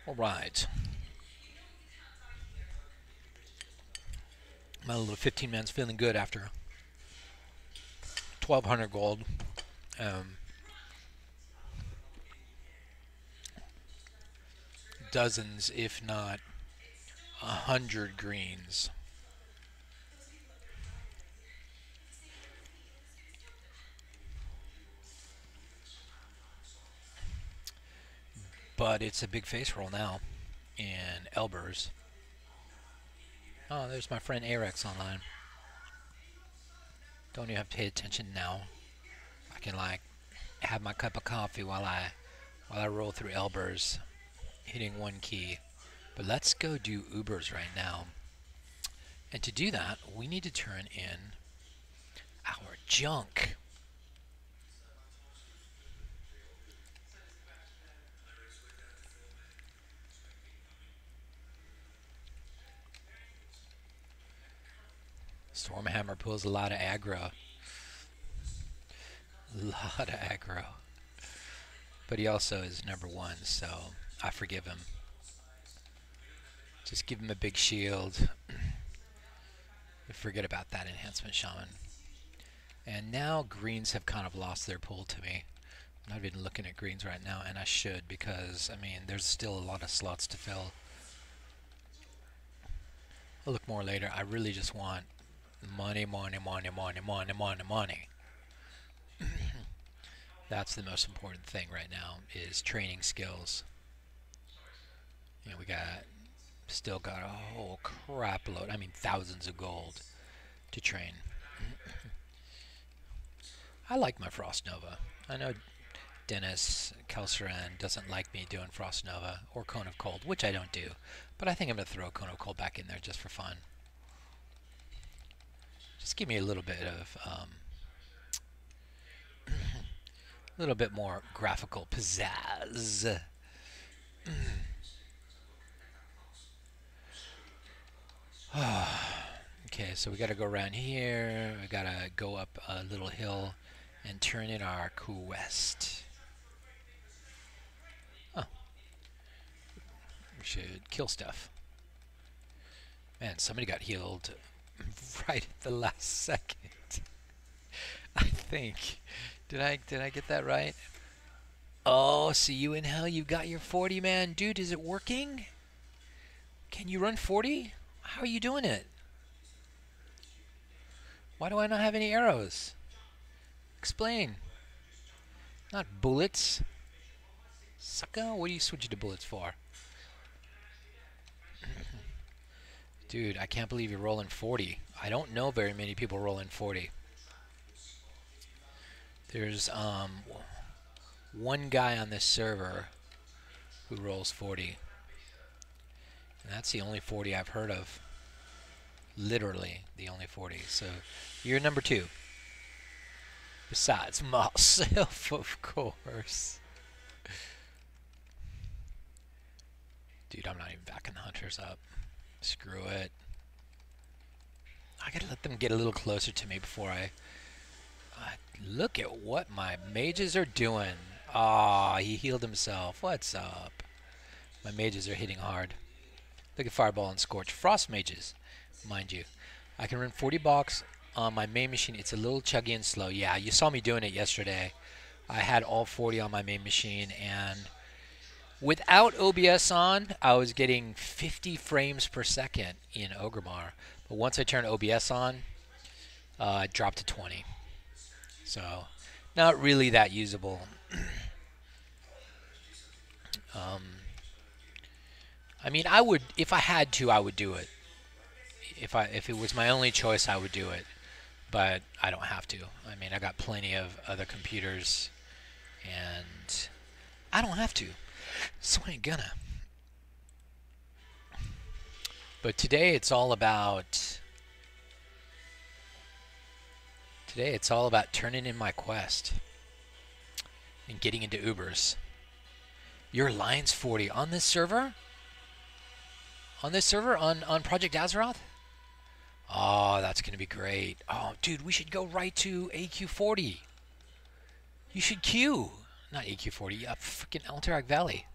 All right. My little 15 man's feeling good after 1,200 gold. Dozens, if not 100 greens. But it's a big face roll now in Elbers. Oh, there's my friend Arex online. Don't even have to pay attention now. I can like have my cup of coffee while I roll through Elbers, hitting one key. But let's go do Ubers right now. And to do that, we need to turn in our junk. Stormhammer pulls a lot of aggro. Lot of aggro. But he also is #1, so I forgive him. Just give him a big shield. Forget about that enhancement shaman. And now greens have kind of lost their pull to me. I'm not even looking at greens right now, and I should, because, I mean, there's still a lot of slots to fill. I'll look more later. I really just want money, money, money, money, money, money, money. That's the most important thing right now, is training skills. You know, we still got a whole crap load, I mean thousands of gold to train. I like my Frost Nova. I know Dennis Kelsaran doesn't like me doing Frost Nova or Cone of Cold, which I don't do, but I think I'm going to throw Cone of Cold back in there just for fun. Just give me a little bit of a little bit more graphical pizzazz. Okay, so we got to go around here. We got to go up a little hill and turn in our quest. Oh. We should kill stuff. Man, somebody got healed right at the last second. I think. Did I get that right? Oh, see you in hell. You got your 40, man. Dude, is it working? Can you run 40? How are you doing it? Why do I not have any arrows? Explain. Not bullets. Sucker, what do you switch to bullets for? Dude, I can't believe you're rolling 40. I don't know very many people rolling 40. There's one guy on this server who rolls 40. And that's the only 40 I've heard of. Literally the only 40. So you're #2. Besides myself, of course. Dude, I'm not even backing the hunters up. Screw it. I gotta let them get a little closer to me before I... look at what my mages are doing. Ah, he healed himself. What's up? My mages are hitting hard. Look at Fireball and Scorch. Frost mages, mind you. I can run 40 blocks on my main machine. It's a little chuggy and slow. Yeah, you saw me doing it yesterday. I had all 40 on my main machine, and without OBS on, I was getting 50 frames per second in Ogremar. But once I turned OBS on, it dropped to 20. So, not really that usable. I mean, I would, if I had to, I would do it. If it was my only choice, I would do it. But I don't have to. I mean, I got plenty of other computers, and I don't have to. So I ain't gonna. But today it's all about... Today it's all about turning in my quest and getting into Ubers. Your line's 40 on this server? On this server? On Project Azeroth? Oh, that's going to be great. Oh, dude, we should go right to AQ40. You should queue. Not AQ40, freaking Alterac Valley.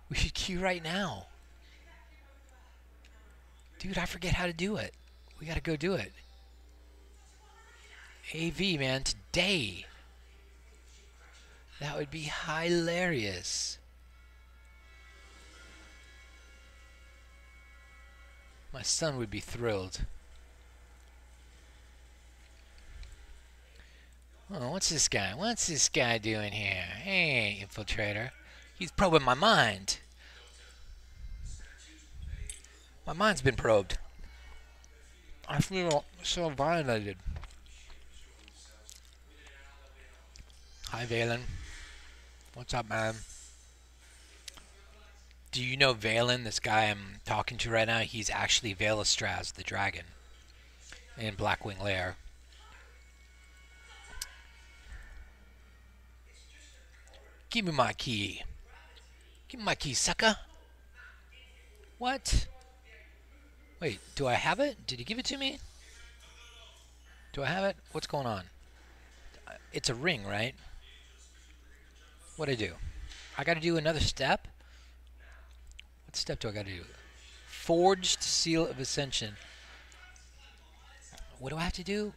We should queue right now. Dude, I forget how to do it. We gotta go do it. AV, man, today. That would be hilarious. My son would be thrilled. Oh, what's this guy? What's this guy doing here? Hey, infiltrator. He's probing my mind. My mind's been probed. I feel so violated. Hi, Valen. What's up, man? Do you know Valen, this guy I'm talking to right now? He's actually Valestraz, the dragon, in Blackwing Lair. Give me my key. Give me my key, sucker. What? Wait, do I have it? Did he give it to me? Do I have it? What's going on? It's a ring, right? What'd I do? I gotta do another step? What step do I gotta do? Forged Seal of Ascension. What do I have to do?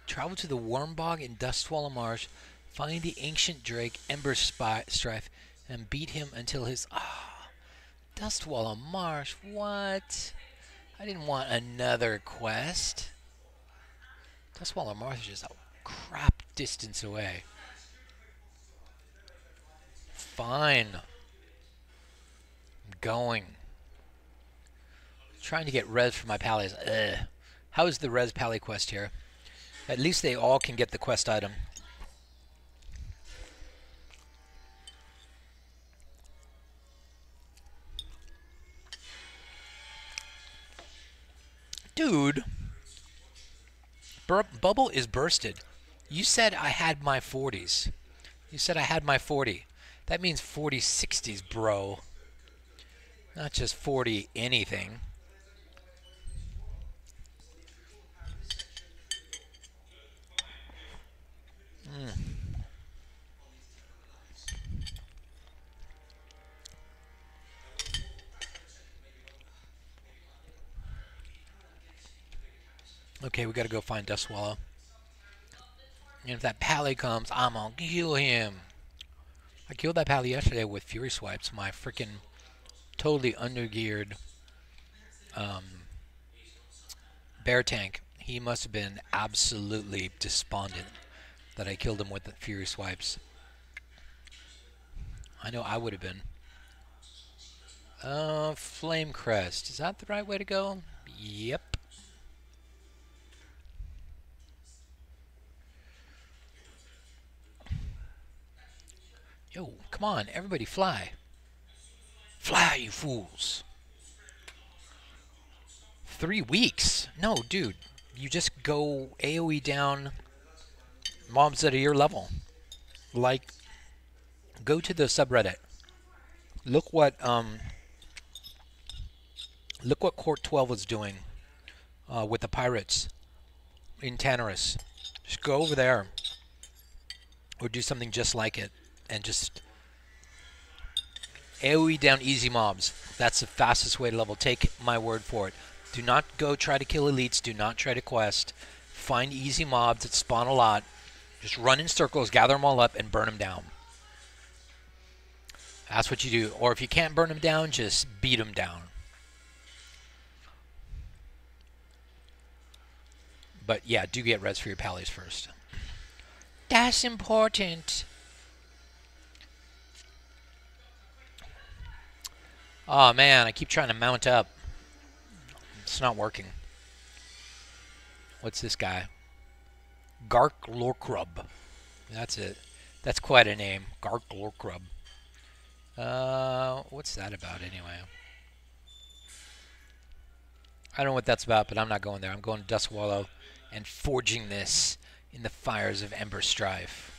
Travel to the Wormbog in Dustswallow Marsh, find the ancient drake Ember Strife, and beat him until his... Dustswallow Marsh, what? I didn't want another quest. Dustswallow Marsh is just a crap distance away. Fine. I'm going. Trying to get res for my pallies. Ugh. How is the res pally quest here? At least they all can get the quest item. Dude. Bubble is bursted. You said I had my 40s. You said I had my 40. That means 40 60s, bro. Not just 40 anything. Okay, we gotta go find Dustswallow. And if that pally comes, I'm gonna kill him. I killed that pally yesterday with Fury Swipes, my freaking totally undergeared bear tank. He must have been absolutely despondent that I killed him with the Fury Swipes. I know I would have been. Flame Crest. Is that the right way to go? Yep. Yo, come on, everybody fly. Fly, you fools. 3 weeks? No, dude. You just go AoE down mobs that are your level. Like, go to the subreddit. Look what Court 12 is doing with the pirates in Tannerus. Just go over there or do something just like it and just AoE down easy mobs. That's the fastest way to level. Take my word for it. Do not go try to kill elites. Do not try to quest. Find easy mobs that spawn a lot. Just run in circles, gather them all up, and burn them down. That's what you do. Or if you can't burn them down, just beat them down. But yeah, do get res for your pallies first. That's important. Oh man, I keep trying to mount up. It's not working. What's this guy? Gark Lorkrub. That's it. That's quite a name. Gark Lorkrub. What's that about anyway? I don't know what that's about, but I'm not going there. I'm going to Dustswallow and forging this in the fires of Ember Strife.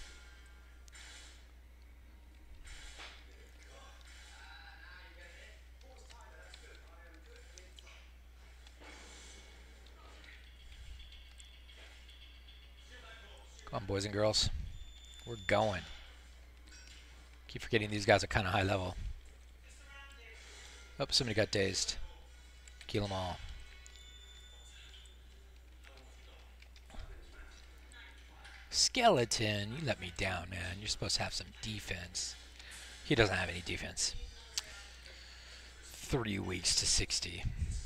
Come on, boys and girls. We're going. Keep forgetting these guys are kind of high level. Oh, somebody got dazed. Kill them all. Skeleton, you let me down, man. You're supposed to have some defense. He doesn't have any defense. 3 weeks to 60.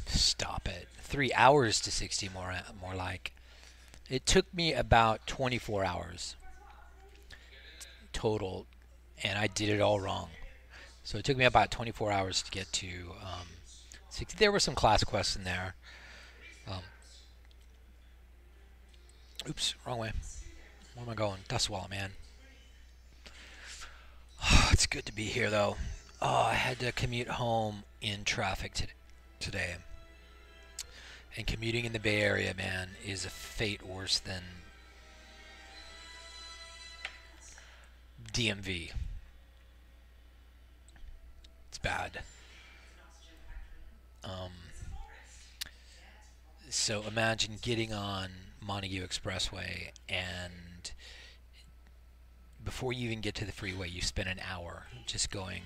Stop it. 3 hours to 60, more like. It took me about 24 hours total, and I did it all wrong. So it took me about 24 hours to get to 60. There were some class quests in there. Oops, wrong way. Where am I going? Dustwall, man. It's good to be here, though. Oh, I had to commute home in traffic today. And commuting in the Bay Area, man, is a fate worse than DMV. It's bad. So imagine getting on Montague Expressway, and before you even get to the freeway, you spend an hour just going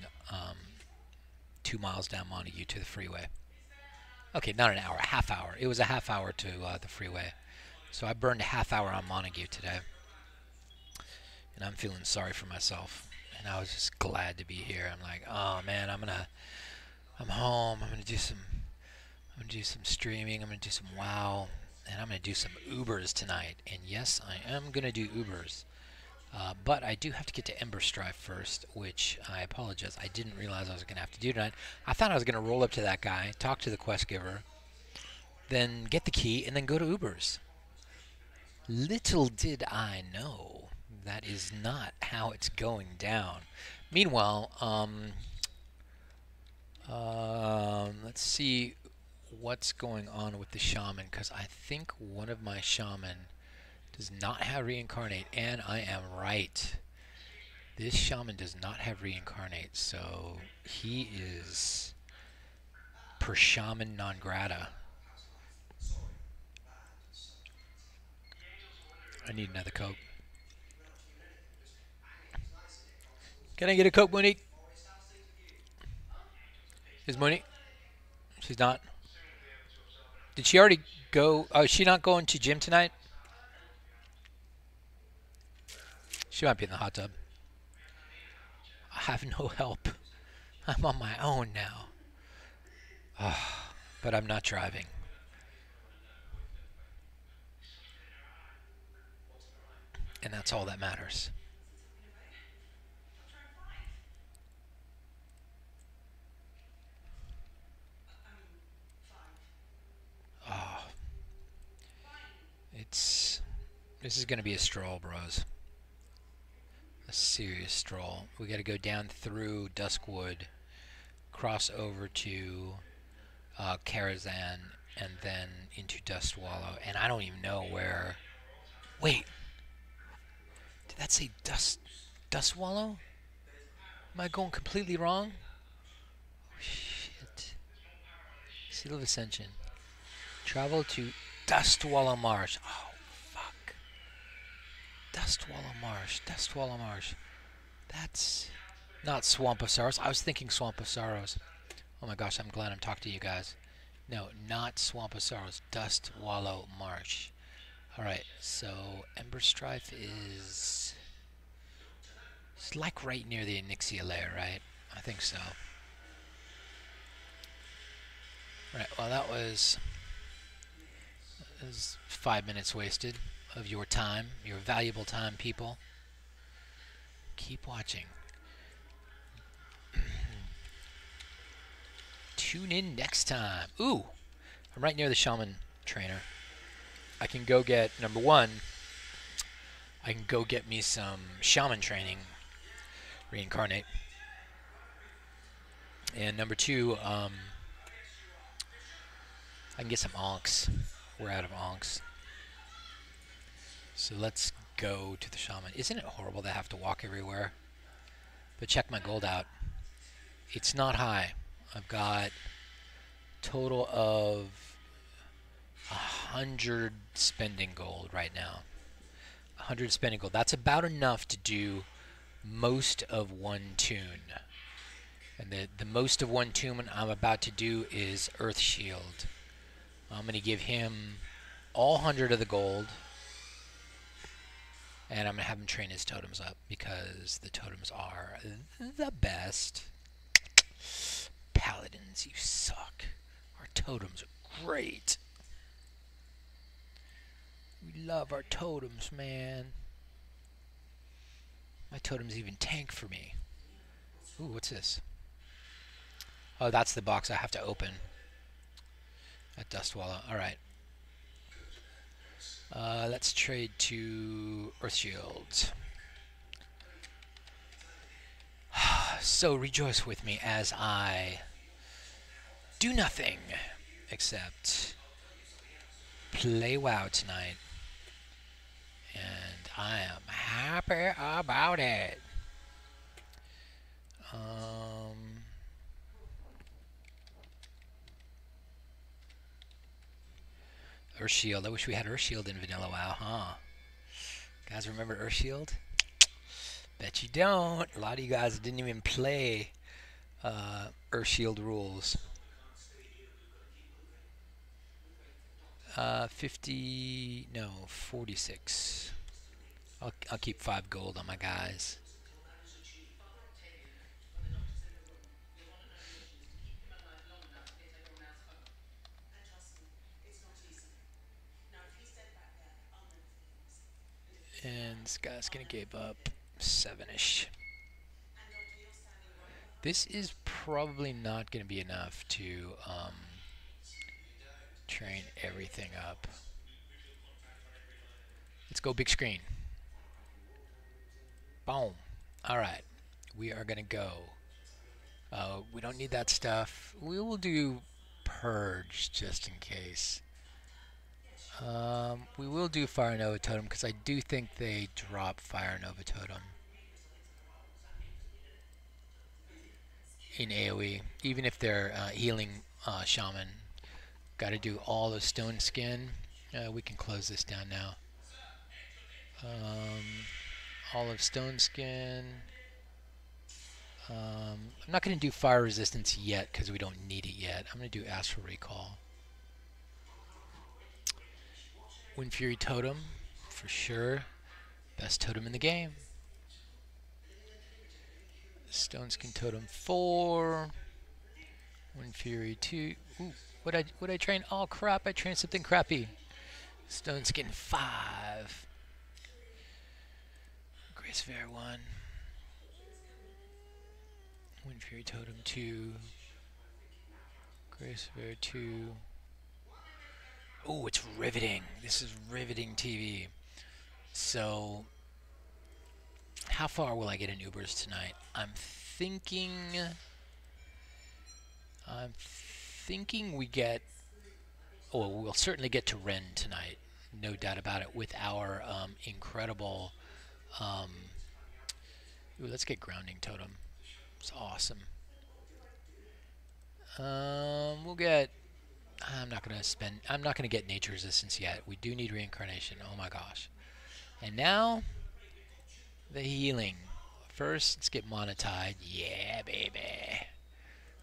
2 miles down Montague to the freeway. Okay, not an hour, a half hour. It was a half hour to the freeway. So I burned a half hour on Montague today. And I'm feeling sorry for myself. And I was just glad to be here. I'm like, oh man, I'm home. I'm gonna do some streaming. I'm gonna do some WoW, and I'm gonna do some Ubers tonight. And yes, I am gonna do Ubers. But I do have to get to Ember Strife first, which I apologize. I didn't realize I was going to have to do tonight. I thought I was going to roll up to that guy, talk to the quest giver, then get the key, and then go to Ubers. Little did I know that is not how it's going down. Meanwhile, let's see what's going on with the shaman, because I think one of my shaman does not have reincarnate, and I am right. This shaman does not have reincarnate, so he is per shaman non grata. I need another Coke. Can I get a Coke, Monique? Is Monique? She's not. Did she already go? Oh, is she not going to gym tonight? She might be in the hot tub. I have no help. I'm on my own now. But I'm not driving. And that's all that matters. Oh. This is going to be a stroll, bros. A serious stroll. We got to go down through Duskwood, cross over to Karazhan, and then into Dustwallow. And I don't even know where. Wait, did that say Dustwallow? Am I going completely wrong? Oh, shit. Seal of Ascension. Travel to Dustwallow Marsh. Oh, fuck. Dustwallow Marsh. Dustwallow Marsh. That's not Swamp of Sorrows. I was thinking Swamp of Sorrows. Oh my gosh, I'm glad I'm talking to you guys. No, not Swamp of Sorrows. Dustwallow Marsh. Alright, so Ember Strife is... It's like right near the Onyxia layer, right? I think so. Right, well that was 5 minutes wasted of your time, your valuable time, people. Keep watching. Tune in next time. Ooh, I'm right near the shaman trainer. I can go get, number one, I can go get me some shaman training, reincarnate. And number two, I can get some onks. We're out of onks. So let's go to the shaman. Isn't it horrible to have to walk everywhere? But check my gold out. It's not high. I've got total of 100 spending gold right now. 100 spending gold. That's about enough to do most of one tune. And the most of one tomb I'm about to do is Earth Shield. I'm going to give him all 100 of the gold. And I'm going to have him train his totems up because the totems are the best. Paladins, you suck. Our totems are great. We love our totems, man. My totems even tank for me. Ooh, what's this? Oh, that's the box I have to open. At Dustwalla. Alright. Let's trade to Earth Shields. So rejoice with me as I do nothing except play WoW tonight. And I am happy about it. Earthshield. I wish we had Earthshield in Vanilla WoW, huh? Guys, remember Earthshield? Bet you don't. A lot of you guys didn't even play Earthshield rules. 50, no, 46. I'll keep 5 gold on my guys. And this guy's gonna give up 7-ish. This is probably not gonna be enough to train everything up. Let's go big screen. Boom. Alright. We are gonna go. We don't need that stuff. We will do Purge just in case. We will do Fire Nova Totem because I do think they drop Fire Nova Totem in AoE, even if they're healing shaman. Got to do all the stone skin. We can close this down now. All of stone skin. I'm not going to do fire resistance yet because we don't need it yet. I'm going to do Astral Recall. Wind Fury Totem, for sure. Best totem in the game. Stone Skin Totem 4. Wind Fury 2. Ooh, what I train? Oh crap! I trained something crappy. Stone Skin 5. Grace Fair 1. Wind Fury Totem 2. Grace Fair 2. Oh, it's riveting. This is riveting TV. So, how far will I get in Ubers tonight? I'm thinking we get. Oh, we'll certainly get to Ren tonight, no doubt about it. With our incredible. Ooh, let's get Grounding Totem. It's awesome. We'll get. I'm not gonna get Nature Resistance yet. We do need Reincarnation. Oh my gosh. And now, the healing. First, let's get Monetide. Yeah, baby.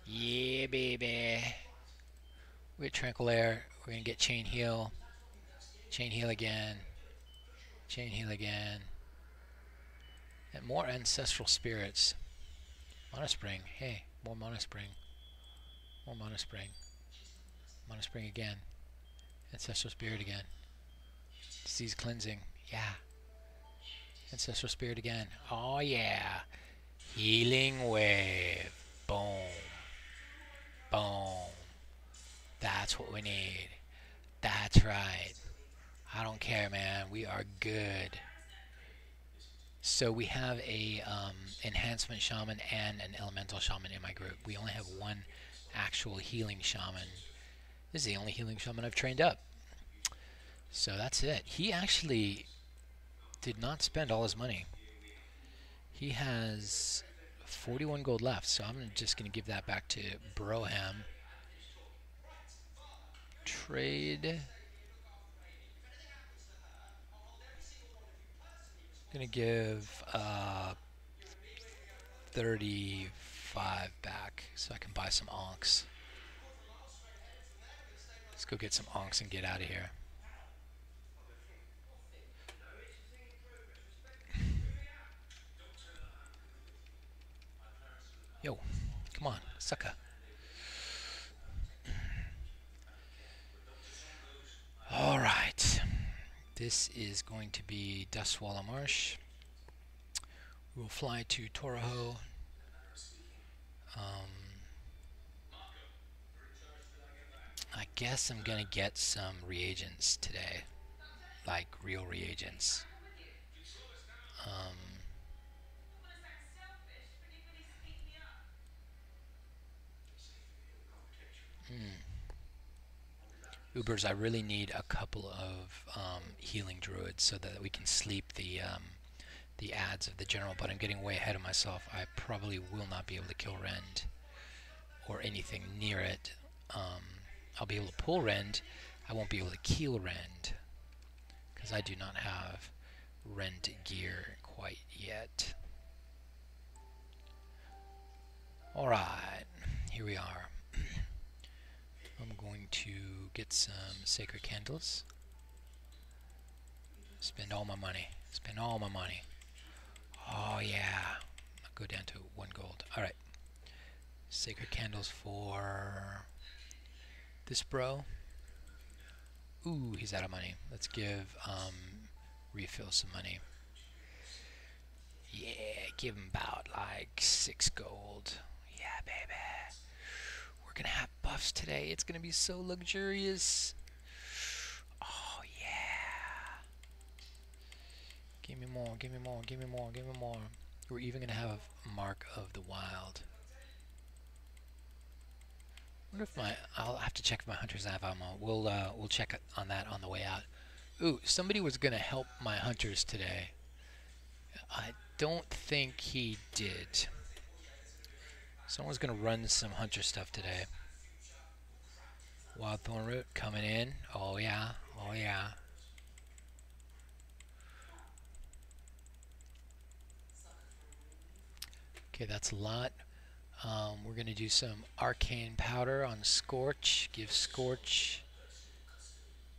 Yeah, baby. We get Tranquil Air. We're gonna get Chain Heal. Chain Heal again. Chain Heal again. And more Ancestral Spirits. Mana Spring. Hey, more Mana Spring. More Mana Spring. Mana Spring again. Ancestral Spirit again. Disease Cleansing. Yeah. Ancestral Spirit again. Oh yeah. Healing Wave. Boom. Boom. That's what we need. That's right. I don't care, man. We are good. So we have a enhancement shaman and an elemental shaman in my group. We only have one actual healing shaman. This is the only healing shaman I've trained up. So that's it. He actually did not spend all his money. He has 41 gold left, so I'm just going to give that back to Broham. Trade. Gonna give 35 5 back so I can buy some onks. Let's go get some onks and get out of here. Yo, come on, sucker. Alright. This is going to be Dustswallow Marsh. We will fly to Toraho. I guess I'm gonna get some reagents today. Like real reagents. Ubers, I really need a couple of healing druids so that we can sleep the ads of the general, but I'm getting way ahead of myself. I probably will not be able to kill Rend or anything near it. I'll be able to pull Rend. I won't be able to kill Rend because I do not have Rend gear quite yet. Alright, here we are. I'm going to get some sacred candles. Spend all my money. Spend all my money. Oh yeah. I'll go down to 1 gold. Alright. Sacred candles for this bro. Ooh, he's out of money. Let's give refill some money. Yeah, give him about like 6 gold. Yeah, baby. We're gonna have buffs today. It's gonna be so luxurious. Oh yeah. Give me more, give me more, give me more, give me more. We're even gonna have Mark of the Wild. I wonder if I'll have to check if my hunters have ammo. We'll check on that on the way out. Ooh, somebody was gonna help my hunters today. I don't think he did. Someone's gonna run some hunter stuff today. Wild Thorn Root coming in. Oh yeah, oh yeah. Okay, that's a lot. We're gonna do some arcane powder on Scorch. Give Scorch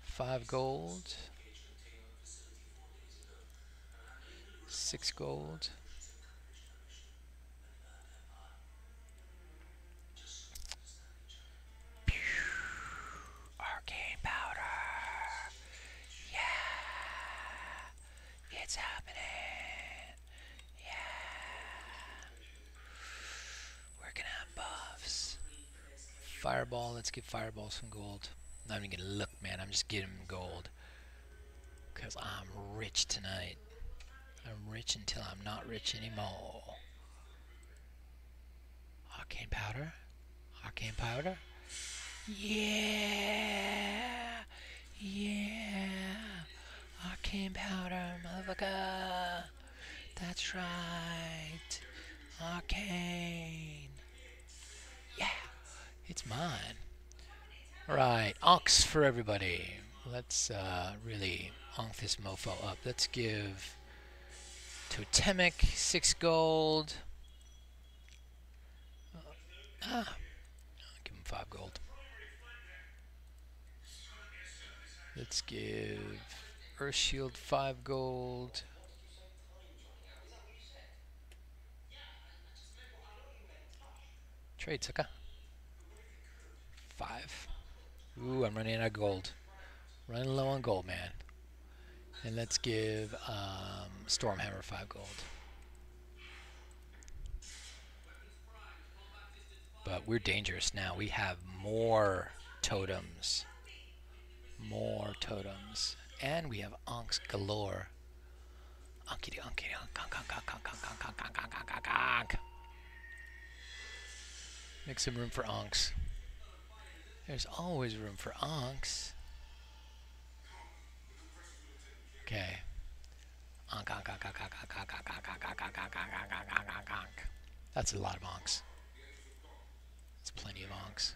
5 gold. 6 gold. Arcane powder. Yeah. It's happening. Yeah. We're gonna have buffs. Fireball. Let's give Fireball some gold. Not even gonna look, man. I'm just getting gold. Because I'm rich tonight. I'm rich until I'm not rich anymore. Arcane powder? Arcane powder? Yeah! Yeah! Arcane powder, motherfucker! That's right! Arcane! Yeah! It's mine. Alright, onks for everybody. Let's really onk this mofo up. Let's give Totemic 6 gold. I'll give him 5 gold. Let's give Earth Shield 5 gold. Trade, sucker. 5. Ooh, I'm running out of gold. Running low on gold, man. And let's give Stormhammer 5 gold. But we're dangerous now. We have more totems. More totems. And we have onks galore. Onkity onkity onk onk onk onk onk onk onk onk onk onk onk onk. Make some room for onks. There's always room for onks. Okay. Onk onk onk onk onk onk onk onk onk onk onk onk onk onk onk. That's a lot of onks. That's plenty of onks.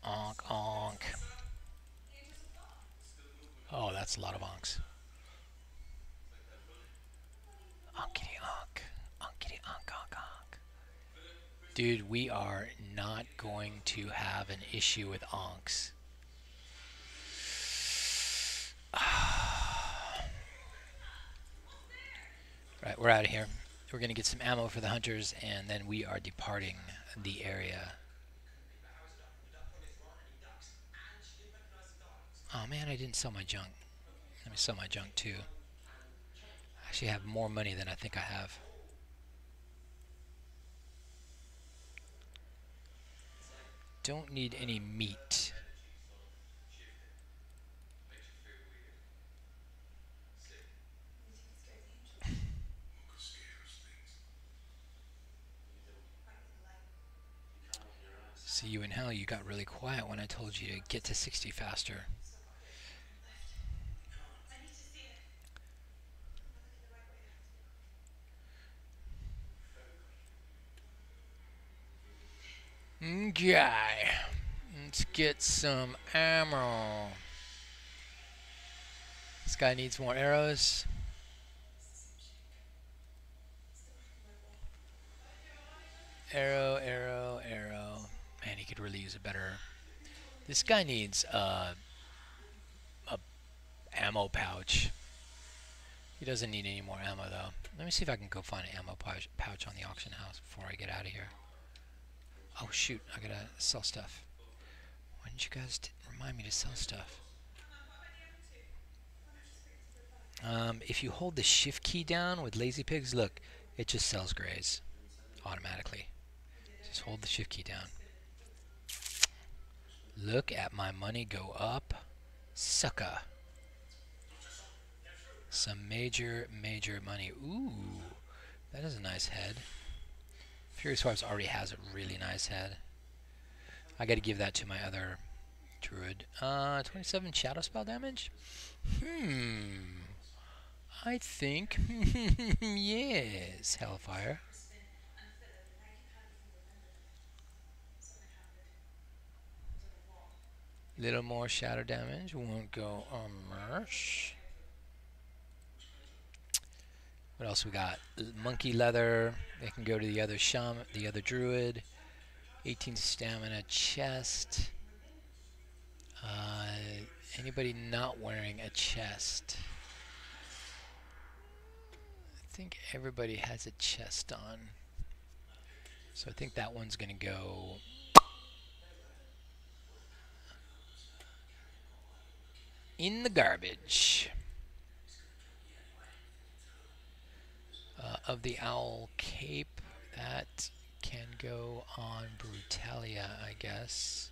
Onk onk. Oh, that's a lot of onks. Onkity onk. Onkity onk onk onk. Dude, we are not going to have an issue with onks. Right, we're out of here. We're going to get some ammo for the hunters, and then we are departing the area. Oh man, I didn't sell my junk. Let me sell my junk too. I actually have more money than I think I have. Don't need any meat. See you in hell, you got really quiet when I told you to get to 60 faster. Okay, let's get some ammo. This guy needs more arrows. Arrow, arrow, arrow. Man, he could really use a better... This guy needs a ammo pouch. He doesn't need any more ammo though. Let me see if I can go find an ammo pouch on the auction house before I get out of here. Oh shoot, I gotta sell stuff. Why didn't you guys remind me to sell stuff? If you hold the shift key down with lazy pigs, look, it just sells grays automatically. Just hold the shift key down. Look at my money go up. Sucker. Some major money. Ooh, that is a nice head. Furious Wives already has a really nice head. I gotta give that to my other druid. 27 shadow spell damage? I think, yes, Hellfire. Little more shadow damage, won't go immerse. What else we got? Monkey leather, they can go to the other shaman, the other druid. 18 stamina, chest. Anybody not wearing a chest? I think everybody has a chest on. So I think that one's gonna go in the garbage. Of the owl cape, that can go on Brutalia, I guess.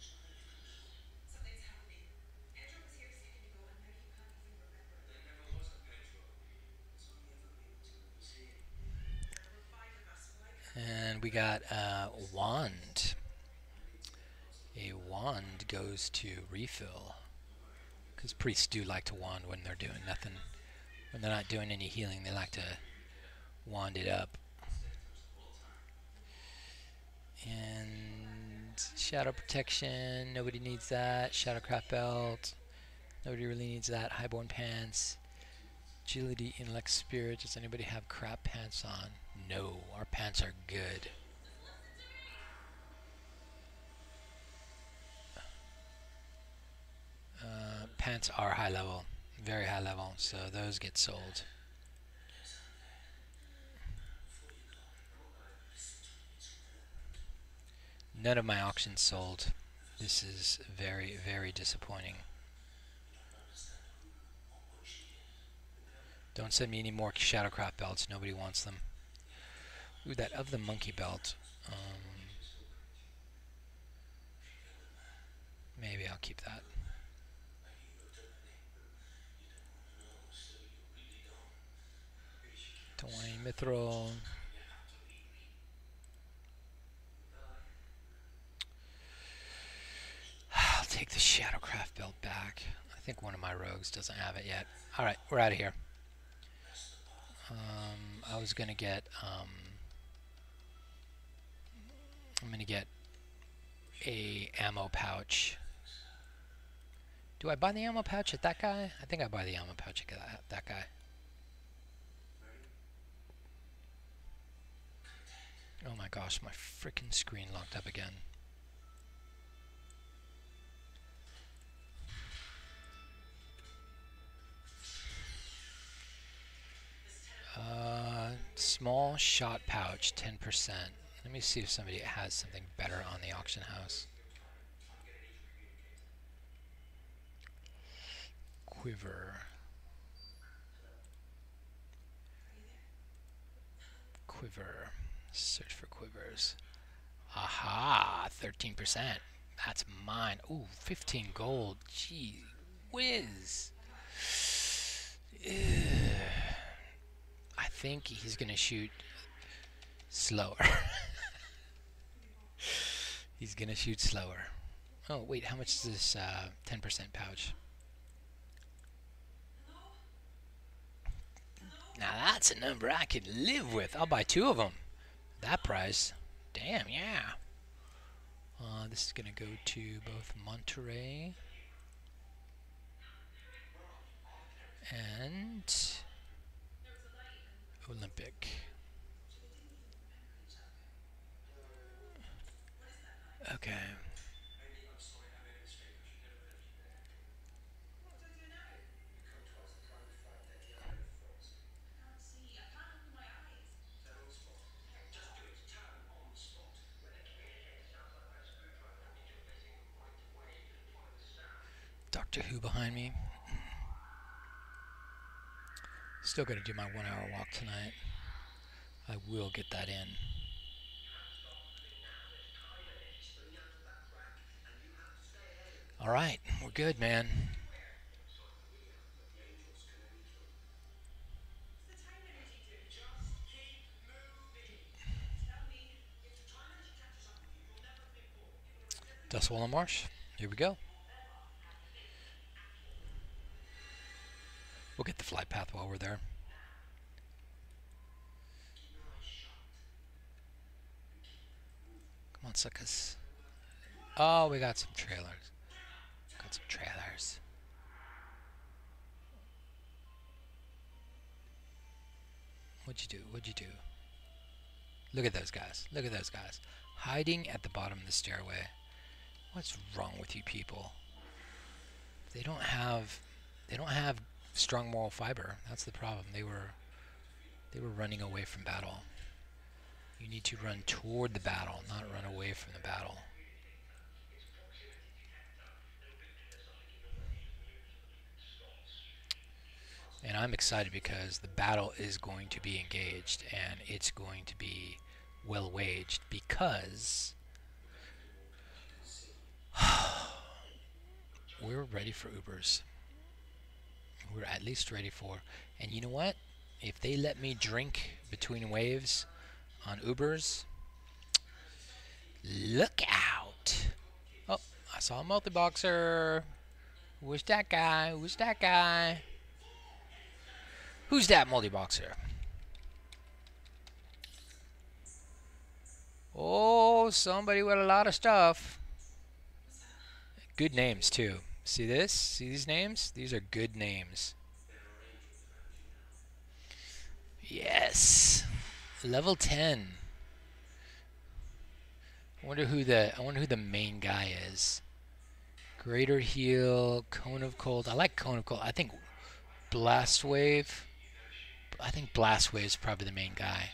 And we got a wand. A wand goes to refill. Because priests do like to wand when they're doing nothing. When they're not doing any healing, they like to wand it up. And shadow protection, nobody needs that. Shadowcraft belt, nobody really needs that. Highborn pants. Agility, intellect, spirit. Does anybody have crap pants on? No, our pants are good. Pants are high level, very high level, so those get sold. None of my auctions sold. This is very, very disappointing. Don't send me any more Shadowcraft belts. Nobody wants them. Ooh, that of the monkey belt. Maybe I'll keep that. Dwayne Mithril. I'll take the Shadowcraft belt back. I think one of my rogues doesn't have it yet. Alright, we're out of here. I was gonna get I'm gonna get a ammo pouch. Do I buy the ammo pouch at that guy? I think I buy the ammo pouch at that guy. Oh my gosh, my freaking screen locked up again. Small shot pouch, 10%. Let me see if somebody has something better on the auction house. Quiver. Quiver. Search for quivers. Aha! 13%. That's mine. Ooh, 15 gold. Gee whiz. Ugh. I think he's gonna shoot slower. He's gonna shoot slower. Oh wait, how much is this 10% pouch? Now that's a number I could live with. I'll buy 2 of them. That price. Damn, yeah. This is gonna go to both Monterey and Olympic. Okay. Doctor Who behind me. Still gonna do my 1-hour walk tonight. I will get that in. Alright, we're good, man. Dustwall Marsh. Here we go. We'll get the flight path while we're there. Come on, suckers. Oh, we got some trailers. Got some trailers. What'd you do? What'd you do? Look at those guys. Look at those guys. Hiding at the bottom of the stairway. What's wrong with you people? They don't have strong moral fiber. That's the problem. They were running away from battle. You need to run toward the battle, not run away from the battle. And I'm excited because the battle is going to be engaged and it's going to be well waged because we're ready for Ubers. We're at least ready for, and you know what? If they let me drink between waves on Ubers, look out! Oh, I saw a multi-boxer. Who's that guy? Who's that guy? Who's that multi-boxer? Oh, somebody with a lot of stuff. Good names, too. See this? See these names? These are good names. Yes. Level 10. I wonder who the main guy is. Greater Heal, Cone of Cold. I like Cone of Cold. I think Blast Wave. I think Blast Wave is probably the main guy.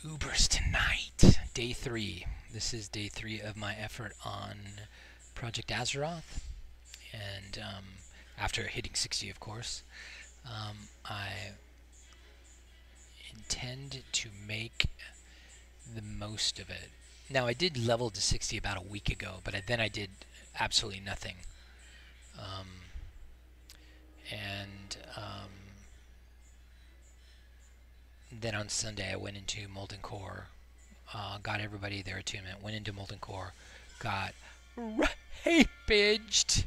Ubers tonight. Day 3. This is day 3 of my effort on Project Azeroth. And after hitting 60, of course, I intend to make the most of it. Now, I did level to 60 about a week ago, but then I did absolutely nothing. then on Sunday I went into Molten Core, got everybody their attunement, went into Molten Core, got rapaged.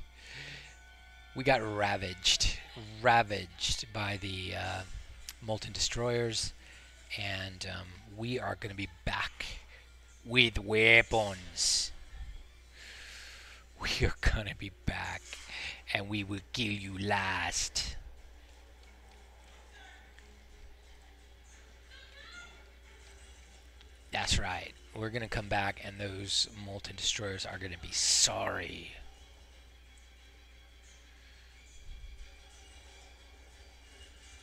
We got ravaged by the Molten Destroyers, and we are going to be back with weapons. We are going to be back, and we will kill you last. That's right. We're going to come back, and those Molten Destroyers are going to be sorry.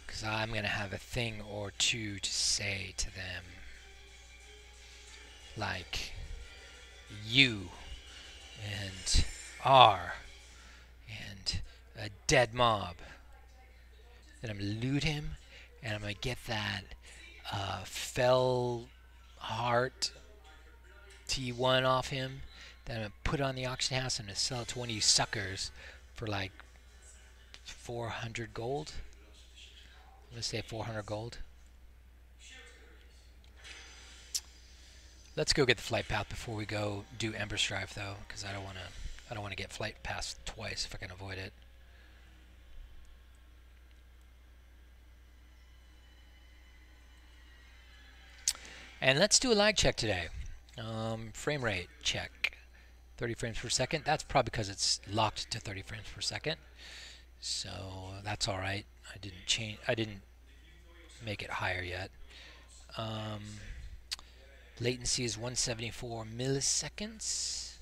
Because I'm going to have a thing or two to say to them. Like, you and R and a dead mob. Then I'm going to loot him, and I'm going to get that fell heart T1 off him. Then I'm going to put it on the auction house and I'm going to sell it to one of you suckers for like 400 gold. Let's say 400 gold. Let's go get the flight path before we go do Ember Strife, though, because I don't want to get flight path twice if I can avoid it. And let's do a lag check today. Frame rate check, 30 frames per second. That's probably because it's locked to 30 frames per second, so that's all right. I didn't make it higher yet. Latency is 174 milliseconds.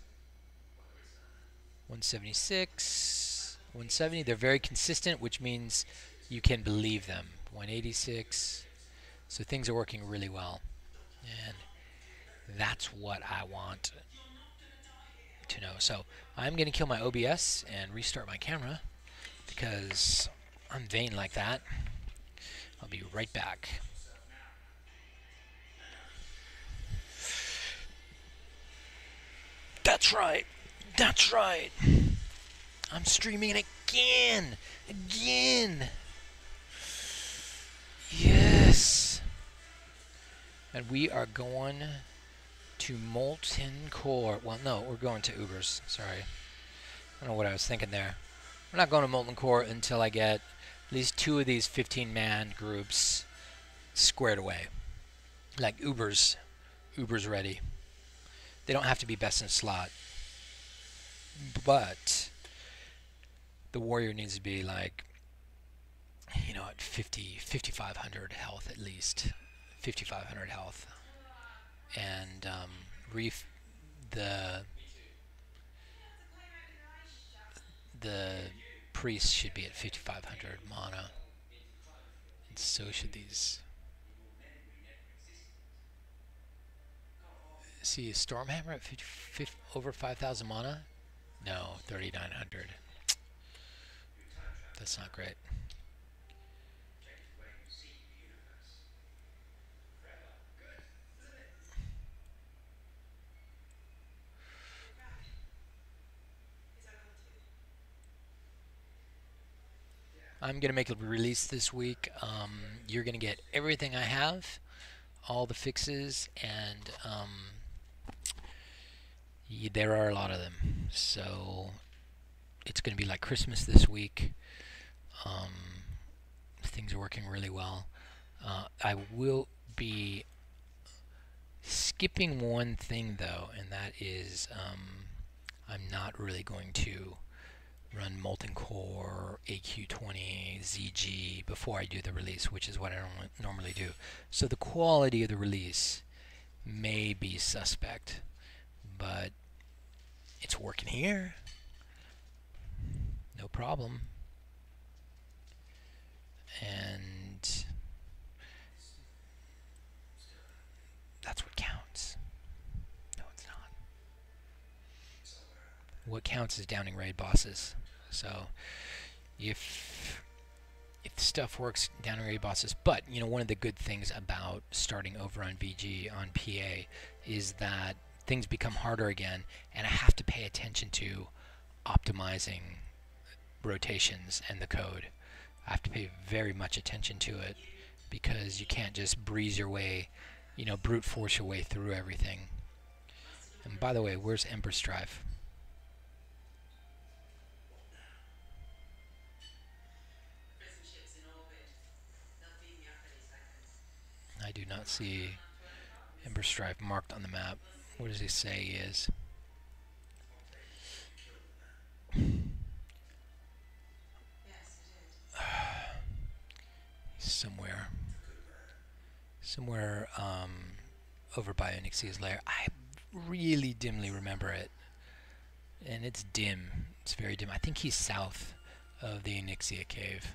176, 170. They're very consistent, which means you can believe them. 186. So things are working really well. And that's what I want to know. So I'm going to kill my OBS and restart my camera because I'm vain like that. I'll be right back. That's right. That's right. I'm streaming again. Again. Yes. And we are going to Molten Core. Well, no, we're going to Ubers. Sorry. I don't know what I was thinking there. We're not going to Molten Core until I get at least 2 of these 15-man groups squared away. Like Ubers ready. They don't have to be best in slot. But the warrior needs to be like, you know, at 5,500 health at least. 5,500 health. And the priest should be at 5,500 mana. And so should these. See a Stormhammer at over 5,000 mana? No, 3,900. That's not great. I'm going to make a release this week. You're going to get everything I have, all the fixes, and there are a lot of them. So it's going to be like Christmas this week. Things are working really well. I will be skipping one thing though, and that is I'm not really going to run Molten Core, AQ20, ZG before I do the release, which is what I normally do. So the quality of the release may be suspect, but it's working here. No problem. And that's what counts. No, it's not. What counts is downing raid bosses. So if stuff works, downing raid bosses. But you know, one of the good things about starting over on VG on PA is that things become harder again, and I have to pay attention to optimizing rotations and the code. I have to pay very much attention to it because you can't just breeze your way, you know, brute force your way through everything. And by the way, where's Emperor Strife? I do not see Emperor Strife marked on the map. What does he say he is? Somewhere over by Onyxia's lair. I really dimly remember it, and it's dim. It's very dim. I think he's south of the Onyxia cave.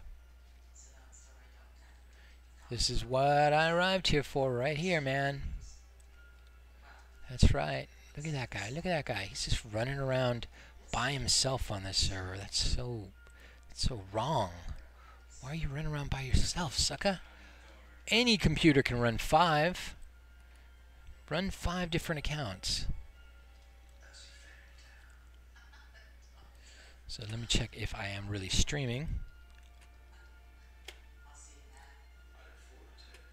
This is what I arrived here for, right here, man. That's right. Look at that guy. Look at that guy. He's just running around by himself on this server. That's so wrong. Why are you running around by yourself, sucker? Any computer can run 5. Run 5 different accounts. So let me check if I am really streaming.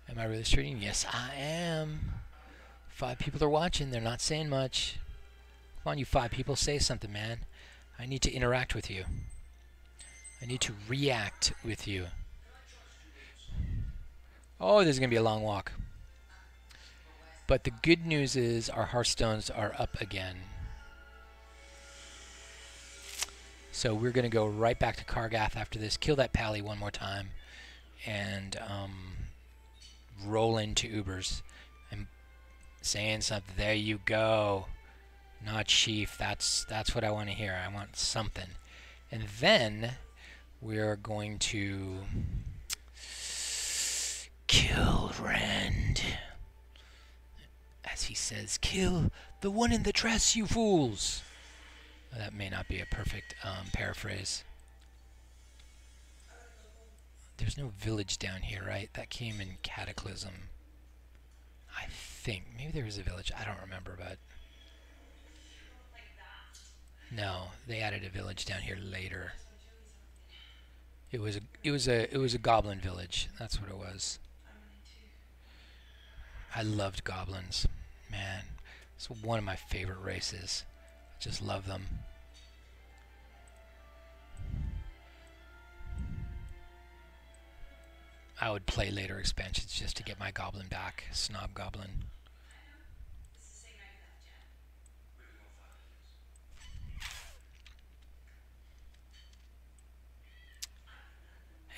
Am I really streaming? Yes, I am. 5 people are watching. They're not saying much. Come on, you 5 people, say something, man. I need to interact with you. I need to react with you. Oh, this is going to be a long walk. But the good news is our Hearthstones are up again. So we're going to go right back to Kargath after this, kill that Pally one more time, and roll into Ubers. I'm saying something. There you go. Not Sheaf. That's what I want to hear. I want something. And then we're going to kill Rend. As he says, kill the one in the dress, you fools. That may not be a perfect paraphrase. There's no village down here, right? That came in Cataclysm. I think. Maybe there was a village. I don't remember, but... No, they added a village down here later. It was a goblin village. That's what it was. I loved goblins. Man, it's one of my favorite races. I just love them. I would play later expansions just to get my goblin back. Snob goblin.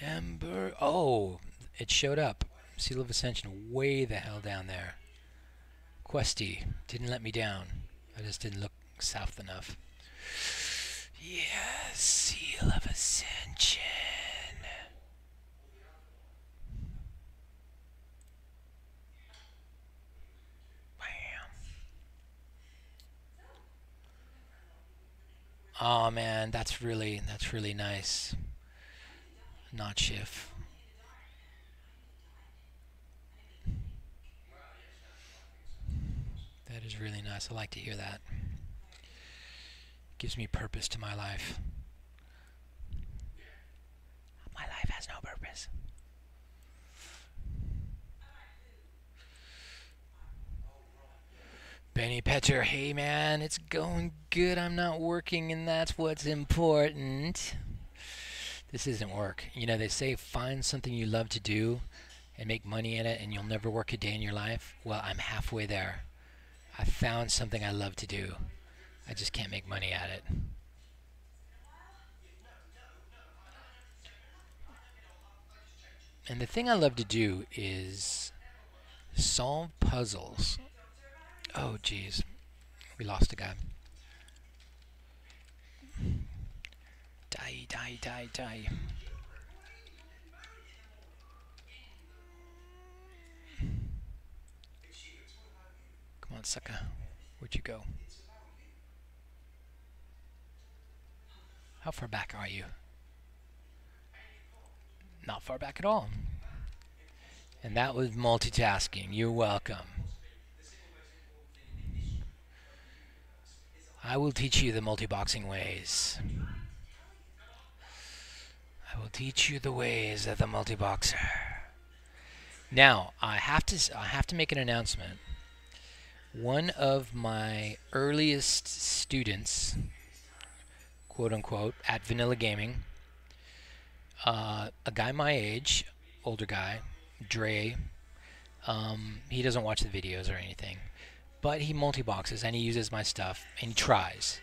Ember. Oh, it showed up. Seal of Ascension way the hell down there. Questy didn't let me down. I just didn't look south enough. Yes, Seal of Ascension. Bam. Oh man, that's really nice. Not Schiff. That is really nice. I like to hear that. Gives me purpose to my life. My life has no purpose. Benny Petter, hey man, it's going good. I'm not working and that's what's important. This isn't work. You know, they say find something you love to do and make money in it and you'll never work a day in your life. Well, I'm halfway there. I found something I love to do. I just can't make money at it. And the thing I love to do is solve puzzles. Oh, geez. We lost a guy. Die, die, die, die. Come on, sucker. Where'd you go? How far back are you? Not far back at all. And that was multitasking. You're welcome. I will teach you the multi-boxing ways. I will teach you the ways of the multi-boxer. Now I have to make an announcement. One of my earliest students, quote unquote, at Vanilla Gaming, a guy my age, older guy, Dre. He doesn't watch the videos or anything, but he multi-boxes and he uses my stuff and he tries.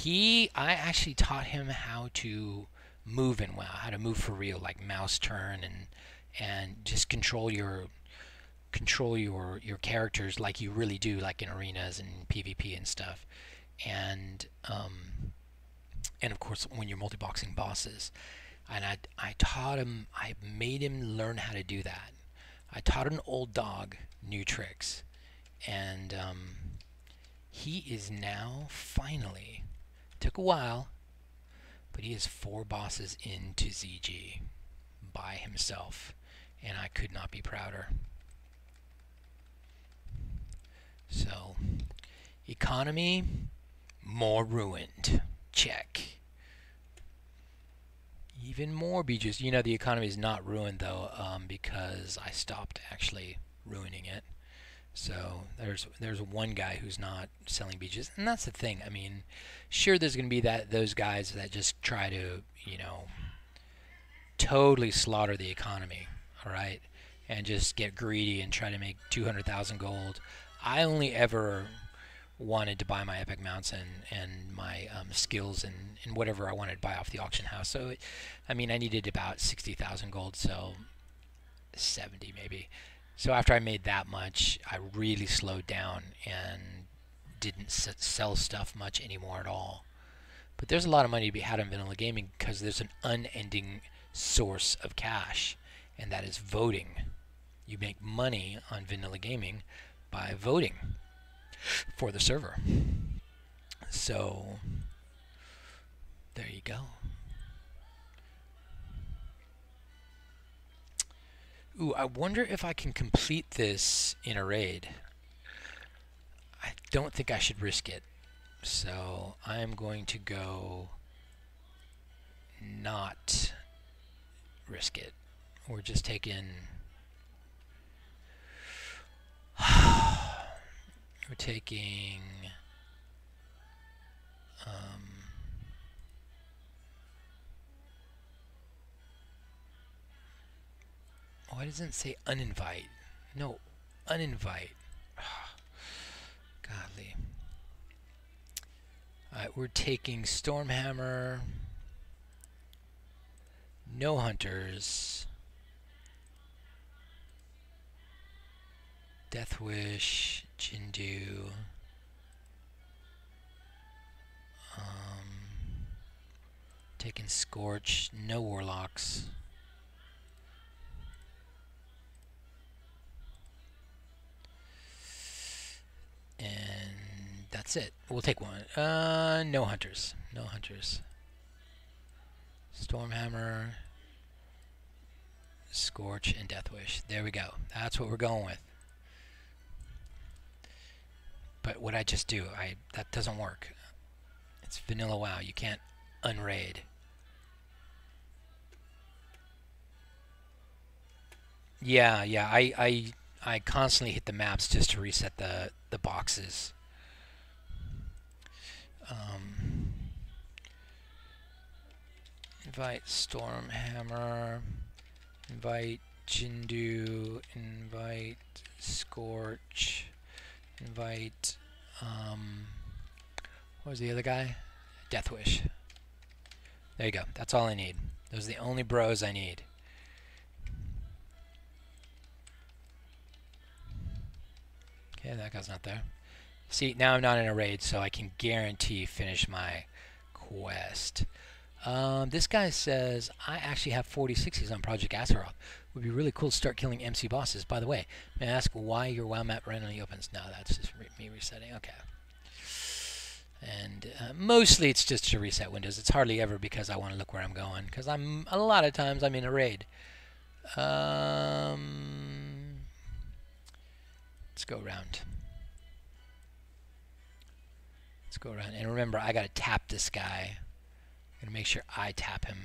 I actually taught him how to move in WoW, how to move for real, like mouse turn and just control your characters like you really do, like in arenas and PvP and stuff. And and of course when you're multi-boxing bosses. And I taught him, I made him learn how to do that. I taught an old dog new tricks, and he is now finally, took a while, but he is 4 bosses into ZG by himself, and I could not be prouder. So, economy, more ruined. Check. Even more beaches. You know, the economy is not ruined though, because I stopped actually ruining it. So there's one guy who's not selling beaches, and that's the thing. I mean, sure, there's going to be those guys that just try to, you know, totally slaughter the economy, all right, and just get greedy and try to make 200,000 gold. I only ever wanted to buy my epic mounts and my skills and whatever I wanted to buy off the auction house. So, I mean, I needed about 60,000 gold, so 70 maybe. So after I made that much, I really slowed down and didn't sell stuff much anymore at all. But there's a lot of money to be had on vanilla gaming because there's an unending source of cash, and that is voting. You make money on vanilla gaming by voting for the server. So there you go. Ooh, I wonder if I can complete this in a raid. I don't think I should risk it. So I'm going to go not risk it. We're just taking we're taking why doesn't it say uninvite? No, uninvite. Godly. Alright, we're taking Stormhammer, no hunters, Deathwish, Jindu, taking Scorch, no warlocks. And that's it. We'll take one. No hunters. No hunters. Stormhammer, Scorch, and Deathwish. There we go. That's what we're going with. But what I just do, that doesn't work. It's vanilla WoW. You can't unraid. Yeah, yeah. I constantly hit the maps just to reset the boxes. Invite Stormhammer, invite Jindu, invite Scorch, invite what was the other guy? Deathwish. There you go. That's all I need. Those are the only bros I need. Okay, that guy's not there. See, now I'm not in a raid, so I can guarantee finish my quest. This guy says, I actually have 4060s on Project Azeroth. Would be really cool to start killing MC bosses. By the way, may I ask why your WoW map randomly opens? No, that's just me resetting. Okay. And mostly it's just to reset windows. It's hardly ever because I want to look where I'm going. Because a lot of times I'm in a raid. Let's go around. Let's go around. And remember, I got to tap this guy. I'm going to make sure I tap him.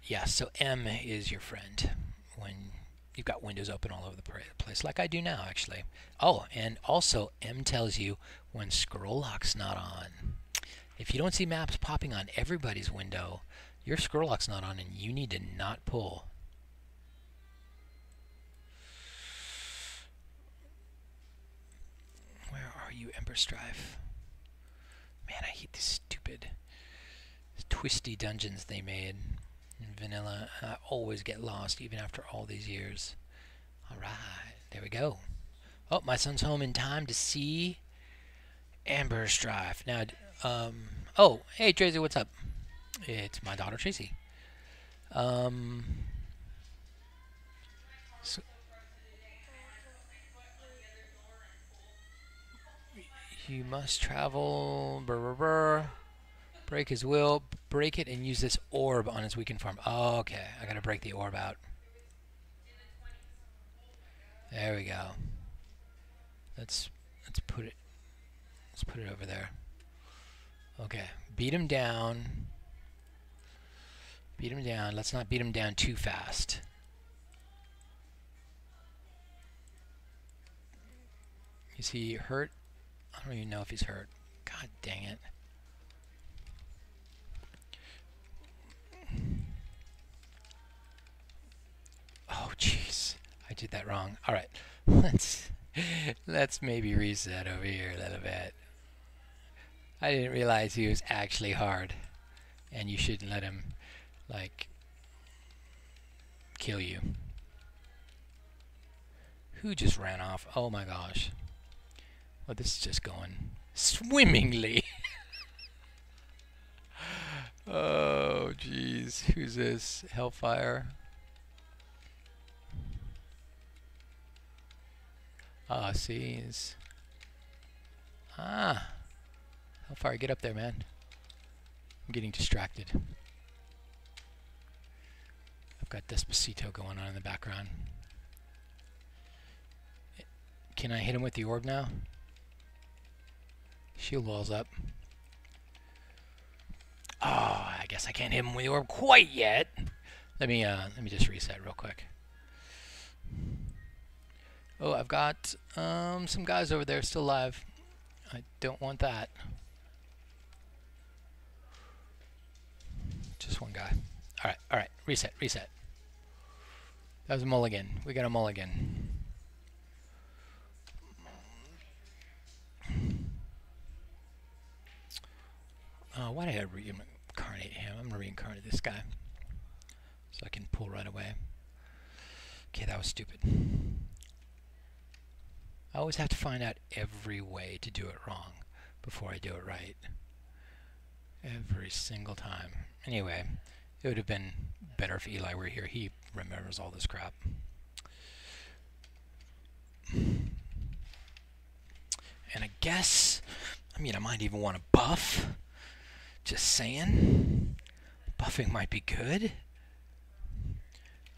Yeah, so M is your friend when you've got windows open all over the place, like I do now, actually. Oh, and also M tells you when scroll lock's not on. If you don't see maps popping on everybody's window, your scroll lock's not on and you need to not pull. Where are you, Ember Strife? Man, I hate these stupid, twisty dungeons they made in vanilla. I always get lost, even after all these years. Alright, there we go. Oh, my son's home in time to see Amber Strife. Now, oh, hey Tracy, what's up? It's my daughter Tracy. So you must travel. Brr, brr, brr. Break his will. Break it and use this orb on his weakened form. Oh, okay, I gotta break the orb out. There we go. Let's put it. Let's put it over there. Okay, beat him down. Beat him down. Let's not beat him down too fast. Is he hurt? I don't even know if he's hurt. God dang it. Oh, jeez. I did that wrong. All right. Let's maybe reset over here a little bit. I didn't realize he was actually hard. And you shouldn't let him, like, kill you. Who just ran off? Oh my gosh. Well, this is just going swimmingly. Oh, jeez. Who's this? Hellfire? Ah, see, he's... Ah! Hellfire, get up there, man. I'm getting distracted. I've got Despacito going on in the background. Can I hit him with the orb now? Shield wall's up. Oh, I guess I can't hit him with the orb quite yet. Let me just reset real quick. Oh, I've got some guys over there still alive. I don't want that. Just one guy. All right. Reset. That was a mulligan. We got a mulligan. Why did I reincarnate him? I'm gonna reincarnate this guy so I can pull right away. Okay, that was stupid. I always have to find out every way to do it wrong before I do it right. Every single time. Anyway, it would have been better if Eli were here. He remembers all this crap. And I guess, I might even want to buff. Just saying. Buffing might be good.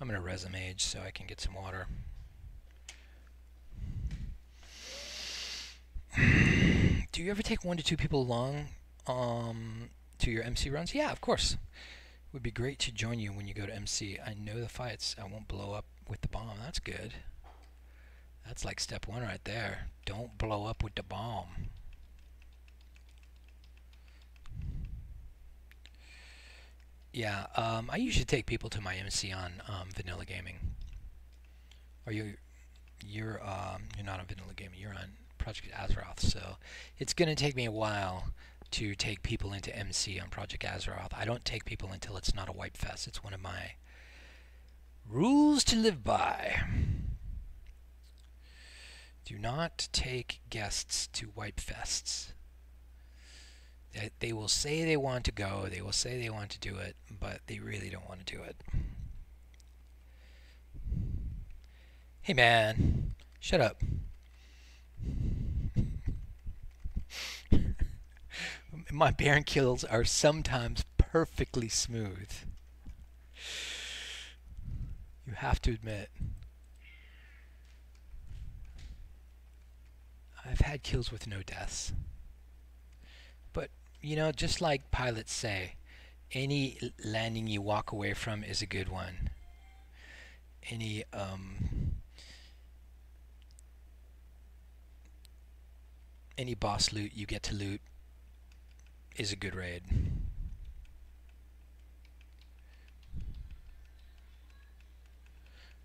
I'm going to Resimage so I can get some water. Do you ever take 1 to 2 people along to your MC runs? Yeah, of course. It would be great to join you when you go to MC. I know the fights. I won't blow up with the bomb. That's good. That's like step 1 right there. Don't blow up with the bomb. Yeah, I usually take people to my MC on Vanilla Gaming. Or you're not on Vanilla Gaming. You're on Project Azeroth. So it's going to take me a while to take people into MC on Project Azeroth. I don't take people until it's not a wipe fest. It's one of my rules to live by. Do not take guests to wipe fests. They will say they want to go, they will say they want to do it, but they really don't want to do it. Hey man, shut up. My Baron kills are sometimes perfectly smooth. You have to admit. I've had kills with no deaths. But, you know, just like pilots say, Any landing you walk away from is a good one. Any boss loot you get to loot is a good raid.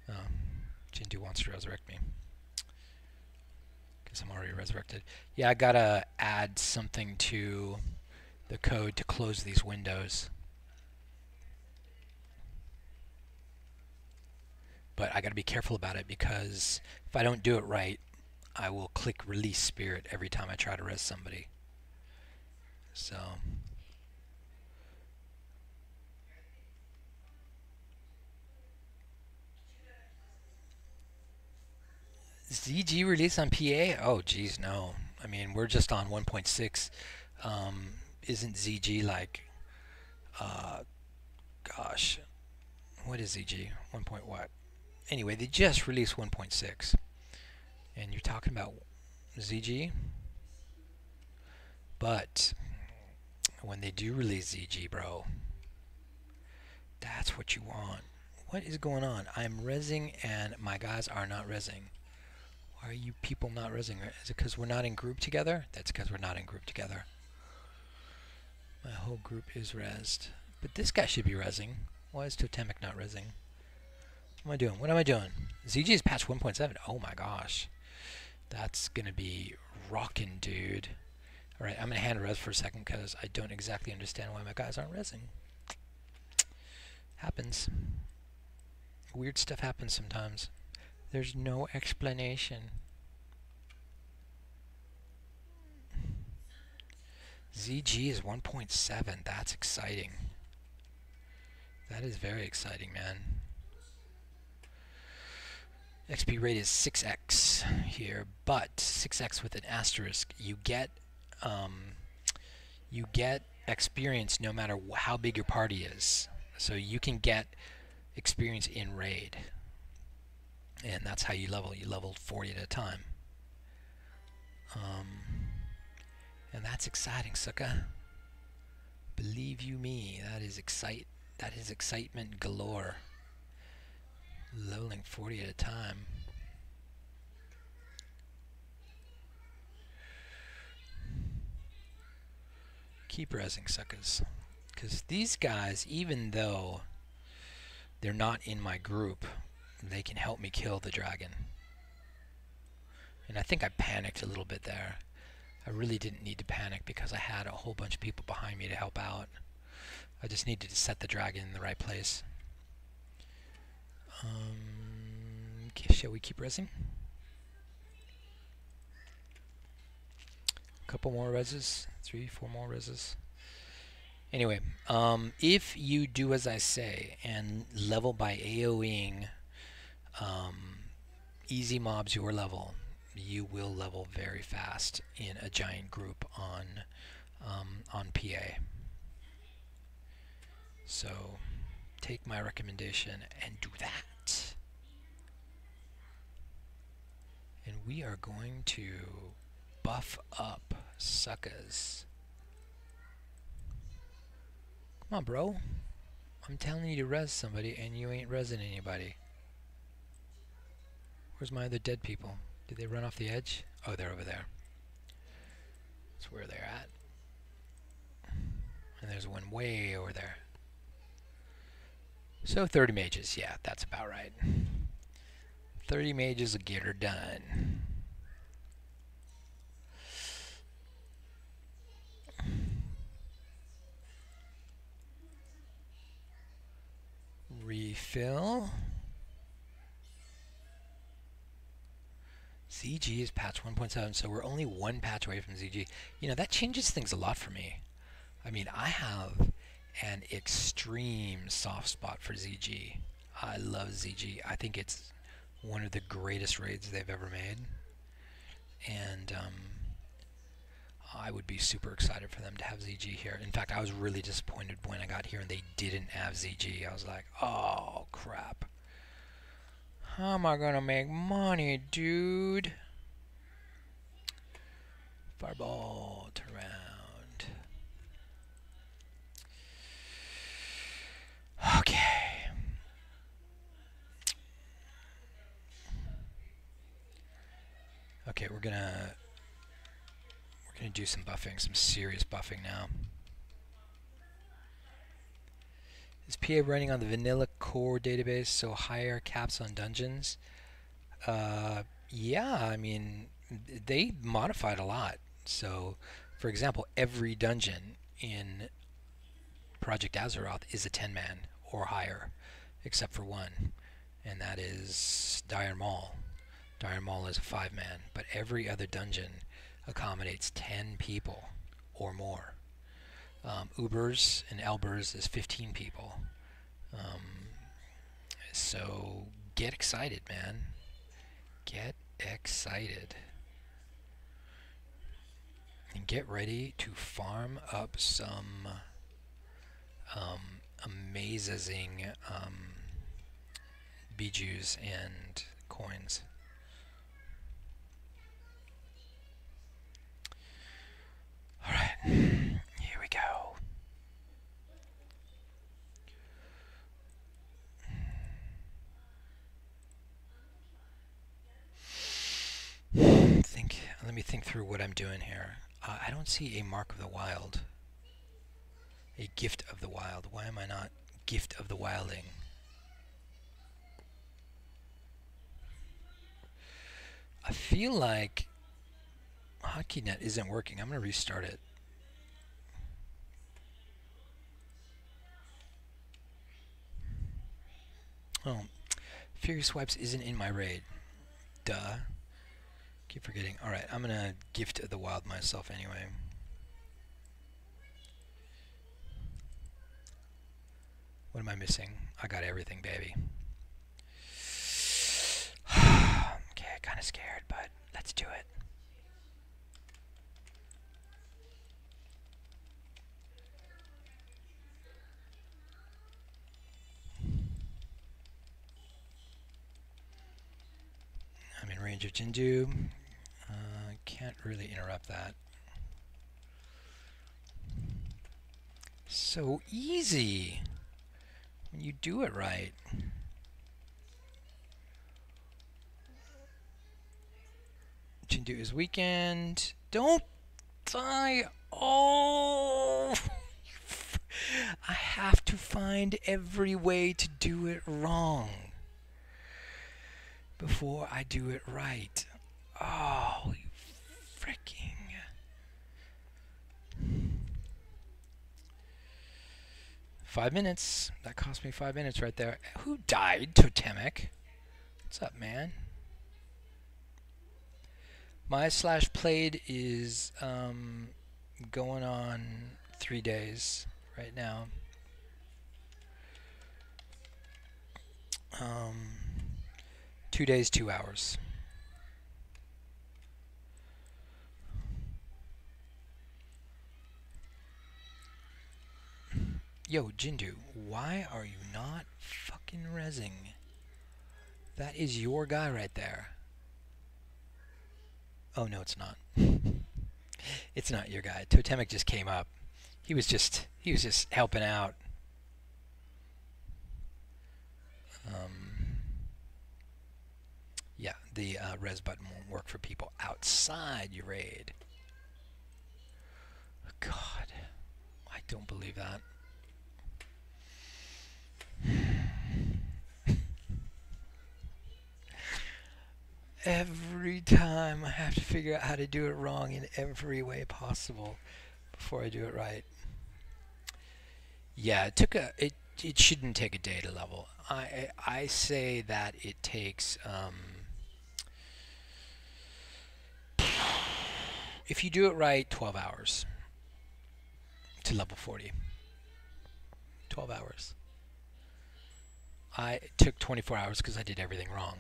Oh, Jindu wants to resurrect me. Guess I'm already resurrected. Yeah, I gotta add something to the code to close these windows. But I gotta be careful about it because if I don't do it right, I will click release spirit every time I try to res somebody. So ZG release on PA? Oh geez, no. I mean, we're just on 1.6. Isn't ZG like gosh, what is ZG? 1. What? Anyway, they just released 1.6. And you're talking about ZG? But when they do release ZG, bro, that's what you want. What is going on? I'm rezzing and my guys are not rezzing. Why are you people not rezzing? Is it because we're not in group together? That's because we're not in group together. My whole group is rezzed. But this guy should be rezzing. Why is Totemic not rezzing? What am I doing? What am I doing? ZG is patch 1.7. Oh my gosh. That's going to be rocking, dude. Alright, I'm going to hand res for a second because I don't exactly understand why my guys aren't rezzing. Happens. Weird stuff happens sometimes. There's no explanation. ZG is 1.7. That's exciting. That is very exciting, man. XP rate is 6x here, but 6x with an asterisk. You get experience no matter how big your party is. So you can get experience in raid. And that's how you level. You level 40 at a time. And that's exciting, sucker. Believe you me, that is excitement galore. Leveling 40 at a time. Keep rezzing, suckers. Because these guys, even though they're not in my group, they can help me kill the dragon. And I think I panicked a little bit there. I really didn't need to panic because I had a whole bunch of people behind me to help out. I just needed to set the dragon in the right place. Okay, shall we keep rezzing? A couple more rezzes. 3, 4 more rezzes. Anyway, if you do as I say and level by AoEing easy mobs your level, you will level very fast in a giant group on PA. So take my recommendation and do that. And we are going to buff up, suckers. Come on, bro. I'm telling you to res somebody and you ain't rezzing anybody. Where's my other dead people? Did they run off the edge? Oh, they're over there. That's where they're at. And there's one way over there. So 30 mages, yeah, that's about right. 30 mages will get her done. Refill. ZG is patch 1.7, so we're only one patch away from ZG. You know, that changes things a lot for me. I mean, I have an extreme soft spot for ZG. I love ZG. I think it's one of the greatest raids they've ever made. And I would be super excited for them to have ZG here. In fact, I was really disappointed when I got here and they didn't have ZG. I was like, oh, crap. How am I gonna make money, dude? Fireball, turn around. we're gonna do some buffing, some serious buffing now. Is PA running on the vanilla core database, so higher caps on dungeons? Yeah, I mean, they modified a lot. So, for example, every dungeon in Project Azeroth is a 10-man or higher, except for one, and that is Dire Maul. Dire Maul is a 5-man, but every other dungeon accommodates 10 people or more. Ubers and Elbers is 15 people. So get excited, man. Get excited. And get ready to farm up some amazing bijous and coins. Alright, here we go. Let me think through what I'm doing here. I don't see a Mark of the Wild. A Gift of the Wild. Why am I not Gift of the Wilding? I feel like HotkeyNet isn't working. I'm going to restart it. Oh, Fury Swipes isn't in my raid. Duh. Keep forgetting. Alright, I'm going to Gift of the Wild myself anyway. What am I missing? I got everything, baby. Okay, kind of scared, but let's do it. I'm in range of Jindu. Can't really interrupt that. So easy when you do it right. Jindu is weekend. Don't die. Oh! I have to find every way to do it wrong before I do it right. Oh, you freaking. 5 minutes. That cost me 5 minutes right there. Who died? Totemic. What's up, man? My /played is going on 3 days right now. 2 days, 2 hours. Yo, Jindu, why are you not fucking rezzing? That is your guy right there. Oh, no, it's not. It's not your guy. Totemic just came up. He was just helping out. Yeah, the res button won't work for people outside your raid. God, I don't believe that. Every time I have to figure out how to do it wrong in every way possible before I do it right. Yeah, it shouldn't take a day to level. I say that it takes if you do it right, 12 hours to level 40. 12 hours. I took 24 hours because I did everything wrong.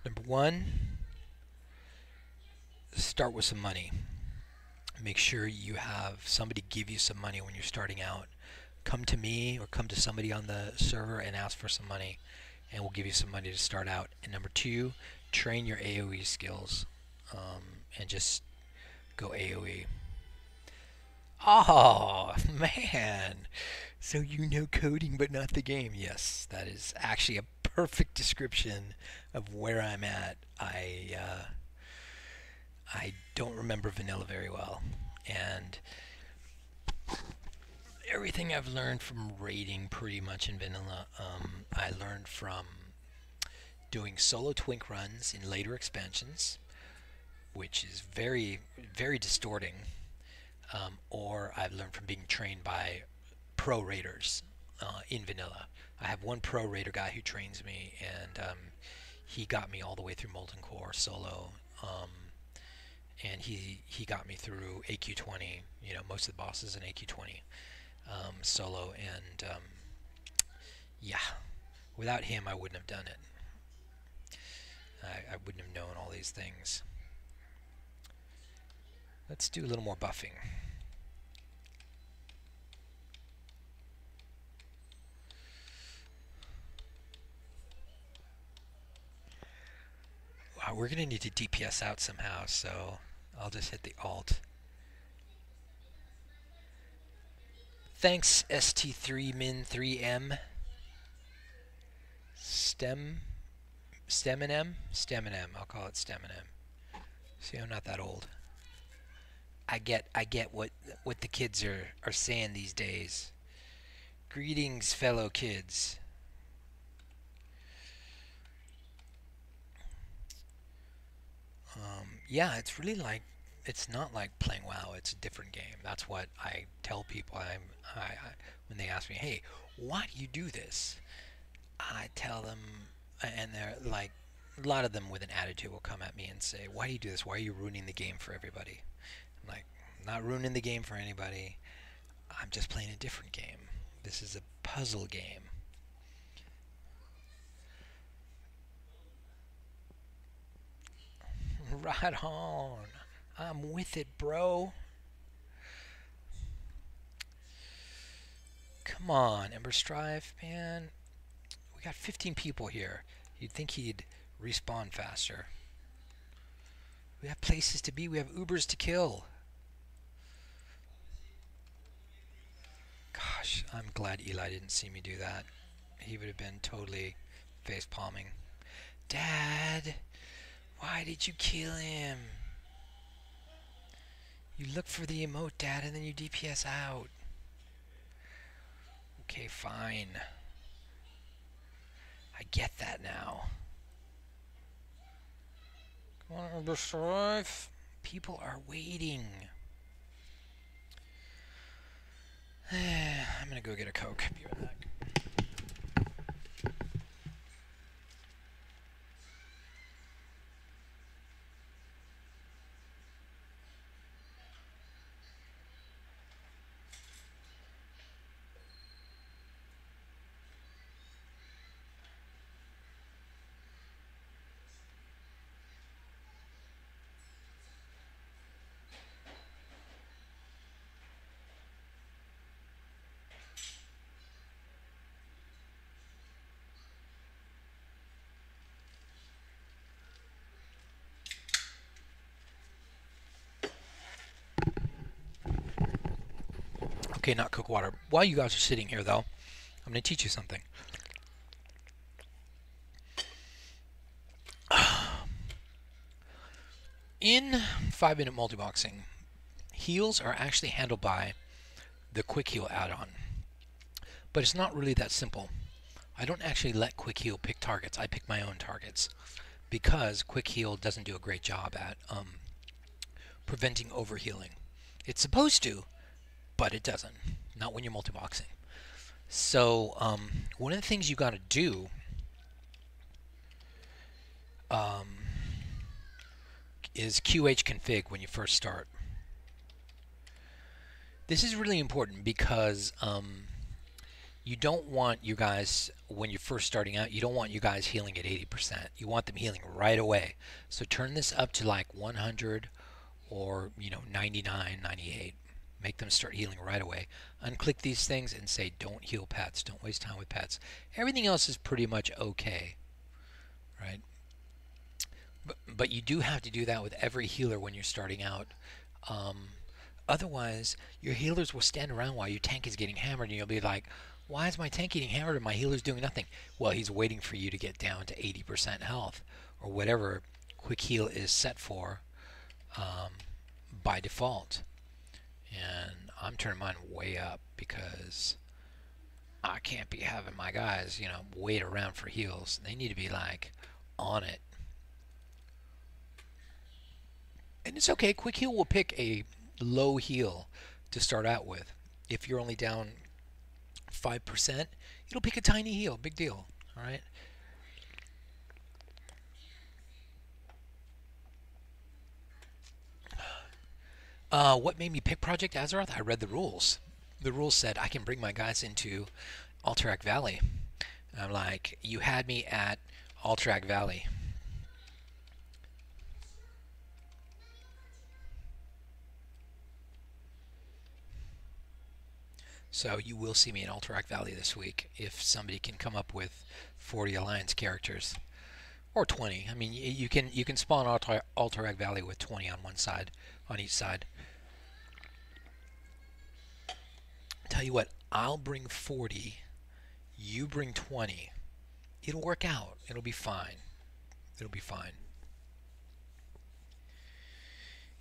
Number one, start with some money. Make sure you have somebody give you some money when you're starting out. Come to me or come to somebody on the server and ask for some money, and we'll give you some money to start out. And number two, train your AoE skills and just go AoE. Oh, man. So you know coding but not the game. Yes, that is actually a perfect description of where I'm at. I don't remember vanilla very well, and everything I've learned from raiding pretty much in vanilla, I learned from doing solo twink runs in later expansions, which is very, very distorting. Or I've learned from being trained by pro raiders in vanilla. I have one pro raider guy who trains me, and he got me all the way through Molten Core solo. And he got me through AQ20, most of the bosses in AQ20 solo, and yeah, without him I wouldn't have done it. I wouldn't have known all these things. Let's do a little more buffing. Wow, we're going to need to DPS out somehow, so I'll just hit the Alt. Thanks, ST3Min3M. Stem and M? Stem and M. I'll call it Stem and M. See, I'm not that old. I get what the kids are saying these days. Greetings, fellow kids. Yeah, it's really like, it's not like playing WoW. It's a different game. That's what I tell people. When they ask me, hey, why do you do this? I tell them, and they're like, a lot of them with an attitude will come at me and say, why do you do this? Why are you ruining the game for everybody? I'm like, I'm not ruining the game for anybody. I'm just playing a different game. This is a puzzle game. Right on. I'm with it, bro. Come on, Ember Strive, man. We got 15 people here. You'd think he'd respawn faster. We have places to be. We have Ubers to kill. Gosh, I'm glad Eli didn't see me do that. He would have been totally face palming. Dad, why did you kill him? You look for the emote, Dad, and then you DPS out. Okay, fine. I get that now. Come on, Ember Strive. People are waiting. I'm gonna go get a Coke. Be right back. Okay, not cook water. While you guys are sitting here, though, I'm going to teach you something. In 5-minute multiboxing, heals are actually handled by the quick heal add-on. But it's not really that simple. I don't actually let quick heal pick targets. I pick my own targets because quick heal doesn't do a great job at preventing overhealing. It's supposed to, but it doesn't. Not when you're multiboxing. So one of the things you got to do is QH config when you first start. This is really important because you don't want you guys, when you're first starting out, you don't want you guys healing at 80%. You want them healing right away. So turn this up to like 100 or 99, 98. Make them start healing right away. Unclick these things and say don't heal pets. Don't waste time with pets. Everything else is pretty much okay, right? But you do have to do that with every healer when you're starting out. Otherwise, your healers will stand around while your tank is getting hammered, and you'll be like, Why is my tank getting hammered and my healer's doing nothing? Well, he's waiting for you to get down to 80% health or whatever quick heal is set for by default. And I'm turning mine way up because I can't be having my guys, you know, wait around for heals. They need to be like on it. And it's okay. Quick heal will pick a low heal to start out with. If you're only down 5%, it'll pick a tiny heal. Big deal. All right. What made me pick Project Azeroth? I read the rules. The rules said I can bring my guys into Alterac Valley. I'm like, you had me at Alterac Valley. So you will see me in Alterac Valley this week if somebody can come up with 40 Alliance characters. Or 20. I mean, you can spawn Alterac Valley with 20 on one side, on each side. Tell you what, I'll bring 40, you bring 20. It'll work out. It'll be fine. It'll be fine.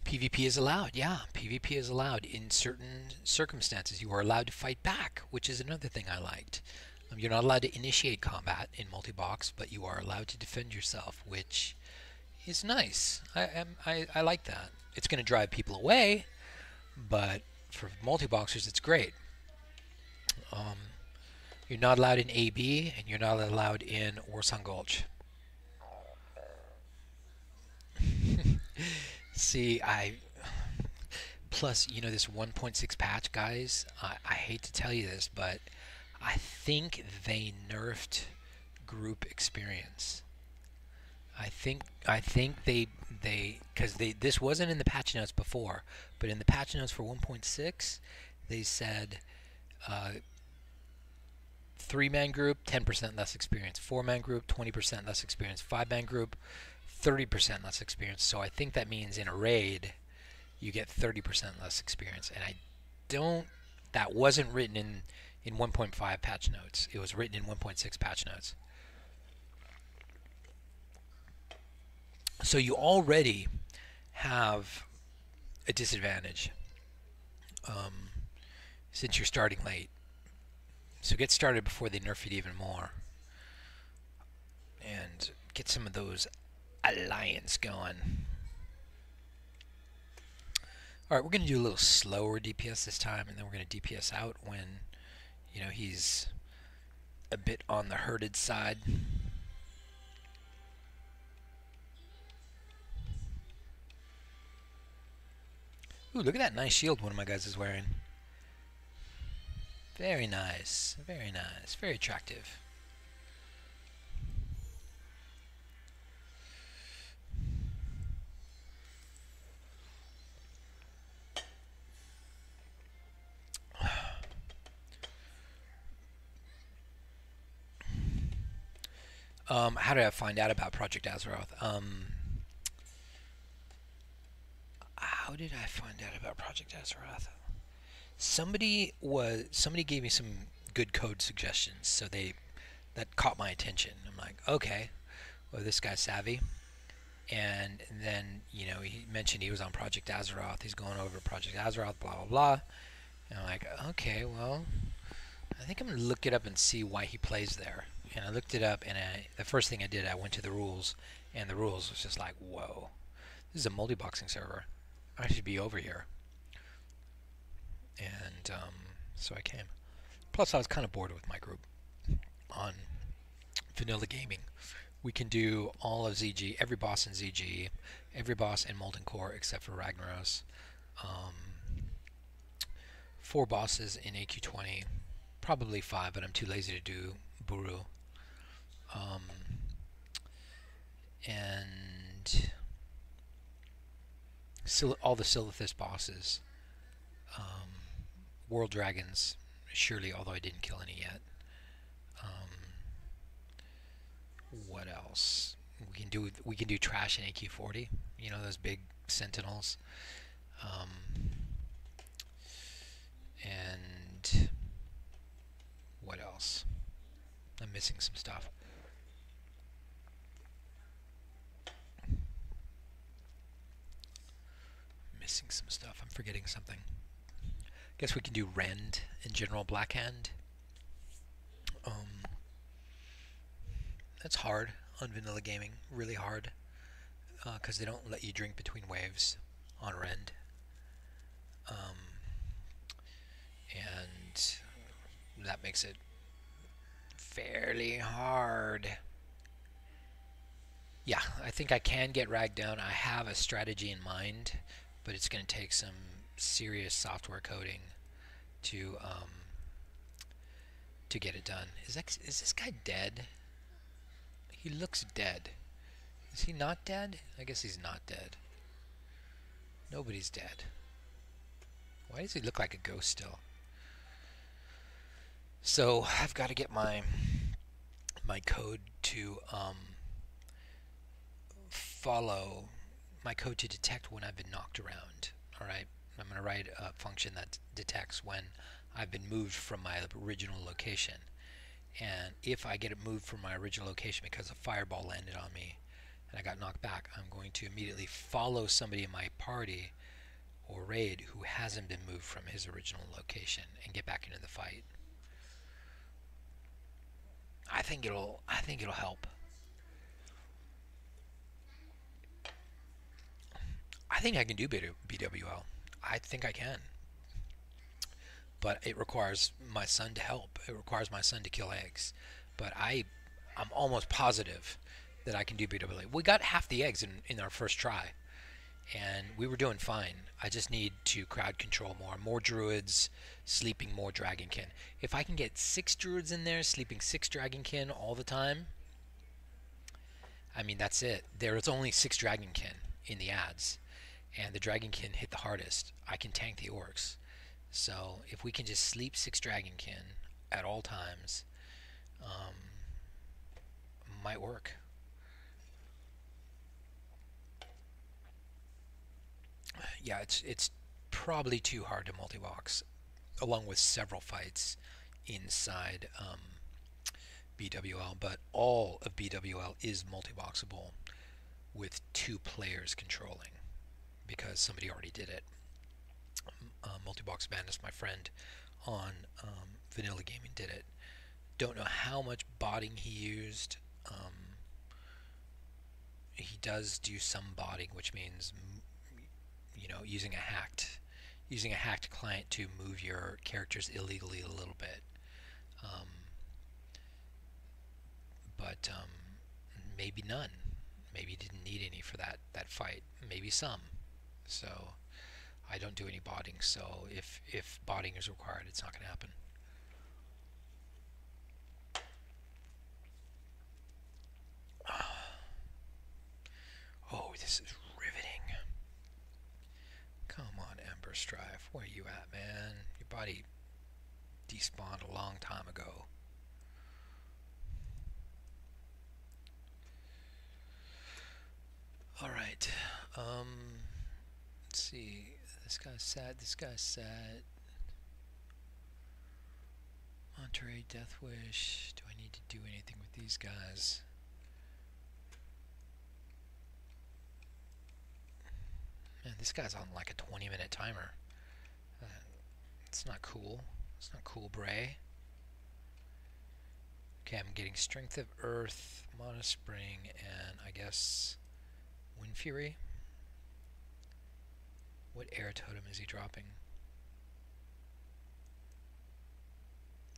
PvP is allowed. Yeah, PvP is allowed in certain circumstances. You are allowed to fight back, which is another thing I liked. You're not allowed to initiate combat in multi-box, but you are allowed to defend yourself, which is nice. I like that. It's going to drive people away, but for multi-boxers, it's great. You're not allowed in AB, and you're not allowed in Warsong Gulch. See, plus, you know, this 1.6 patch, guys, I hate to tell you this, but I think they nerfed group experience. I think they because this wasn't in the patch notes before, but in the patch notes for 1.6, they said 3-man group 10% less experience, 4-man group 20% less experience, 5-man group 30% less experience. So I think that means in a raid you get 30% less experience, and that wasn't written in 1.5 patch notes. It was written in 1.6 patch notes. So you already have a disadvantage since you're starting late. So get started before they nerf it even more. And get some of those alliance going. Alright, we're going to do a little slower DPS this time, and then we're going to DPS out when, you know, he's a bit on the herded side. Ooh, look at that nice shield one of my guys is wearing. Very nice, very nice, very attractive. How did I find out about Project Azeroth? How did I find out about Project Azeroth? Somebody gave me some good code suggestions, so that caught my attention. I'm like, okay, well, this guy's savvy. And then, you know, he mentioned he was on Project Azeroth. He's going over Project Azeroth, blah blah blah. And I'm like, okay, well, I think I'm gonna look it up and see why he plays there. And I looked it up, and the first thing I did, I went to the rules, and the rules was just like, whoa, this is a multi-boxing server. I should be over here. And so I came. Plus, I was kind of bored with my group on vanilla gaming. We can do all of ZG, every boss in ZG, every boss in Molten Core except for Ragnaros. 4 bosses in AQ20, probably 5, but I'm too lazy to do Buru. And all the Silithus bosses. World Dragons, surely, although I didn't kill any yet. What else? We can do trash in AQ40. You know, those big sentinels. And what missing some stuff. Missing some stuff. I'm forgetting something. Guess we can do Rend in general Blackhand. That's hard on vanilla gaming. Really hard. Because they don't let you drink between waves on Rend. And that makes it fairly hard. Yeah, I think I can get ragged down. I have a strategy in mind, but it's going to take some serious software coding to get it done. Is this guy dead? He looks dead. Is he not dead? I guess he's not dead. Nobody's dead. Why does he look like a ghost still? So I've got to get my code to follow my code to detect when I've been knocked around. All right, I'm going to write a function that detects when I've been moved from my original location. And if I get it moved from my original location because a fireball landed on me and I got knocked back, I'm going to immediately follow somebody in my party or raid who hasn't been moved from his original location and get back into the fight. I think it'll help. I think I can do BWL. I think I can. But it requires my son to help. It requires my son to kill eggs. But I'm almost positive that I can do BWL. We got half the eggs in our first try. And we were doing fine. I just need to crowd control more druids, sleeping more dragonkin. If I can get 6 druids in there, sleeping 6 dragonkin all the time, I mean, that's it. There's only 6 dragonkin in the ads, and the dragonkin hit the hardest. I can tank the orcs. So if we can just sleep 6 dragonkin at all times, might work. Yeah, it's probably too hard to multi-box, along with several fights inside BWL, but all of BWL is multi-boxable with 2 players controlling because somebody already did it. Multi-box Madness, my friend on Vanilla Gaming, did it. Don't know how much botting he used. He does do some botting, which means using a hacked client to move your characters illegally a little bit. But maybe none. Maybe he didn't need any for that fight. Maybe some. So I don't do any botting. So if botting is required, it's not going to happen. Oh, this is riveting. Come on, Ember Strife. Where are you at, man? Your body despawned a long time ago. Alright. Let's see. This guy's sad. This guy's sad. Monterey, Death Wish. Do I need to do anything with these guys? Man, this guy's on like a 20-minute timer. It's not cool. It's not cool, Bray. Okay, I'm getting Strength of Earth, Mana Spring, and I guess Wind Fury. What air totem is he dropping?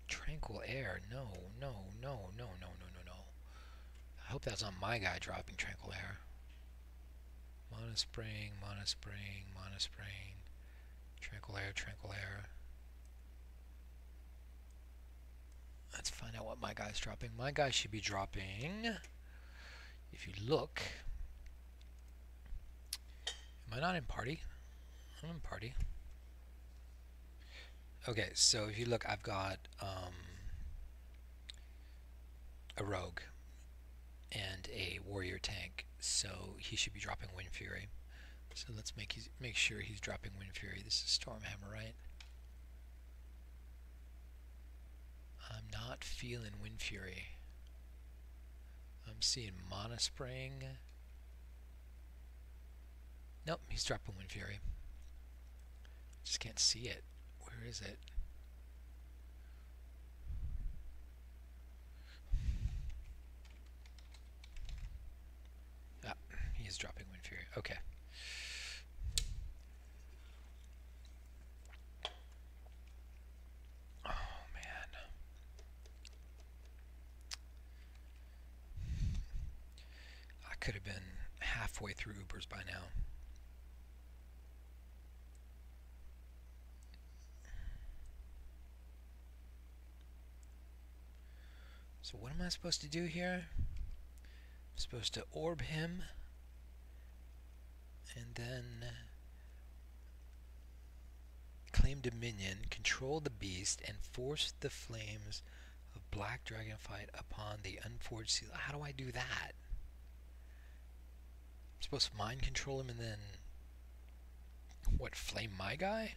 Tranquil Air. No. I hope that's not my guy dropping Tranquil Air. Mana Spring, Mana Spring, Mana Spring. Tranquil Air, Tranquil Air. Let's find out what my guy's dropping. My guy should be dropping, if you look. Am I not in party? I'm in party. Okay, so if you look, I've got a rogue and a warrior tank, so he should be dropping Wind Fury. So let's make sure he's dropping Wind Fury. This is Stormhammer, right? I'm not feeling Wind Fury. I'm seeing Mana Spring. Nope, he's dropping Wind Fury. Just can't see it. Where is it? Ah, he is dropping Wind Fury. Okay. Oh, man. I could have been halfway through Ubers by now. So what am I supposed to do here? I'm supposed to orb him and then claim dominion, control the beast, and force the flames of Black Dragonflight upon the unforged seal. How do I do that? I'm supposed to mind control him and then what, flame my guy?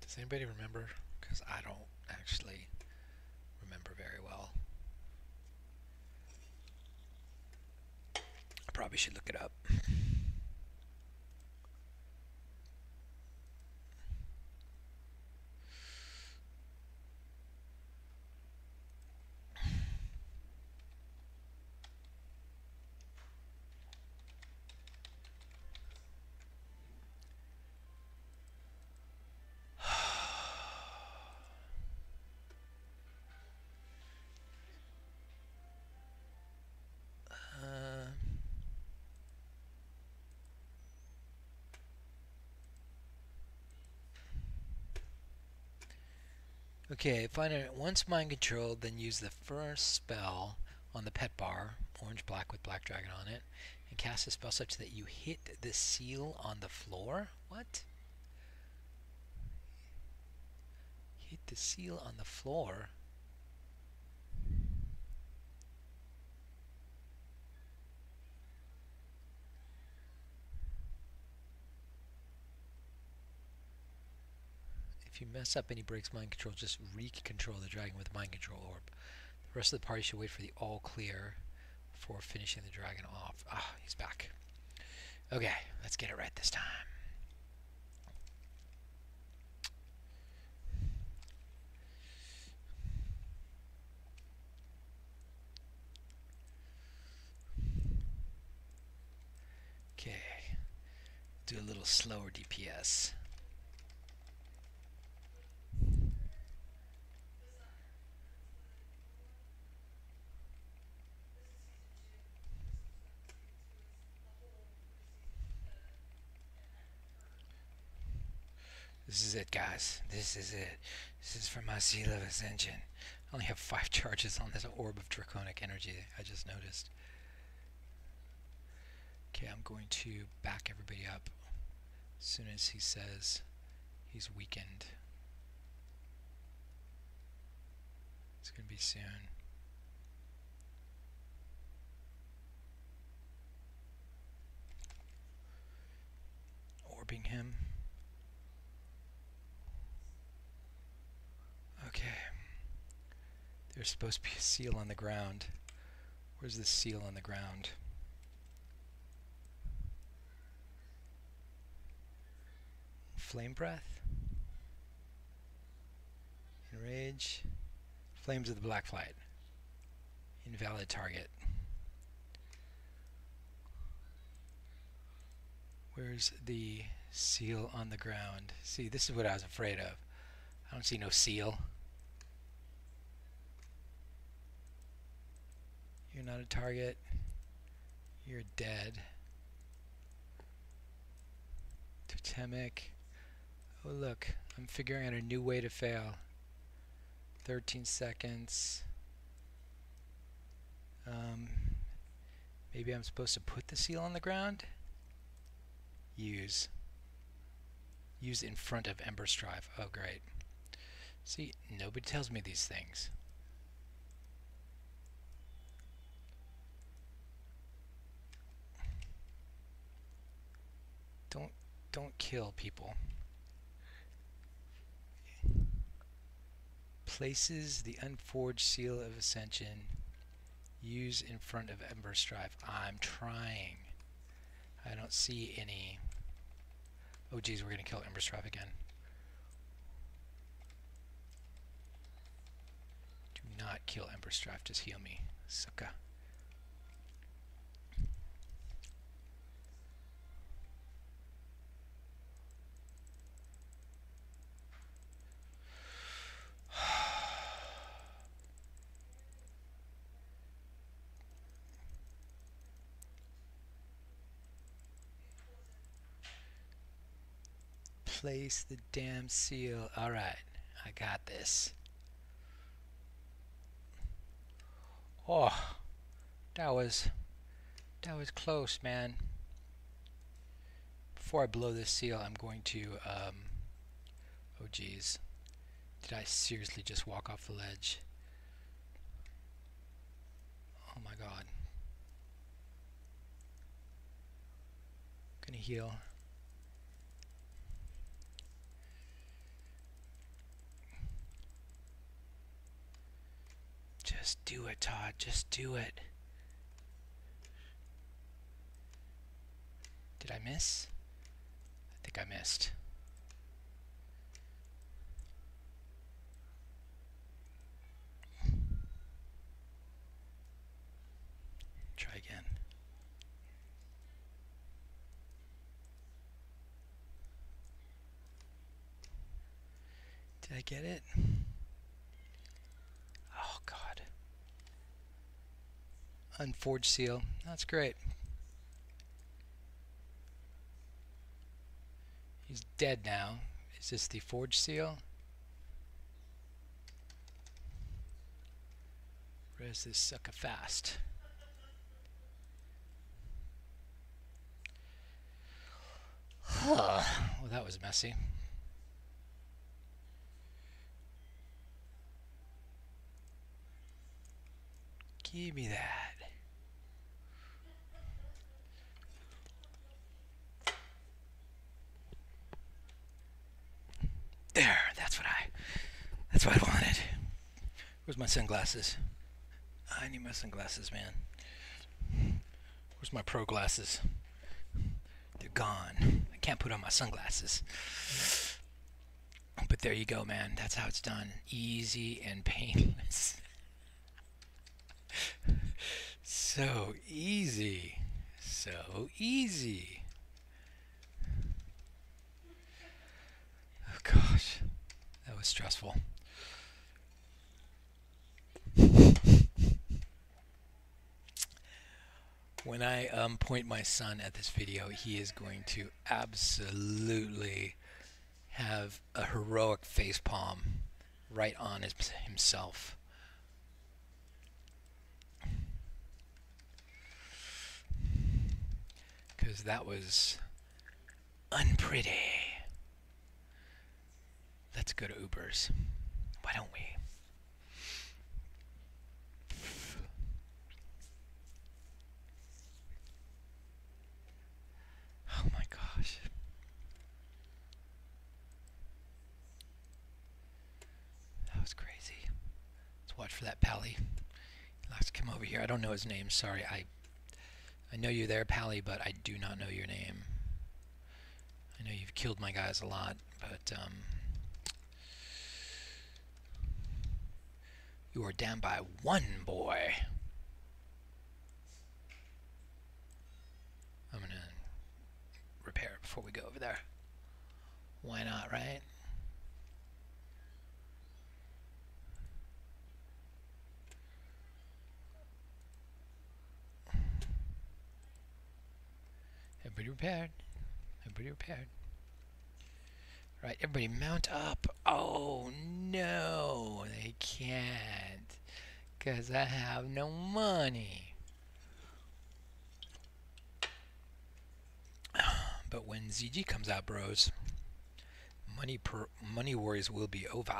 Does anybody remember? Because I don't actually remember very well. I probably should look it up. Okay, find it. Once mind controlled, then use the first spell on the pet bar, orange black with black dragon on it, and cast a spell such that you hit the seal on the floor. What? Hit the seal on the floor? If you mess up and he breaks mind control, just re-control the dragon with mind control orb. The rest of the party should wait for the all clear before finishing the dragon off. Ah, he's back. Okay, let's get it right this time. Okay, do a little slower DPS. This is it, guys. This is it. This is for my Seal of Ascension. I only have 5 charges on this orb of draconic energy, I just noticed. Okay, I'm going to back everybody up as soon as he says he's weakened. It's going to be soon. Orbing him. Okay. There's supposed to be a seal on the ground. Where's the seal on the ground? Flame breath. Enrage. Flames of the Black Flight. Invalid target. Where's the seal on the ground? See, this is what I was afraid of. I don't see no seal. You're not a target. You're dead. Totemic. Oh look, I'm figuring out a new way to fail. 13 seconds. Maybe I'm supposed to put the seal on the ground? Use. Use in front of Ember Strive. Oh great. See, nobody tells me these things. Don't kill people. Places the unforged seal of ascension Use in front of Ember Strife. I'm trying. I don't see any. Oh geez, we're gonna kill Ember Strife again. Do not kill Ember Strife, just heal me. Sucker. Place the damn seal. Alright, I got this. Oh, that was close, man. Before I blow this seal, I'm going to, oh geez. Did I seriously just walk off the ledge? Oh my god. Gonna heal. Just do it, Todd. Just do it. Did I miss? I think I missed. Try again. Did I get it? Oh god. Unforged seal. That's great. He's dead now. Is this the forged seal? Res this sucker fast. Well, that was messy. Give me that. There, that's what I wanted. Where's my sunglasses? I need my sunglasses, man. Where's my pro glasses? They're gone. I can't put on my sunglasses. But there you go, man. That's how it's done. Easy and painless. So easy. So easy. Oh gosh. That was stressful. When I point my son at this video, he is going to absolutely have a heroic facepalm right on himself. Because that was unpretty. Let's go to Ubers. Why don't we? Oh my gosh. That was crazy. Let's watch for that Pally. He likes to come over here. I don't know his name. Sorry. I know you're there, Pally, but I do not know your name. I know you've killed my guys a lot, but you are down by one, boy. I'm gonna repair it before we go over there. Why not, right? Everybody repaired. Everybody repaired. Right, everybody mount up. Oh no, they can't. 'Cause I have no money. But when ZG comes out, bros, money worries will be over.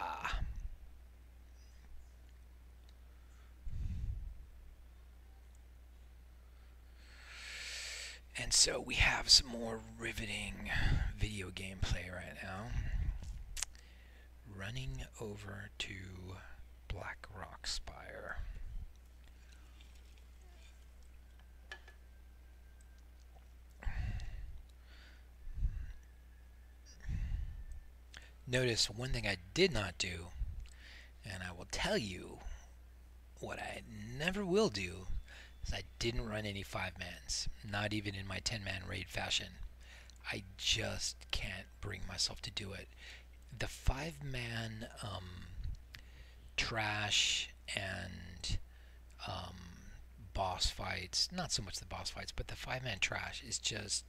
And so we have some more riveting video gameplay right now. Running over to Black Rock Spire. Notice one thing I did not do, and I will tell you what I never will do, is I didn't run any 5-mans, not even in my 10-man raid fashion. I just can't bring myself to do it. The 5-man trash and boss fights, not so much the boss fights, but the 5-man trash is just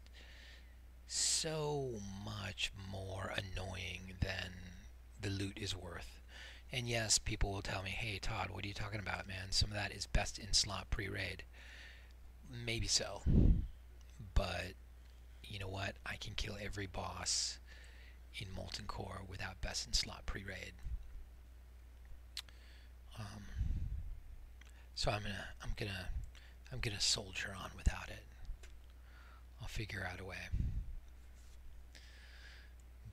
so much more annoying than the loot is worth. And yes, people will tell me, hey Todd, what are you talking about, man? Some of that is best in slot pre-raid. Maybe so, but you know what? I can kill every boss in Molten Core without best in slot pre-raid. So I'm gonna soldier on without it. I'll figure out a way.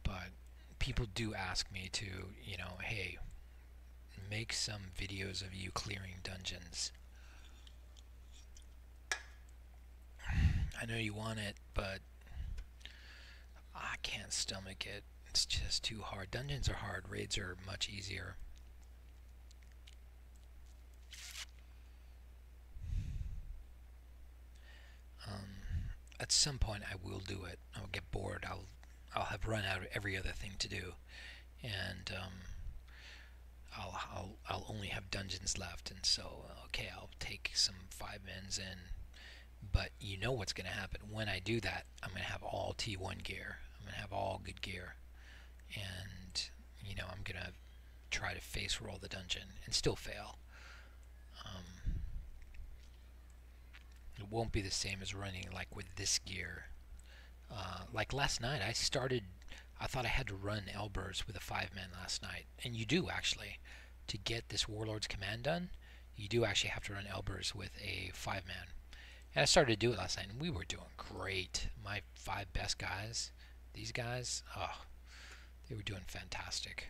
But people do ask me to, you know, hey, make some videos of you clearing dungeons. I know you want it, but I can't stomach it. It's just too hard. Dungeons are hard. Raids are much easier. At some point I will do it. I'll get bored. I'll have run out of every other thing to do, and I'll only have dungeons left. And so okay, I'll take some 5-mans in. But you know what's going to happen when I do that? I'm going to have all T1 gear. I'm going to have all good gear, and you know I'm going to try to face roll the dungeon and still fail. It won't be the same as running like with this gear. Like last night, I thought I had to run Elbers with a 5-man last night, and you do actually. To get this Warlord's Command done, you do actually have to run Elbers with a 5-man. And I started to do it last night, and we were doing great. My 5 best guys, these guys, oh, they were doing fantastic.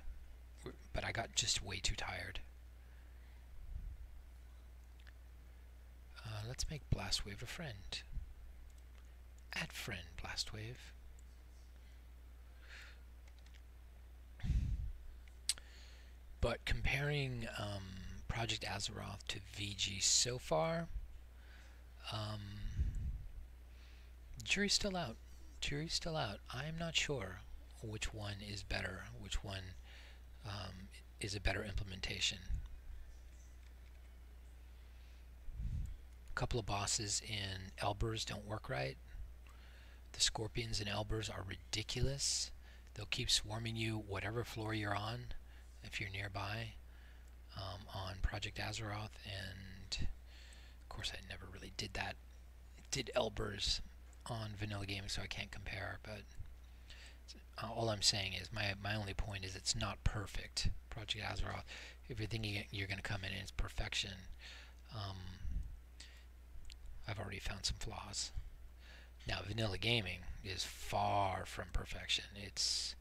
But I got just way too tired. Let's make Blastwave a friend. Add friend, Blastwave. But comparing Project Azeroth to VG so far, jury's still out. Jury's still out. I'm not sure which one is better, which one is a better implementation. A couple of bosses in Elbers don't work right. The scorpions in Elbers are ridiculous. They'll keep swarming you whatever floor you're on if you're nearby on Project Azeroth, and of course I never really did that. Did Elbers on vanilla gaming, so I can't compare, but all I'm saying is my only point is it's not perfect. Project Azeroth, if you're thinking you're going to come in and it's perfection, I've already found some flaws. Now vanilla gaming is far from perfection. It's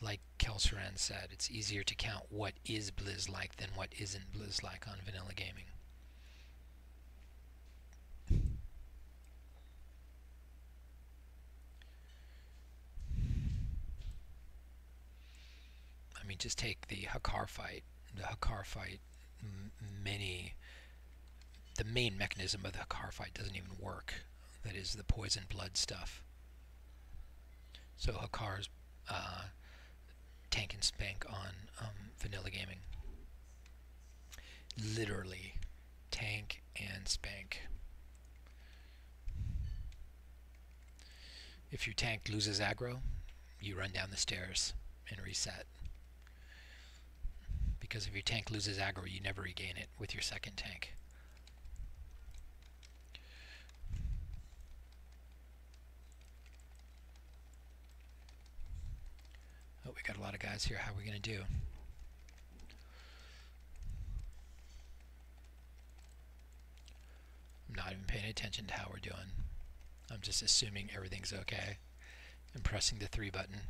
like Kelsaran said, it's easier to count what is Blizz-like than what isn't Blizz-like on vanilla gaming. I mean, just take the Hakar fight. The Hakar fight, the main mechanism of the Hakar fight doesn't even work. That is the poison blood stuff. So Hakar's tank and spank on vanilla gaming. Literally, tank and spank. If your tank loses aggro, you run down the stairs and reset. Because if your tank loses aggro, you never regain it with your second tank. Oh, we got a lot of guys here. How are we going to do? I'm not even paying attention to how we're doing. I'm just assuming everything's okay. I'm pressing the 3 button.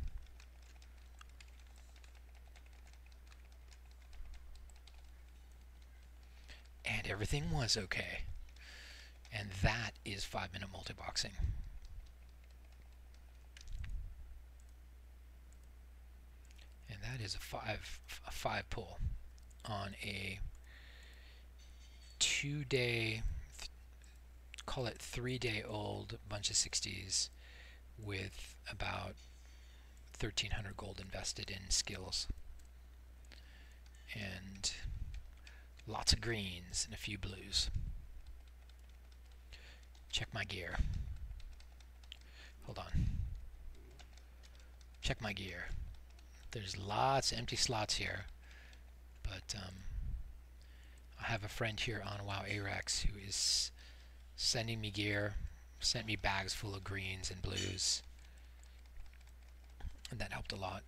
And everything was okay. And that is 5-minute multiboxing. is a five pull on a 2-day, call it 3-day old bunch of 60s with about 1,300 gold invested in skills and lots of greens and a few blues. Check my gear. Hold on. Check my gear. There's lots of empty slots here, but I have a friend here on WoW Arex who is sending me gear, sent me bags full of greens and blues, and that helped a lot.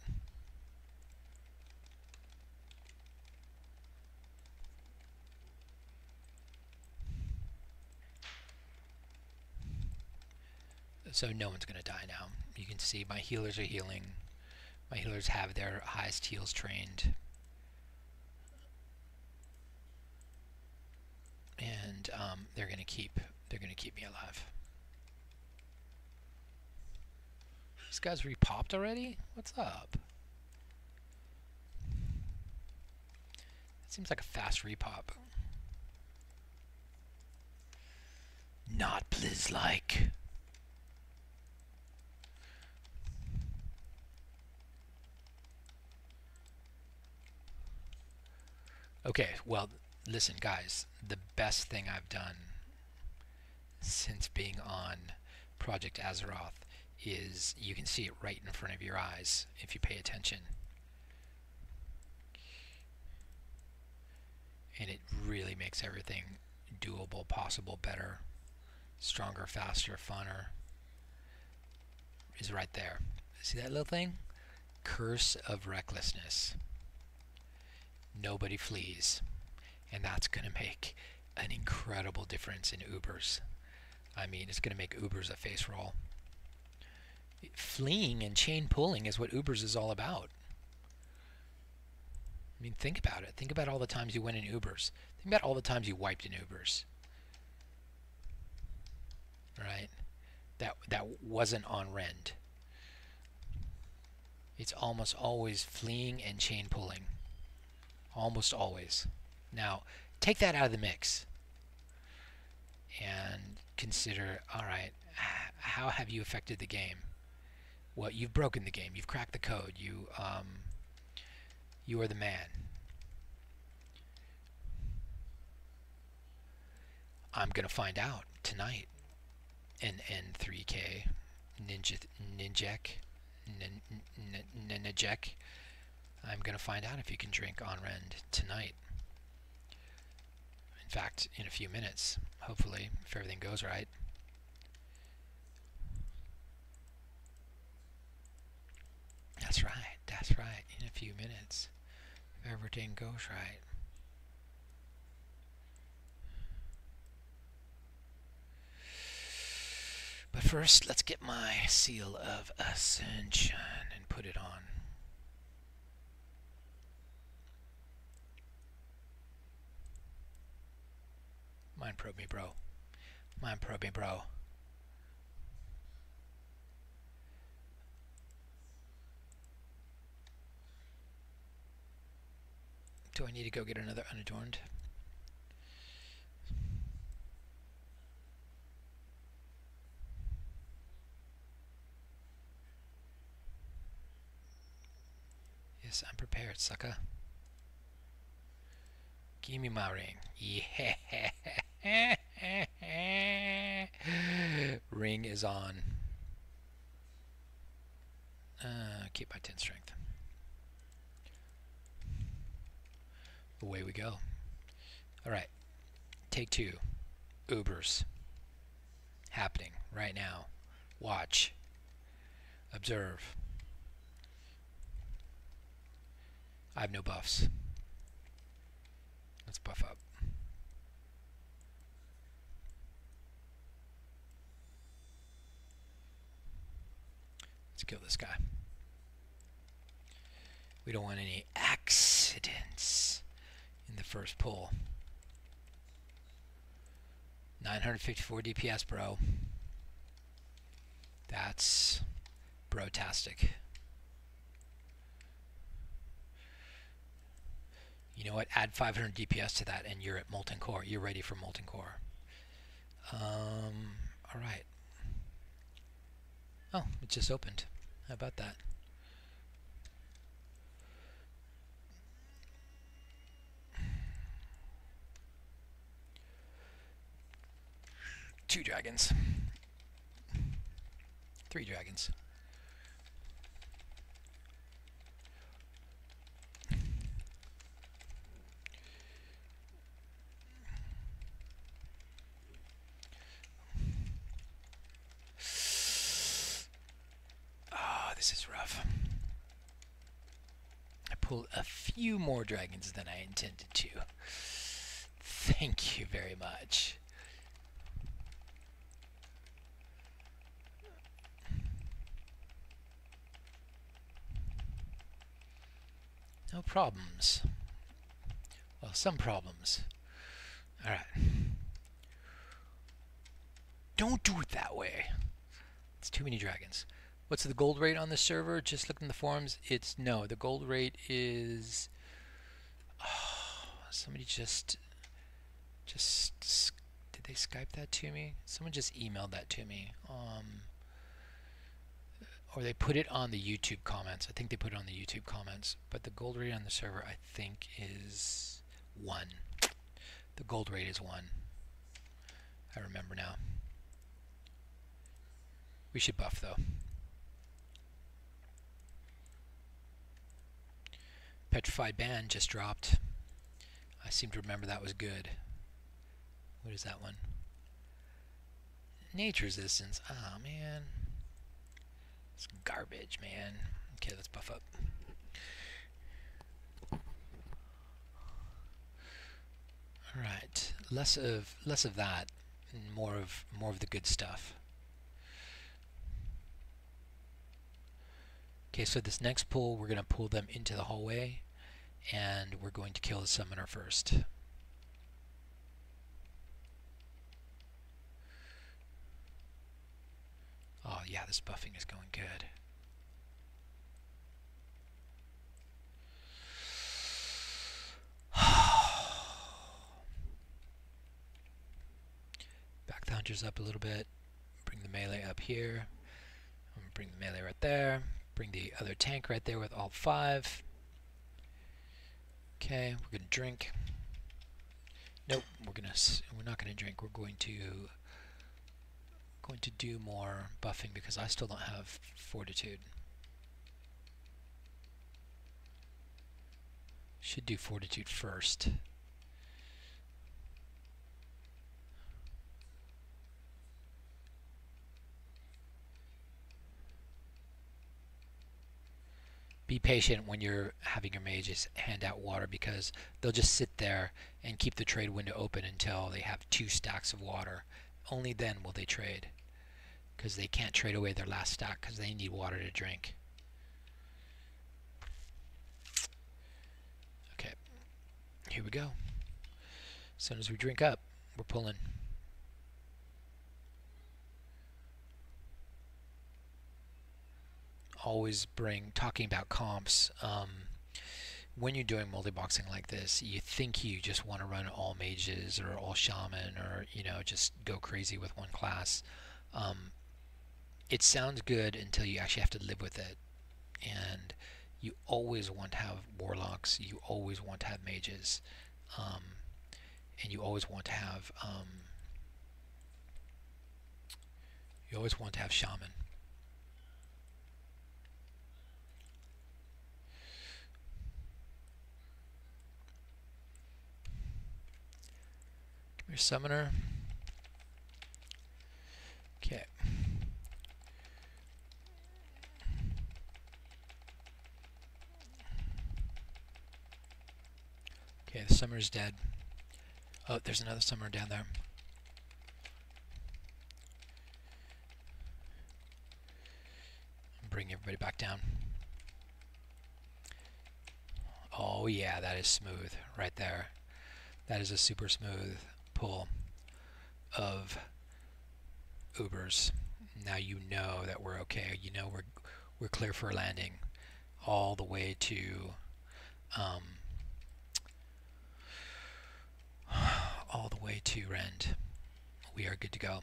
So no one's going to die now. You can see my healers are healing. My healers have their highest heals trained. And they're going to keep me alive. This guy's repopped already? What's up? It seems like a fast repop. Not Blizz-like. Okay, well, listen, guys. The best thing I've done since being on Project Azeroth is you can see it right in front of your eyes if you pay attention. And it really makes everything doable, possible, better, stronger, faster, funner. Is right there. See that little thing? Curse of Recklessness. Nobody flees. And that's going to make an incredible difference in Ubers. I mean, it's going to make Ubers a face roll. Fleeing and chain pulling is what Ubers is all about. I mean, think about it. Think about all the times you went in Ubers. Think about all the times you wiped in Ubers. Right? That wasn't on Rend. It's almost always fleeing and chain pulling. Almost always. Now, take that out of the mix and consider, all right, how have you affected the game? Well, you've broken the game. You've cracked the code. You are the man. I'm going to find out tonight in N3K Ninjek. I'm going to find out if you can drink on Rend tonight. In fact, in a few minutes, hopefully, if everything goes right. That's right, that's right, in a few minutes, if everything goes right. But first, let's get my seal of ascension and put it on. Mind probe me, bro. Mind probe me, bro. Do I need to go get another unadorned? Yes, I'm prepared, sucker. Give me my ring. Yeah. Ring is on. Keep my 10 strength. Away we go. Alright. Take 2. Ubers. Happening right now. Watch. Observe. I have no buffs. Let's buff up. Let's kill this guy. We don't want any accidents in the first pull. 954 DPS, bro. That's bro-tastic. You know what? Add 500 DPS to that, and you're at Molten Core. You're ready for Molten Core. All right. Oh, it just opened. How about that? Two dragons. Three dragons. Oh, this is rough. I pulled a few more dragons than I intended to. Thank you very much. No problems. Well, some problems. Alright. Don't do it that way. It's too many dragons. What's the gold rate on the server? Just look in the forums. It's no. The gold rate is... Oh, somebody just... Did they Skype that to me? Someone just emailed that to me. Or they put it on the YouTube comments. I think they put it on the YouTube comments. But the gold rate on the server, I think, is 1. The gold rate is 1. I remember now. We should buff, though. Petrified Band just dropped. I seem to remember that was good. What is that one? Nature resistance. Ah, man. It's garbage, man. Okay, let's buff up. All right, less of that, and more of the good stuff. Okay, so this next pull, we're going to pull them into the hallway, and we're going to kill the summoner first. Oh yeah, this buffing is going good. Back the hunters up a little bit. Bring the melee up here. Bring the melee right there. Bring the other tank right there with Alt 5. Okay, we're gonna drink. Nope, we're not gonna drink. We're going to do more buffing because I still don't have fortitude. Should do fortitude first. Be patient when you're having your mages hand out water because they'll just sit there and keep the trade window open until they have 2 stacks of water. Only then will they trade, because they can't trade away their last stack because they need water to drink. Okay, here we go. As soon as we drink up, we're pulling. Always talking about comps. When you're doing multi-boxing like this, you think you just want to run all mages or all shaman or, you know, just go crazy with one class. It sounds good until you actually have to live with it. And you always want to have warlocks, you always want to have mages, and you always want to have shaman. Come here, summoner. Okay. Okay, the summoner's dead. Oh, there's another summoner down there. Bring everybody back down. Oh yeah, that is smooth right there. That is a super smooth pull of Ubers. Now you know that we're okay. You know we're clear for landing all the way to all the way to Rend. We are good to go.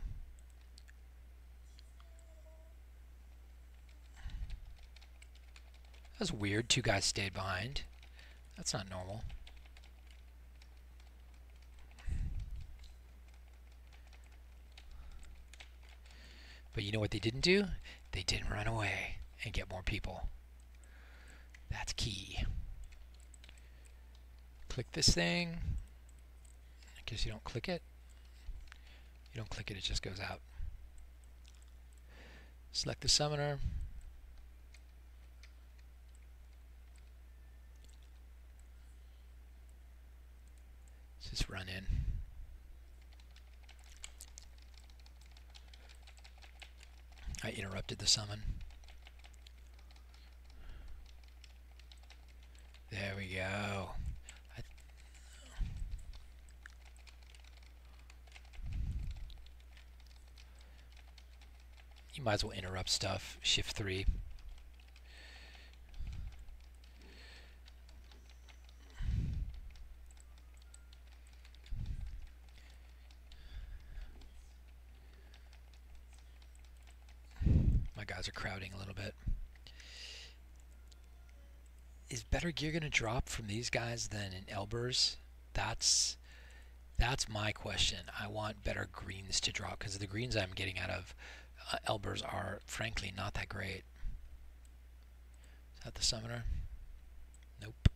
That's weird. 2 guys stayed behind. That's not normal. But you know what they didn't do? They didn't run away and get more people. That's key. Click this thing. I guess you don't click it. You don't click it, it just goes out. Select the summoner. Let's just run in. I interrupted the summon. There we go. You might as well interrupt stuff. Shift 3. My guys are crowding a little bit. Is better gear going to drop from these guys than in Elbers? That's my question. I want better greens to drop because the greens I'm getting out of Elbers are frankly not that great. Is that the summoner? Nope.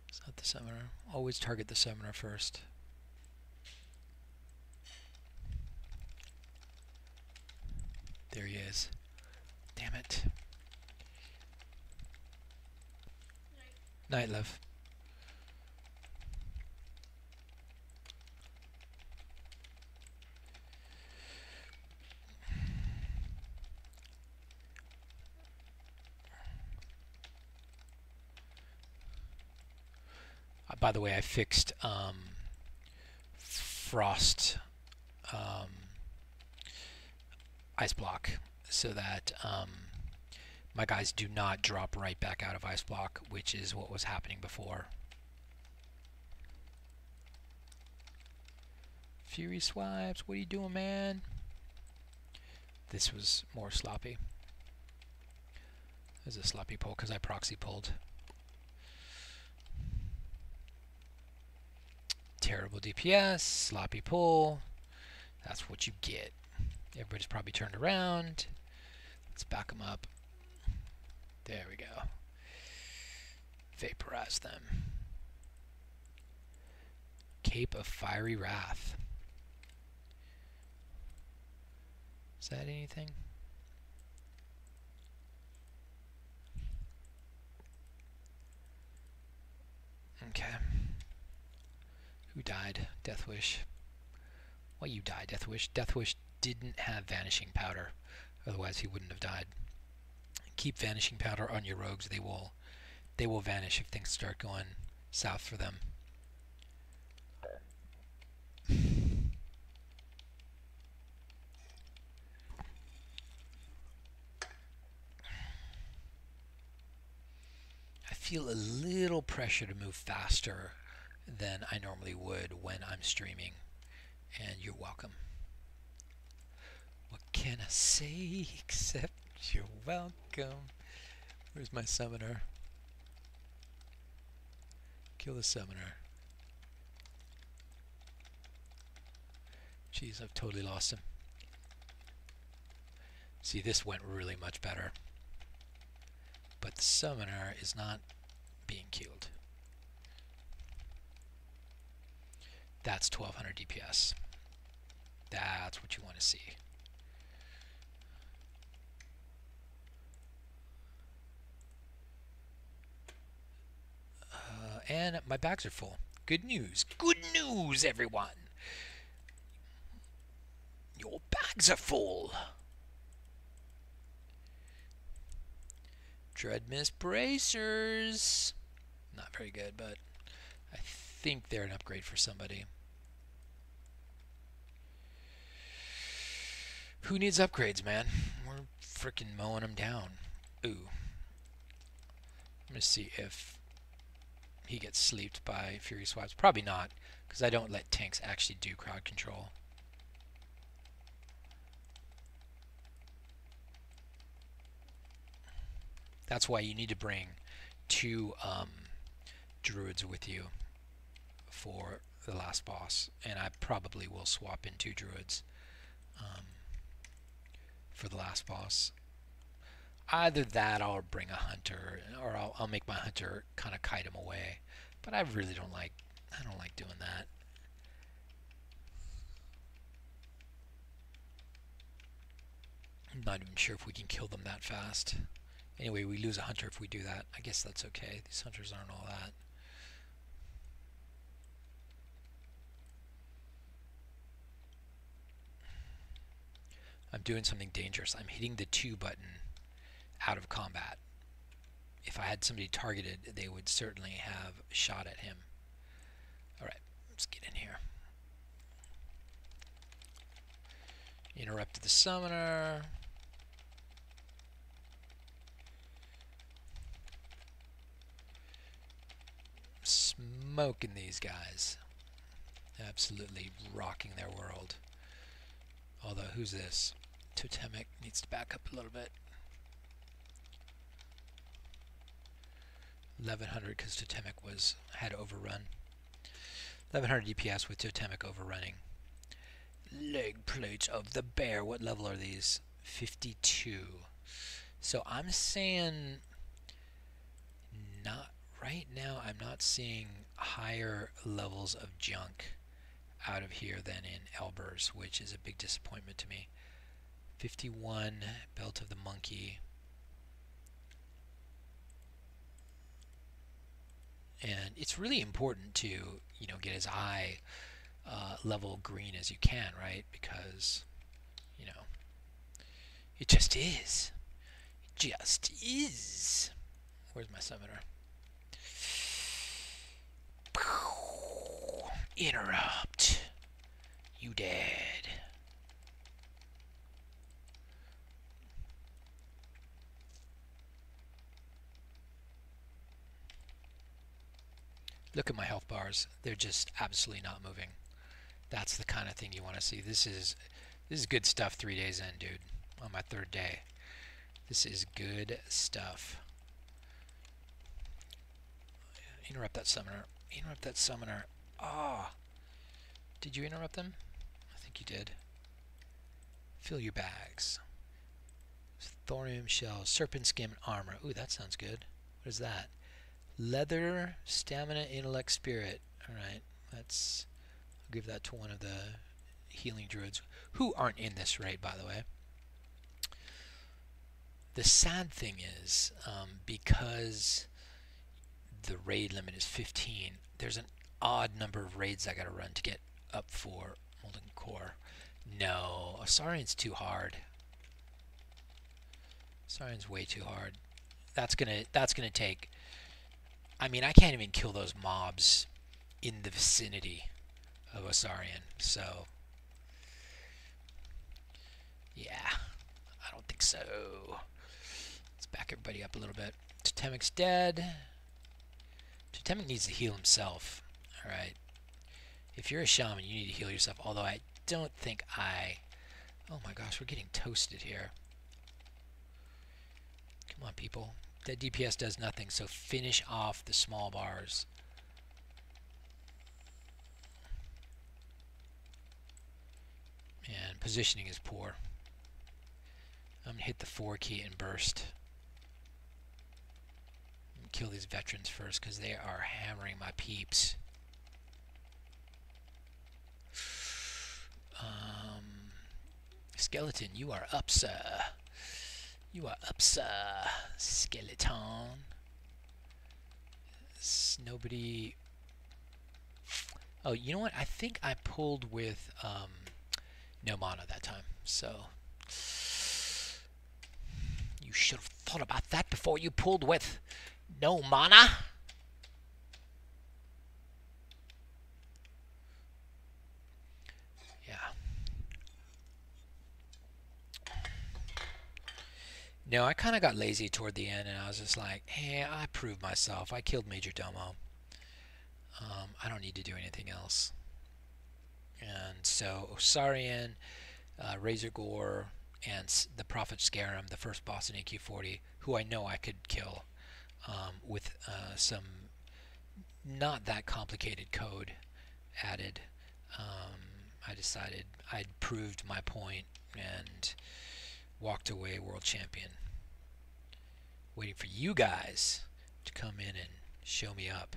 It's not the summoner. Always target the summoner first. There he is. Damn it. Night, love. By the way, I fixed frost ice block so that my guys do not drop right back out of ice block, which is what was happening before. Fury swipes, what are you doing, man? This was more sloppy. There's a sloppy pull because I proxy pulled. Terrible DPS, sloppy pull. That's what you get. Everybody's probably turned around. Let's back them up. There we go. Vaporize them. Cape of Fiery Wrath. Is that anything? Okay. Who died? Deathwish. Well, you died, Deathwish. Deathwish didn't have Vanishing Powder. Otherwise, he wouldn't have died. Keep Vanishing Powder on your rogues. They will vanish if things start going south for them. I feel a little pressure to move faster than I normally would when I'm streaming, and you're welcome. What can I say except you're welcome? Where's my summoner? Kill the summoner. Jeez, I've totally lost him. See, this went really much better. But the summoner is not being killed. That's 1200 DPS. That's what you want to see. And my bags are full. Good news. Good news, everyone. Your bags are full. Dreadmist bracers. Not very good, but I think they're an upgrade for somebody. Who needs upgrades, man? We're freaking mowing them down. Ooh. I'm going to see if he gets sleeped by Fury Swipes. Probably not, because I don't let tanks actually do crowd control. That's why you need to bring 2 druids with you for the last boss, and I probably will swap in 2 druids for the last boss. Either that, or I'll bring a hunter, or I'll make my hunter kind of kite him away. But I really don't like. I don't like doing that. I'm not even sure if we can kill them that fast. Anyway, we lose a hunter if we do that. I guess that's okay. These hunters aren't all that. I'm doing something dangerous. I'm hitting the 2 button out of combat. If I had somebody targeted, they would certainly have shot at him. Alright, let's get in here. Interrupted the summoner. Smoking these guys. Absolutely rocking their world. Although, who's this? Totemic needs to back up a little bit. 1100 because Totemic had overrun. 1100 DPS with Totemic overrunning. Leg plates of the bear. What level are these? 52. So I'm saying not right now. I'm not seeing higher levels of junk out of here than in Elbers, which is a big disappointment to me. 51 Belt of the Monkey. And it's really important to, you know, get as high level green as you can, right? Because, you know, it just is. It just is. Where's my summoner? Interrupt. You dead. Look at my health bars. They're just absolutely not moving. That's the kind of thing you want to see. This is good stuff 3 days in, dude. On my 3rd day. This is good stuff. Interrupt that summoner. Interrupt that summoner. Ah. Oh. Did you interrupt them? I think you did. Fill your bags. Thorium shells, serpent skin, armor. Ooh, that sounds good. What is that? Leather, stamina, intellect, spirit. Alright, I'll give that to one of the healing druids, who aren't in this raid, by the way. The sad thing is, because the raid limit is 15, there's an odd number of raids I gotta run to get up for Molten Core. No, Saurian's too hard. Saurian's way too hard. That's gonna take. I mean, I can't even kill those mobs in the vicinity of Osarian, so yeah, I don't think so. Let's back everybody up a little bit. Totemic's dead. Totemic needs to heal himself. Alright. If you're a shaman, you need to heal yourself, although I don't think oh my gosh, we're getting toasted here. Come on, people. That DPS does nothing, so finish off the small bars. And positioning is poor. I'm going to hit the 4 key and burst. Kill these veterans first, because they are hammering my peeps. Skeleton, you are up, sir. You are up, sir. Skeleton. Nobody. Oh, you know what? I think I pulled with no mana that time. So you should have thought about that before you pulled with no mana. No, I kind of got lazy toward the end, and I was just like, hey, I proved myself. I killed Major Domo. I don't need to do anything else. And so Osarian, Razor Gore, and the Prophet Scarum, the first boss in AQ40, who I know I could kill with some not that complicated code added. I decided I'd proved my point and walked away world champion. Waiting for you guys to come in and show me up.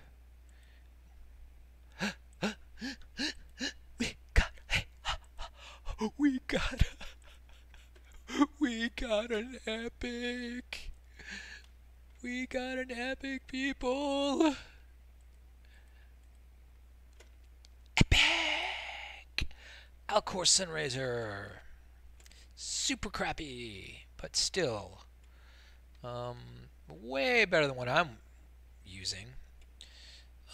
We got an epic. We got an epic, people. Epic. Alcor Sunraiser. Super crappy, but still way better than what I'm using.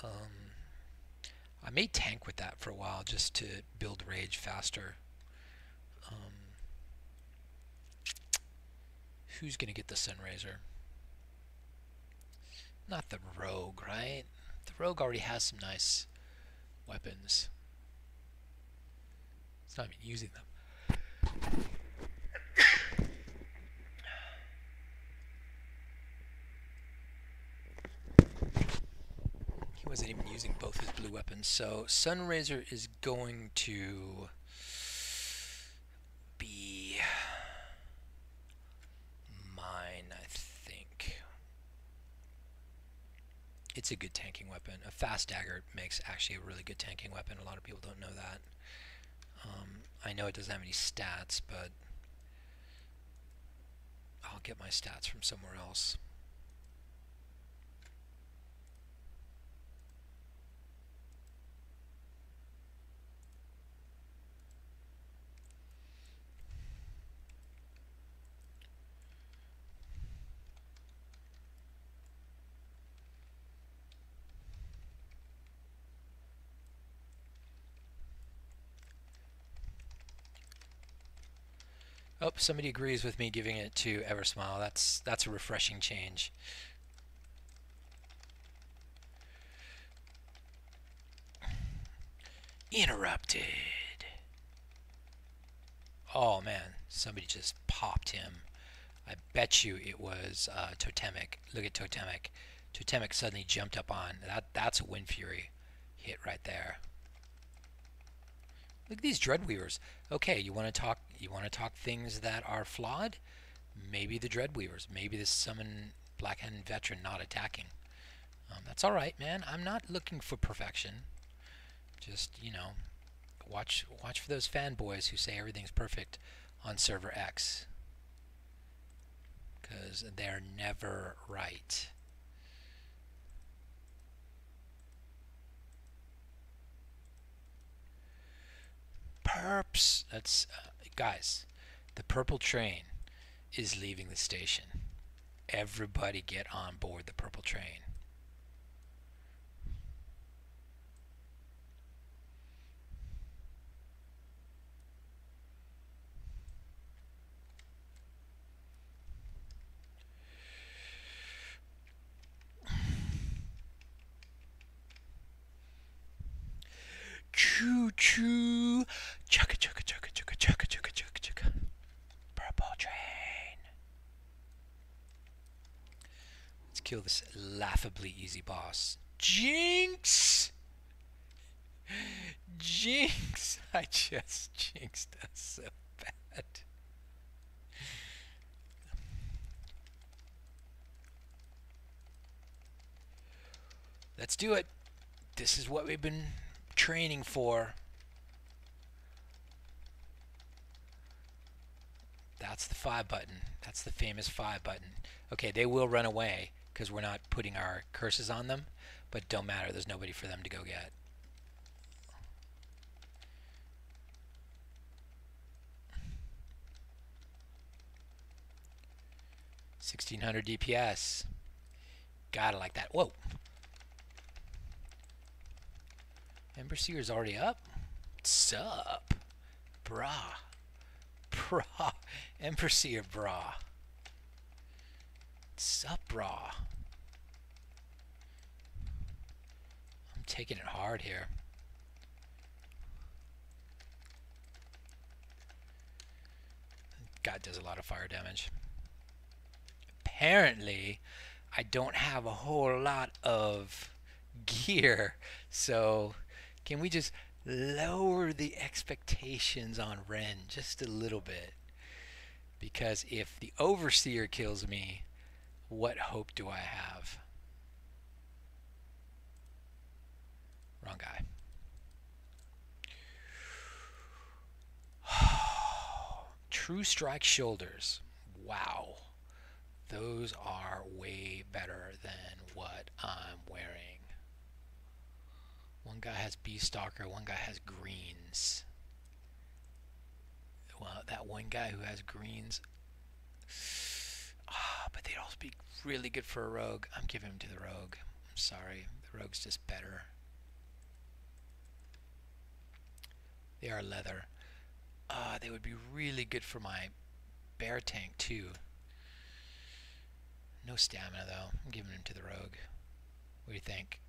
I may tank with that for a while just to build rage faster. Who's gonna get the Sunraiser? Not the Rogue, right? The Rogue already has some nice weapons. It's not even using them. He wasn't even using both his blue weapons. So Sunraiser is going to be mine, I think. It's a good tanking weapon. A fast dagger makes actually a really good tanking weapon. A lot of people don't know that. I know it doesn't have any stats, but I'll get my stats from somewhere else. Oh, somebody agrees with me giving it to Eversmile. That's a refreshing change. Interrupted. Oh man, somebody just popped him. I bet you it was Totemic. Look at Totemic. Totemic suddenly jumped up on. That's a Wind Fury hit right there. Look at these Dreadweavers. Okay, you want to talk things that are flawed? Maybe the Dreadweavers. Maybe this summon Blackhand Veteran not attacking. That's all right, man. I'm not looking for perfection. Just, you know, watch for those fanboys who say everything's perfect on server X, because they're never right. Perps. That's guys. The purple train is leaving the station. Everybody get on board the purple train. Choo choo, chugga chugga chugga chugga chugga chugga chugga chugga. Purple train. Let's kill this laughably easy boss. Jinx! Jinx! I just jinxed us so bad. Let's do it. This is what we've been training for. That's the 5 button. That's the famous 5 button. Okay, they will run away because we're not putting our curses on them, but don't matter. There's nobody for them to go get. $1,600 DPS. Gotta like that. Whoa. Ember Seer's already up? Sup? Brah. Brah. Ember Seer, brah. Sup, brah. I'm taking it hard here. God does a lot of fire damage. Apparently, I don't have a whole lot of gear, so can we just lower the expectations on Ren just a little bit? Because if the Overseer kills me, what hope do I have? Wrong guy. True Strike Shoulders. Wow. Those are way better than what I'm wearing. One guy has Beastalker, one guy has greens. Well, that one guy who has greens, but they'd also be really good for a rogue. I'm giving him to the rogue. I'm sorry, the rogue's just better. They are leather. They would be really good for my bear tank too. No stamina though. I'm giving him to the rogue. What do you think?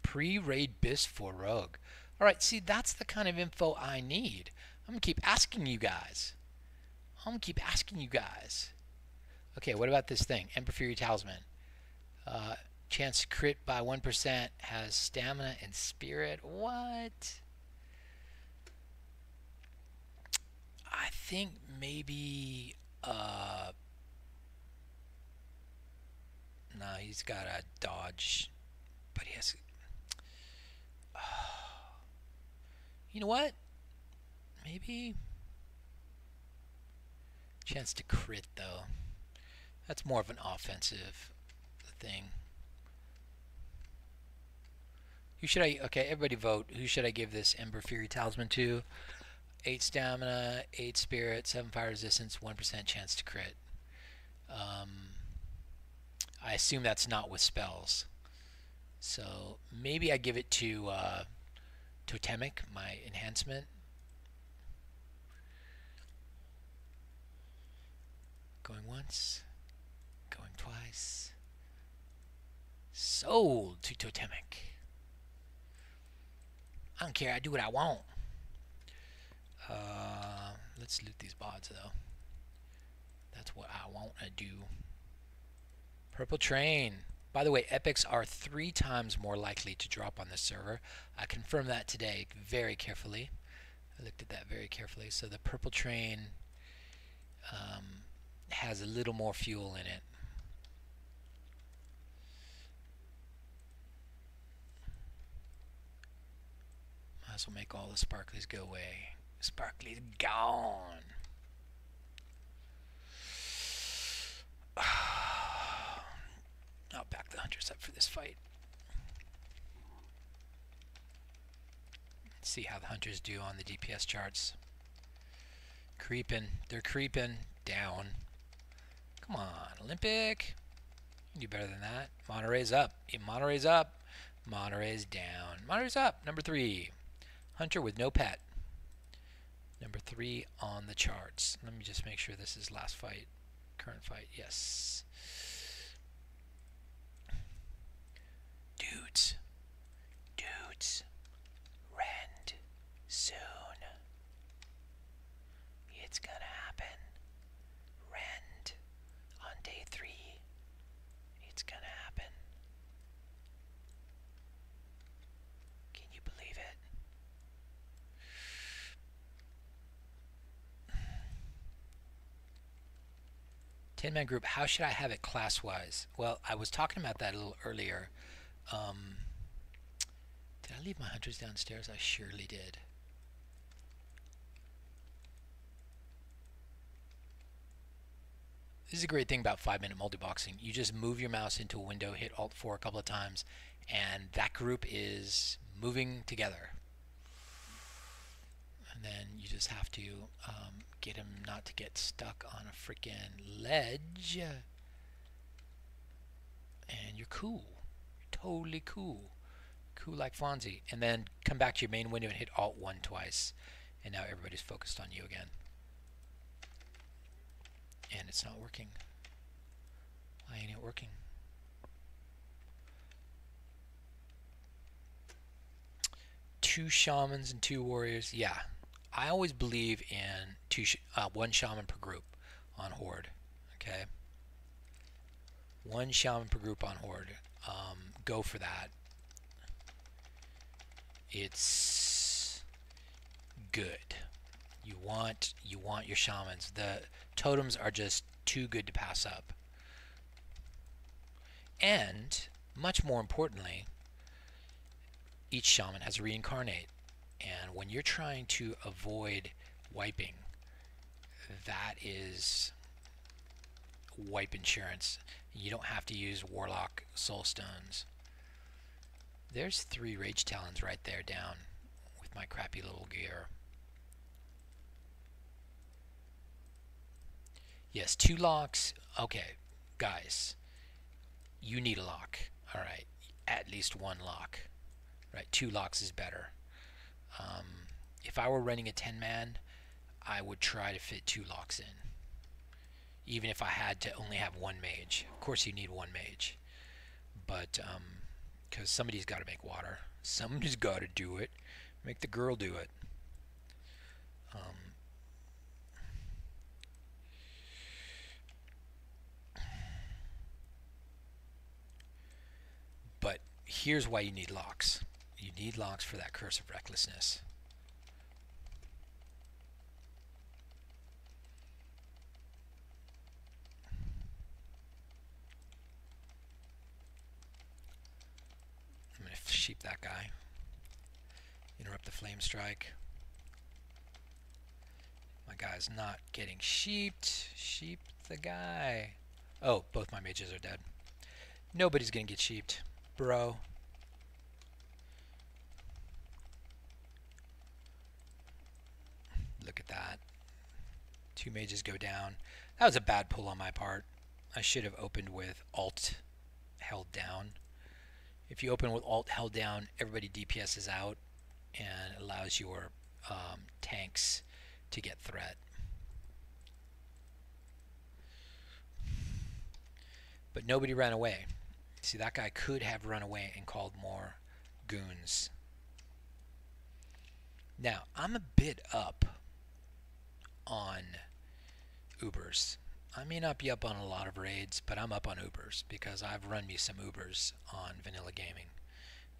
Pre-raid bis for rogue. Alright, see, that's the kind of info I need. I'm going to keep asking you guys. Okay, what about this thing? Ember Fury Talisman. Chance to crit by 1%. Has stamina and spirit. What? I think maybe... no, he's got a dodge. But he has... you know what? Maybe... chance to crit, though. That's more of an offensive thing. Who should I... okay, everybody vote. Who should I give this Ember Fury Talisman to? 8 stamina, 8 spirit, 7 fire resistance, 1% chance to crit. I assume that's not with spells. So maybe I give it to Totemic, my enhancement. Going once, going twice. Sold to Totemic. I don't care, I do what I want. Let's loot these bots though. That's what I want to do. Purple Train. By the way, epics are 3 times more likely to drop on this server. I confirmed that today very carefully. I looked at that very carefully. So the Purple Train has a little more fuel in it. Might as well make all the sparklies go away. Sparkly's gone. I'll back the hunters up for this fight. Let's see how the hunters do on the DPS charts. Creeping. They're creeping down. Come on, Olympic. You can do better than that. Monterey's up. Monterey's up. Monterey's down. Monterey's up. Number 3. Hunter with no pet. Number 3 on the charts. Let me just make sure this is last fight. Current fight. Yes. Dudes. Rend. Soon. It's gonna happen. Rend. On day 3. It's gonna happen. Can you believe it? Ten-man group, how should I have it class-wise? Well, I was talking about that a little earlier. Did I leave my hunters downstairs? I surely did. This is a great thing about 5-minute multiboxing. You just move your mouse into a window, hit Alt-4 a couple of times, and that group is moving together. And then you just have to get him not to get stuck on a freaking ledge. And you're cool. You're totally cool. Cool like Fonzie. And then come back to your main window and hit Alt-1 twice. And now everybody's focused on you again. And it's not working. Why ain't it working? 2 shamans and 2 warriors. Yeah, I always believe in 1 shaman per group on horde. Okay, 1 shaman per group on horde. Go for that. It's good. You want your shamans. The totems are just too good to pass up. And much more importantly, each shaman has a reincarnate. And when you're trying to avoid wiping, that is wipe insurance. You don't have to use warlock soul stones. There's 3 rage talons right there down with my crappy little gear. Yes, 2 locks. Okay, guys, you need a lock. All right, at least 1 lock. Right, 2 locks is better. If I were running a 10-man, I would try to fit 2 locks in, even if I had to only have 1 mage. Of course, you need 1 mage, but because somebody's got to make water. Somebody's got to do it. Make the girl do it. But here's why you need locks. You need locks for that curse of recklessness. I'm going to sheep that guy. Interrupt the flame strike. My guy's not getting sheeped. Sheep the guy. Oh, both my mages are dead. Nobody's going to get sheeped, bro. Look at that. 2 mages go down. That was a bad pull on my part. I should have opened with Alt held down. If you open with Alt held down, everybody DPSs out and allows your tanks to get threat. But nobody ran away. See, that guy could have run away and called more goons. Now, I'm a bit up on Ubers. I may not be up on a lot of raids, but I'm up on Ubers because I've run me some Ubers on vanilla gaming.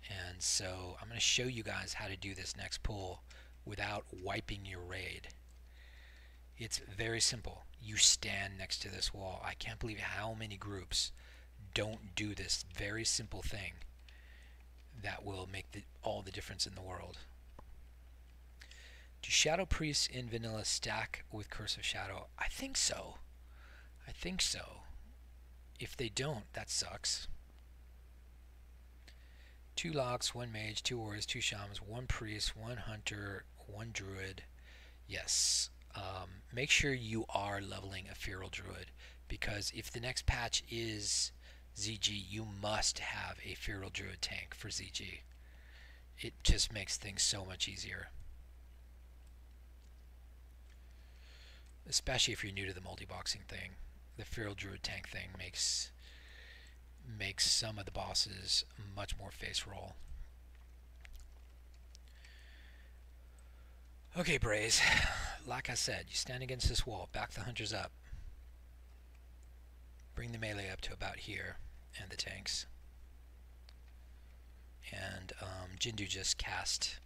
And so I'm going to show you guys how to do this next pull without wiping your raid. It's very simple. You stand next to this wall. I can't believe how many groups don't do this very simple thing that will make all the difference in the world. Do Shadow Priests in vanilla stack with Curse of Shadow? I think so. I think so. If they don't, that sucks. 2 locks, 1 mage, 2 warriors, 2 shamans, 1 priest, 1 hunter, 1 druid. Yes. Make sure you are leveling a feral druid, because if the next patch is ZG, you must have a feral druid tank for ZG. It just makes things so much easier. Especially if you're new to the multi-boxing thing. The feral druid tank thing makes some of the bosses much more face roll. Okay, Braze. Like I said, you stand against this wall, back the hunters up. Bring the melee up to about here, and the tanks. And Jindu just cast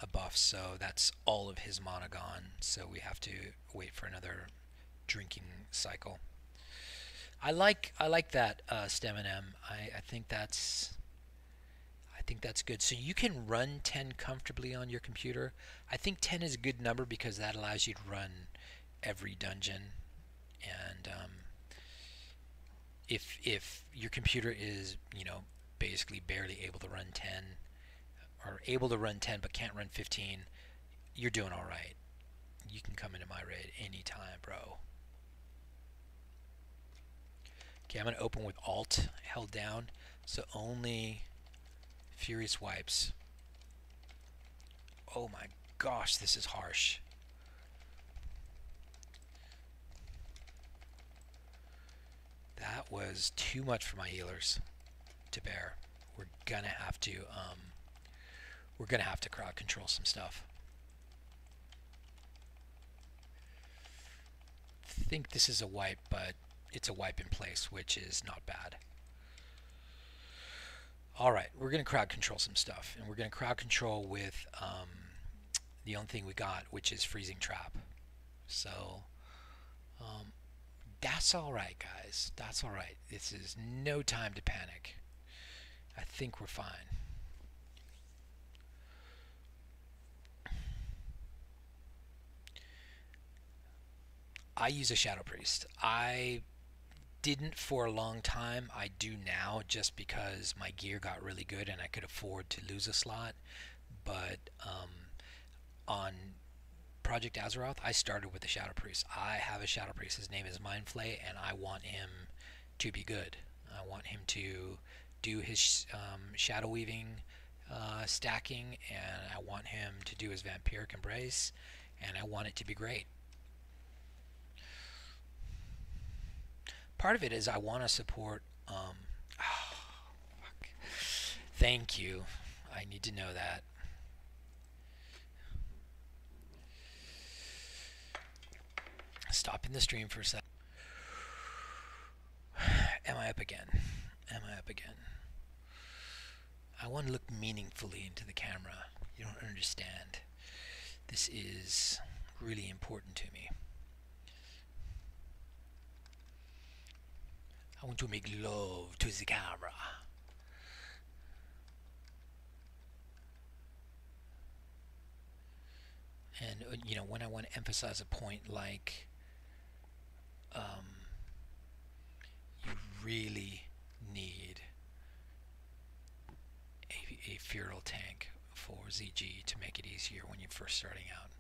a buff, so that's all of his mana gone. So we have to wait for another drinking cycle. I like that Steminem. I think that's good. So you can run 10 comfortably on your computer. I think 10 is a good number because that allows you to run every dungeon. And if your computer is, basically barely able to run 10, or able to run 10 but can't run 15, you're doing all right. You can come into my raid anytime, bro. Okay, I'm going to open with Alt held down, so only Furious Wipes. Oh my gosh, this is harsh. That was too much for my healers to bear. We're gonna have to we're gonna have to crowd control some stuff. I think this is a wipe, but it's a wipe in place, which is not bad. All right, we're gonna crowd control some stuff, and we're gonna crowd control with the only thing we got, which is freezing trap. So that's all right, guys. That's all right. This is no time to panic. I think we're fine. I use a Shadow Priest. I didn't for a long time. I do now just because my gear got really good and I could afford to lose a slot. But on Project Azeroth, I started with the Shadow Priest. I have a Shadow Priest. His name is Mindflay, and I want him to be good. I want him to do his shadow weaving stacking, and I want him to do his vampiric embrace, and I want it to be great. Part of it is I want to support thank you. I need to know that. Stopping the stream for a sec. Am I up again? Am I up again? I want to look meaningfully into the camera. You don't understand. This is really important to me. I want to make love to the camera. And you know, when I want to emphasize a point like you really need a feral tank for ZG to make it easier when you're first starting out,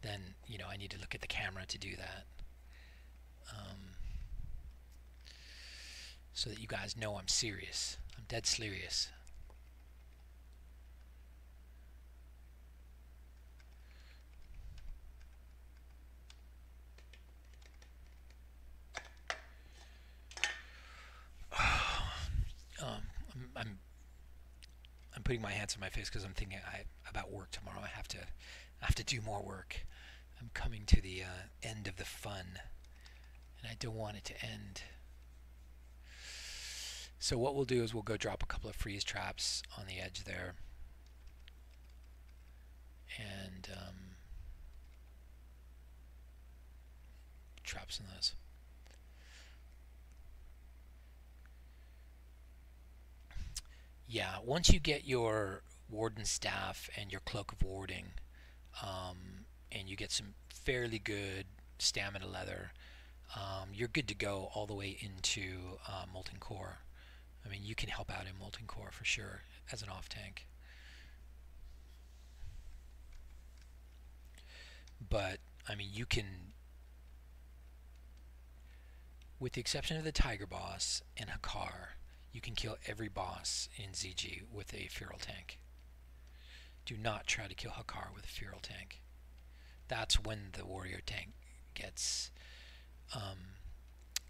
then you know I need to look at the camera to do that, so that you guys know I'm serious. I'm dead serious. I'm putting my hands on my face because I'm thinking about work tomorrow. I have to do more work. I'm coming to the end of the fun, and I don't want it to end. So what we'll do is we'll go drop a couple of freeze traps on the edge there, and traps in those. Yeah, once you get your warden staff and your cloak of warding, and you get some fairly good stamina leather, you're good to go all the way into Molten Core. I mean, you can help out in Molten Core for sure as an off tank. But I mean, you can, with the exception of the Tiger boss and Hakar, you can kill every boss in ZG with a feral tank. Do not try to kill Hakar with a feral tank. That's when the warrior tank gets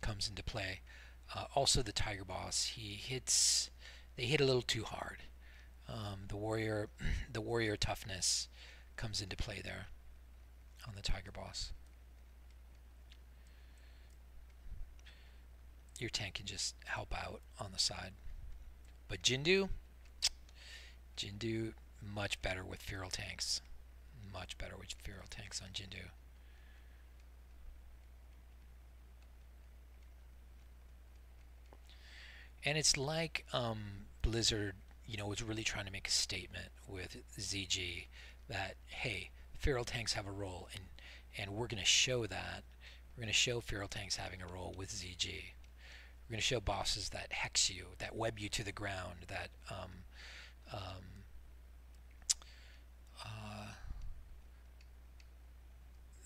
comes into play. Also, the Tiger boss, they hit a little too hard. The warrior toughness comes into play there on the Tiger boss. Your tank can just help out on the side. But Jindu, much better with feral tanks. Much better with feral tanks on Jindu. And it's like Blizzard, you know, was really trying to make a statement with ZG that, hey, feral tanks have a role, and we're going to show that. We're going to show feral tanks having a role with ZG. We're going to show bosses that hex you, that web you to the ground, that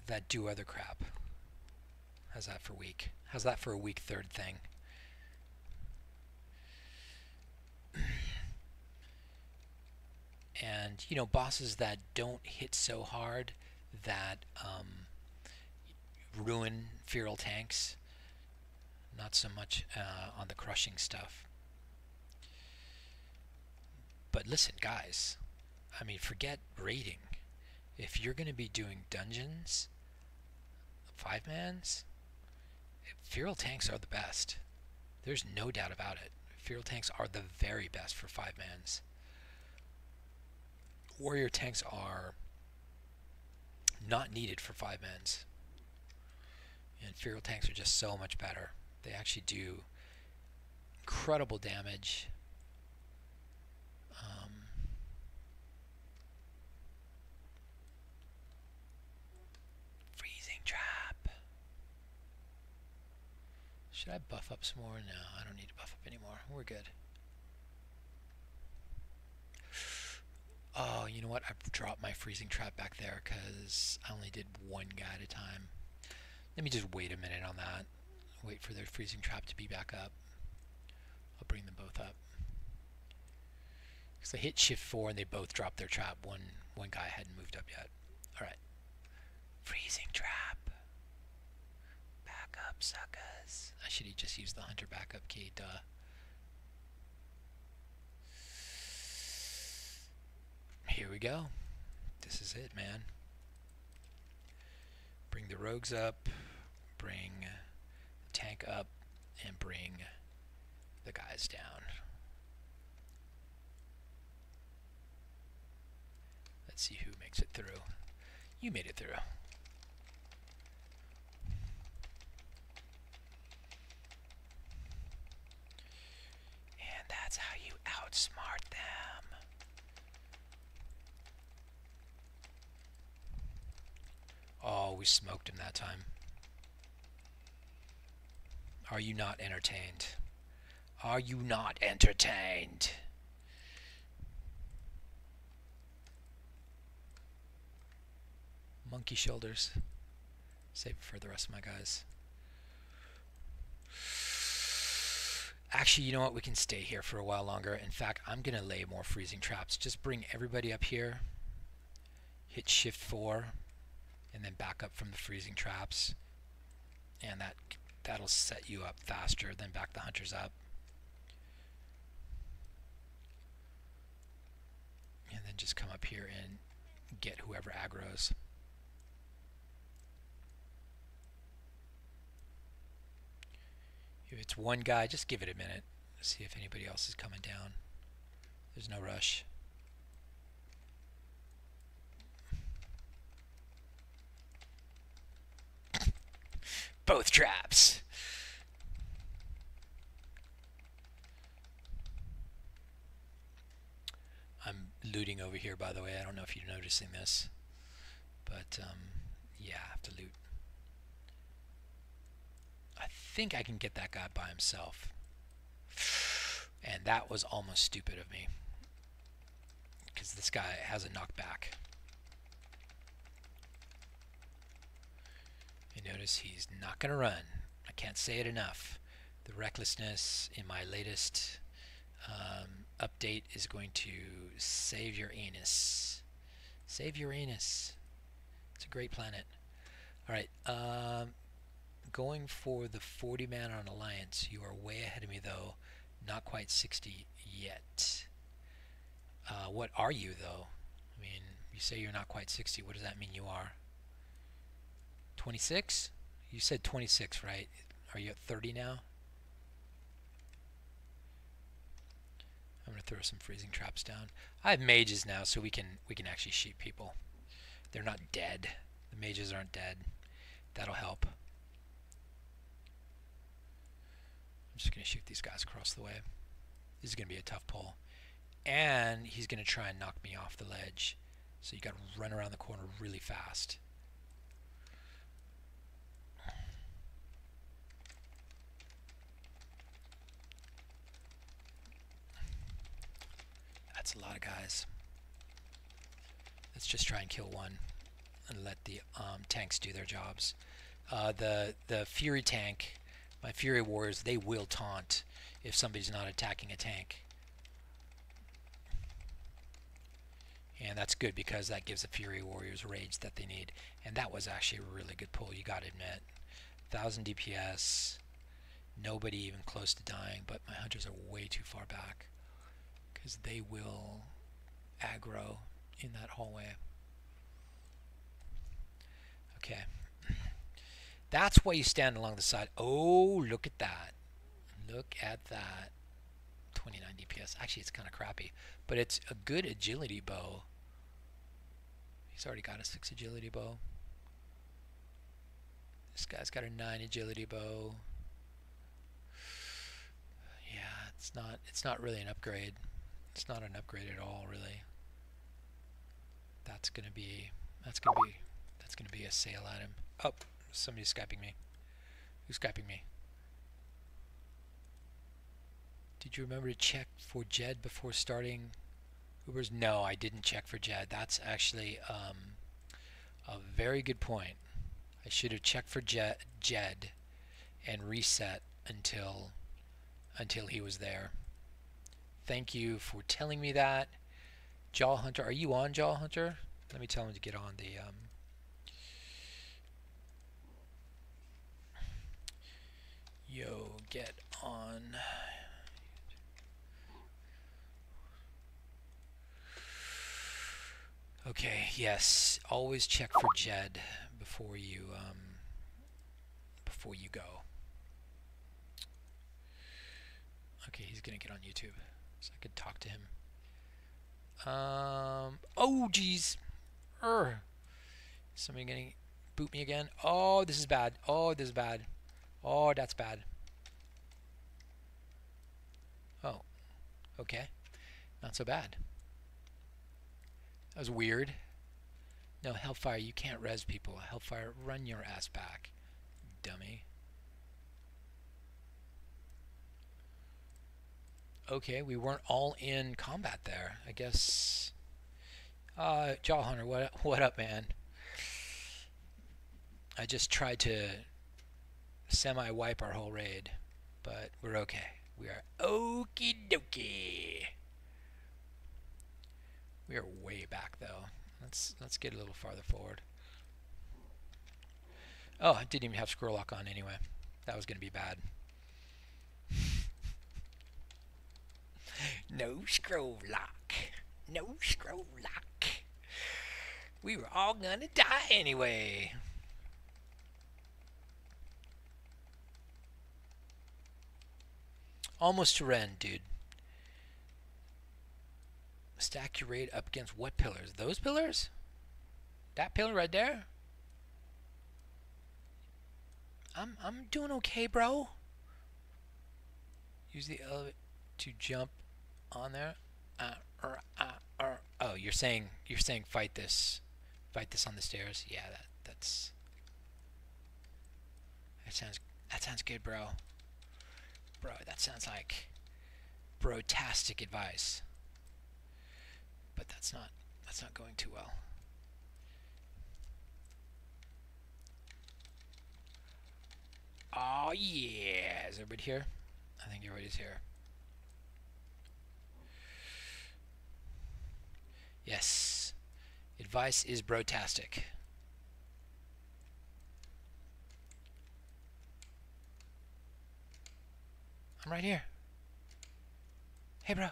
that do other crap. How's that for week? How's that for a week third thing? And you know, bosses that don't hit so hard that ruin feral tanks. Not so much on the crushing stuff. But listen, guys, I mean, forget raiding. If you're going to be doing dungeons, 5-mans, feral tanks are the best. There's no doubt about it. Feral tanks are the very best for 5-mans. Warrior tanks are not needed for 5-mans. And feral tanks are just so much better. They actually do incredible damage. Freezing trap. Should I buff up some more? No, I don't need to buff up anymore. We're good. Oh, you know what? I've dropped my freezing trap back there because I only did one guy at a time. Let me just wait a minute on that. Wait for their freezing trap to be back up. I'll bring them both up. Because I hit shift 4 and they both dropped their trap. One guy hadn't moved up yet. Alright. Freezing trap. Back up, suckers. I should have just used the hunter backup key, duh. Here we go. This is it, man. Bring the rogues up, bring the tank up, and bring the guys down. Let's see who makes it through. You made it through. And that's how you outsmart them. Oh, we smoked him that time. Are you not entertained? Are you not entertained? Monkey shoulders. Save it for the rest of my guys. Actually, you know what? We can stay here for a while longer. In fact, I'm going to lay more freezing traps. Just bring everybody up here. Hit shift 4. And then back up from the freezing traps. And that'll set you up faster. Then back the hunters up. And then just come up here and get whoever aggroes. If it's one guy, just give it a minute. See if anybody else is coming down. There's no rush. Both traps. I'm looting over here, by the way. I don't know if you're noticing this, but yeah, I have to loot. I think I can get that guy by himself, and that was almost stupid of me because this guy has a knockback. You notice he's not going to run. I can't say it enough. The recklessness in my latest update is going to save your anus. Save your anus. It's a great planet. Alright, going for the 40-man on Alliance. You are way ahead of me, though. Not quite 60 yet. What are you, though? I mean, you say you're not quite 60. What does that mean you are? 26? You said 26, right? Are you at 30 now? I'm gonna throw some freezing traps down. I have mages now, so we can actually shoot people. They're not dead. The mages aren't dead. That'll help. I'm just gonna shoot these guys across the way. This is gonna be a tough pull, and he's gonna try and knock me off the ledge. So you gotta run around the corner really fast. That's a lot of guys. Let's just try and kill one and let the tanks do their jobs. The Fury tank, my Fury warriors, they will taunt if somebody's not attacking a tank. And that's good because that gives the Fury warriors rage that they need. And that was actually a really good pull, you gotta admit. 1000 DPS, nobody even close to dying, but my hunters are way too far back because they will aggro in that hallway. Okay. That's why you stand along the side. Oh, look at that. Look at that. 29 DPS. Actually, it's kind of crappy, but it's a good agility bow. He's already got a 6 agility bow. This guy's got a 9 agility bow. Yeah, it's not really an upgrade. It's not an upgrade at all, really. That's gonna be a sale item. Oh, somebody's Skyping me. Who's Skyping me? Did you remember to check for Jed before starting Ubers? No, I didn't check for Jed. That's actually a very good point. I should have checked for Jed and reset until he was there. Thank you for telling me that. Jaw Hunter, are you on, Jaw Hunter? Let me tell him to get on the yo, get on. Okay, yes, always check for Jed before you go. Okay, he's gonna get on YouTube, so I could talk to him. Oh geez, somebody gonna boot me again? Oh, this is bad. Oh, this is bad. Oh, that's bad. Oh, okay, not so bad. That was weird. No, Hellfire, you can't res people. Hellfire, run your ass back, dummy. Okay, we weren't all in combat there. I guess. Jaw Hunter, what up, man? I just tried to semi-wipe our whole raid, but we're okay. We are okie dokie. We are way back though. Let's get a little farther forward. Oh, I didn't even have scroll lock on anyway. That was gonna be bad. No scroll lock. No scroll lock. We were all gonna die anyway. Almost to Ren, dude. Stack your raid up against what pillars? Those pillars? That pillar right there? I'm doing okay, bro. Use the elevator to jump on there. Oh, you're saying fight this on the stairs. Yeah, that sounds good, bro. Bro, that sounds like bro-tastic advice. But that's not going too well. Oh yeah, is everybody here? I think everybody's here. Yes, advice is bro-tastic. I'm right here. Hey, bro.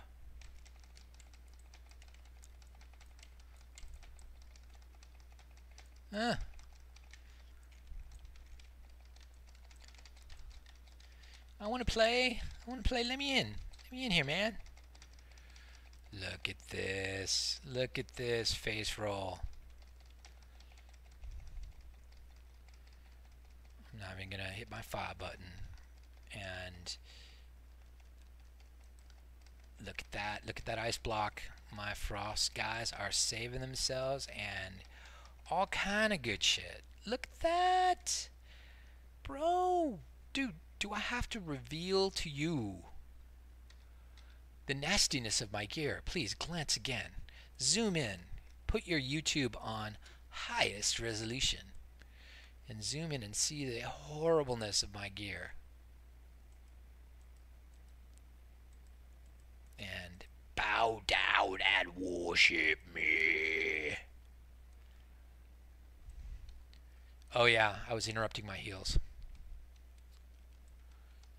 I want to play. Let me in. Let me in here, man. Look at this. Look at this face roll. I'm not even gonna hit my fire button. And look at that. Look at that ice block. My frost guys are saving themselves and all kind of good shit. Look at that. Bro. Dude, do I have to reveal to you the nastiness of my gear? Please glance again. Zoom in. Put your YouTube on highest resolution. And zoom in and see the horribleness of my gear. And bow down and worship me. Oh yeah, I was interrupting my heals.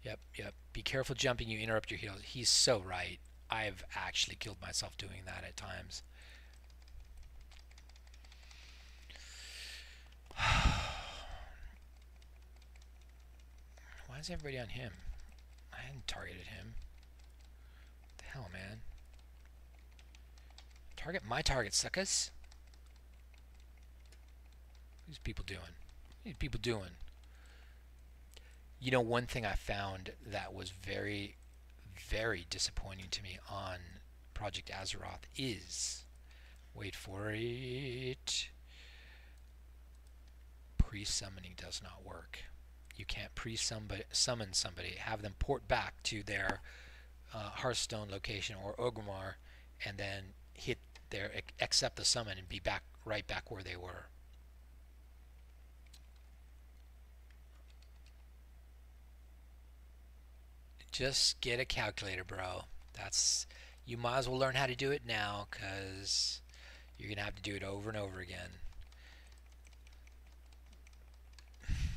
Yep. Be careful jumping, you interrupt your heals. He's so right. I've actually killed myself doing that at times. Why is everybody on him? I hadn't targeted him. What the hell, man? Target my target, suckers. What are these people doing? What are these people doing? You know, one thing I found that was very, very disappointing to me on Project Azeroth is, wait for it, pre-summoning does not work. You can't summon somebody, have them port back to their Hearthstone location or Orgrimmar, and then hit their accept the summon and be right back where they were. Just get a calculator, bro. You might as well learn how to do it now, because you're gonna have to do it over and over again.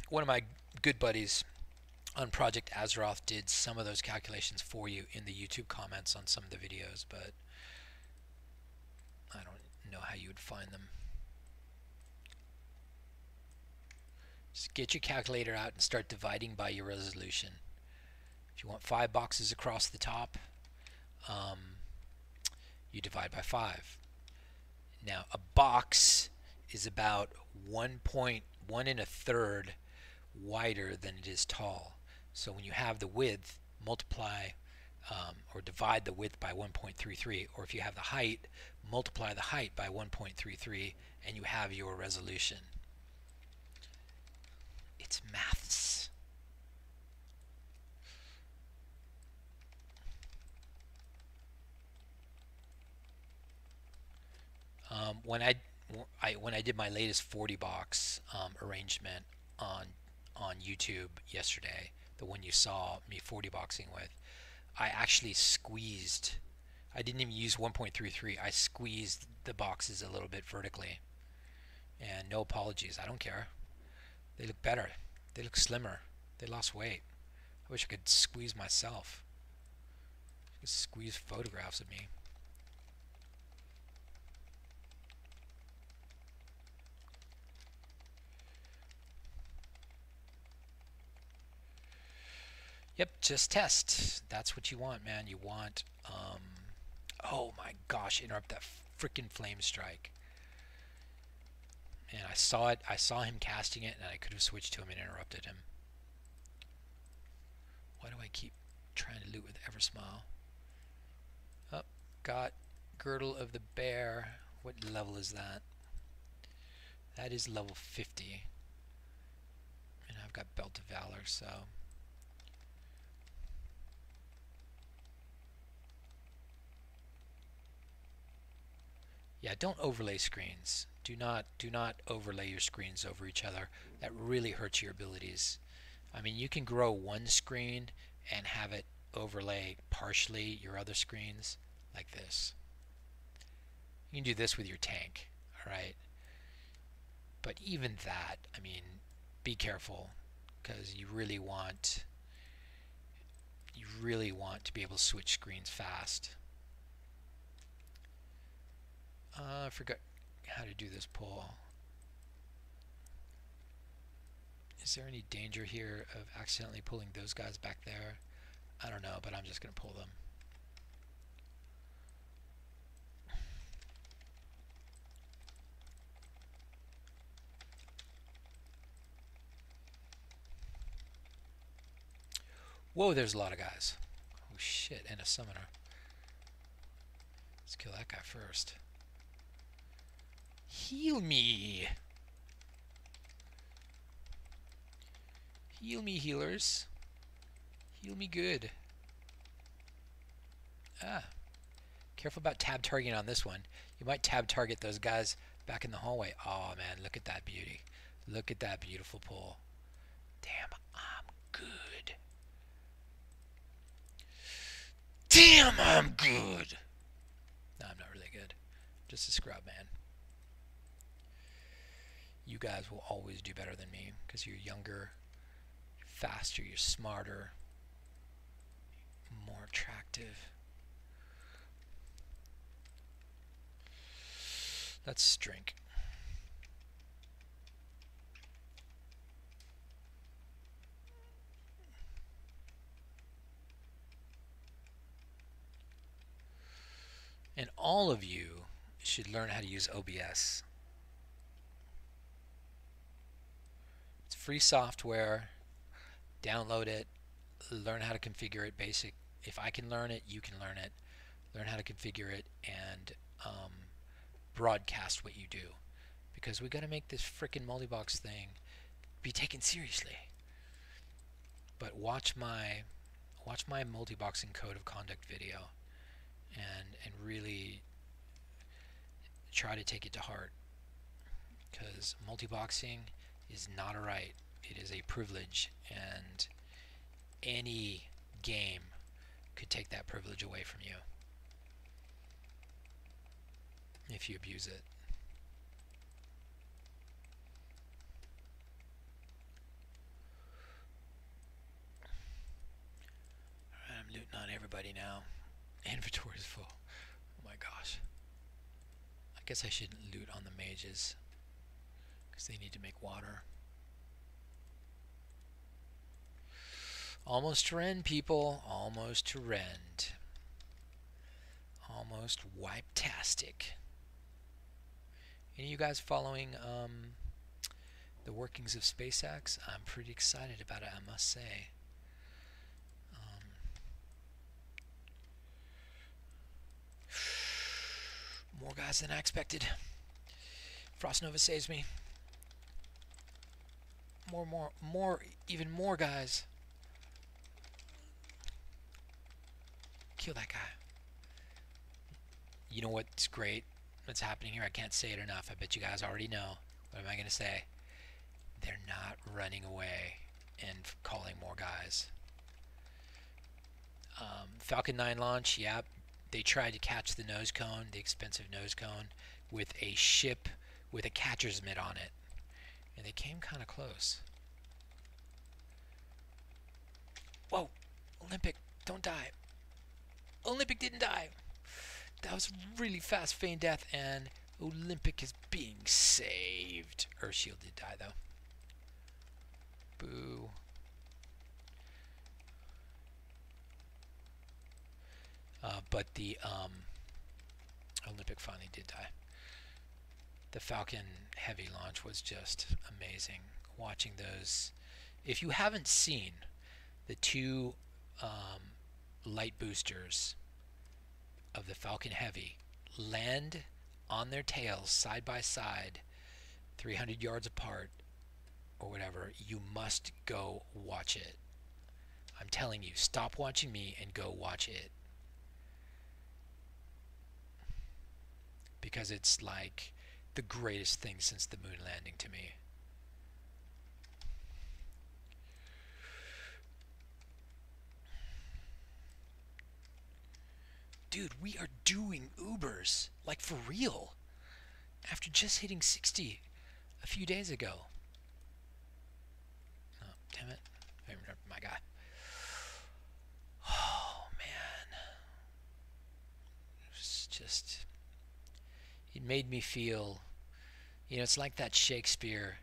One of my good buddies on Project Azeroth did some of those calculations for you in the YouTube comments on some of the videos, but I don't know how you would find them. Just get your calculator out and start dividing by your resolution. If you want 5 boxes across the top, you divide by 5. Now, a box is about 1.1 1/3 wider than it is tall. So when you have the width, multiply or divide the width by 1.33, or if you have the height, multiply the height by 1.33, and you have your resolution. It's maths. When I did my latest 40 box arrangement on YouTube yesterday, the one you saw me 40 boxing with, I actually squeezed. I didn't even use 1.33. I squeezed the boxes a little bit vertically. And no apologies. I don't care. They look better. They look slimmer. They lost weight. I wish I could squeeze myself. I could squeeze photographs of me. Yep, just test. That's what you want, man. You want, oh my gosh, interrupt that freaking flame strike. And I saw it. I saw him casting it, and I could have switched to him and interrupted him. Why do I keep trying to loot with Eversmile? Oh, got Girdle of the Bear. What level is that? That is level 50. And I've got Belt of Valor, so... Yeah, don't overlay screens. Do not overlay your screens over each other. That really hurts your abilities. I mean, you can grow one screen and have it overlay partially your other screens like this. You can do this with your tank, all right? But even that, I mean, be careful, because you really want to be able to switch screens fast. I forgot how to do this pull. Is there any danger here of accidentally pulling those guys back there? I don't know, but I'm just going to pull them. Whoa, there's a lot of guys. Oh shit, and a summoner. Let's kill that guy first. Heal me! Heal me, healers. Heal me good. Ah. Careful about tab targeting on this one. You might tab target those guys back in the hallway. Oh man, look at that beauty. Look at that beautiful pull. Damn, I'm good. Damn, I'm good. No, I'm not really good. Just a scrub, man. You guys will always do better than me because you're younger, you're faster, you're smarter, more attractive. Let's drink. And all of you should learn how to use OBS. It's free software. Download it. Learn how to configure it. Basic. If I can learn it, you can learn it. Learn how to configure it and broadcast what you do. Because we got to make this frickin' multi-box thing be taken seriously. But watch my multi-boxing code of conduct video and really try to take it to heart, because multi-boxing is not a right. It is a privilege, and any game could take that privilege away from you if you abuse it. Alright, I'm looting on everybody now. Inventory is full. Oh my gosh. I guess I shouldn't loot on the mages, because they need to make water. Almost to rend, people. Almost to rend. Almost wipe-tastic. Any of you guys following the workings of SpaceX? I'm pretty excited about it, I must say. More guys than I expected. Frost Nova saves me. Even more guys. Kill that guy. You know what's great? What's happening here? I can't say it enough. I bet you guys already know. What am I going to say? They're not running away and calling more guys. Falcon 9 launch, yep. They tried to catch the nose cone, the expensive nose cone, with a ship with a catcher's mitt on it. And they came kind of close. Whoa! Olympic, don't die. Olympic didn't die. That was really fast feign death, and Olympic is being saved. Earthshield did die, though. Boo. But the Olympic finally did die. The Falcon Heavy launch was just amazing. Watching those. If you haven't seen the two light boosters of the Falcon Heavy land on their tails side by side, 300 yards apart or whatever, you must go watch it. I'm telling you, stop watching me and go watch it. Because it's like the greatest thing since the moon landing to me. Dude, we are doing Ubers, like for real, after just hitting 60 a few days ago. Oh, damn it. I remember my guy. Oh, man. It's just... It made me feel, you know, it's like that Shakespeare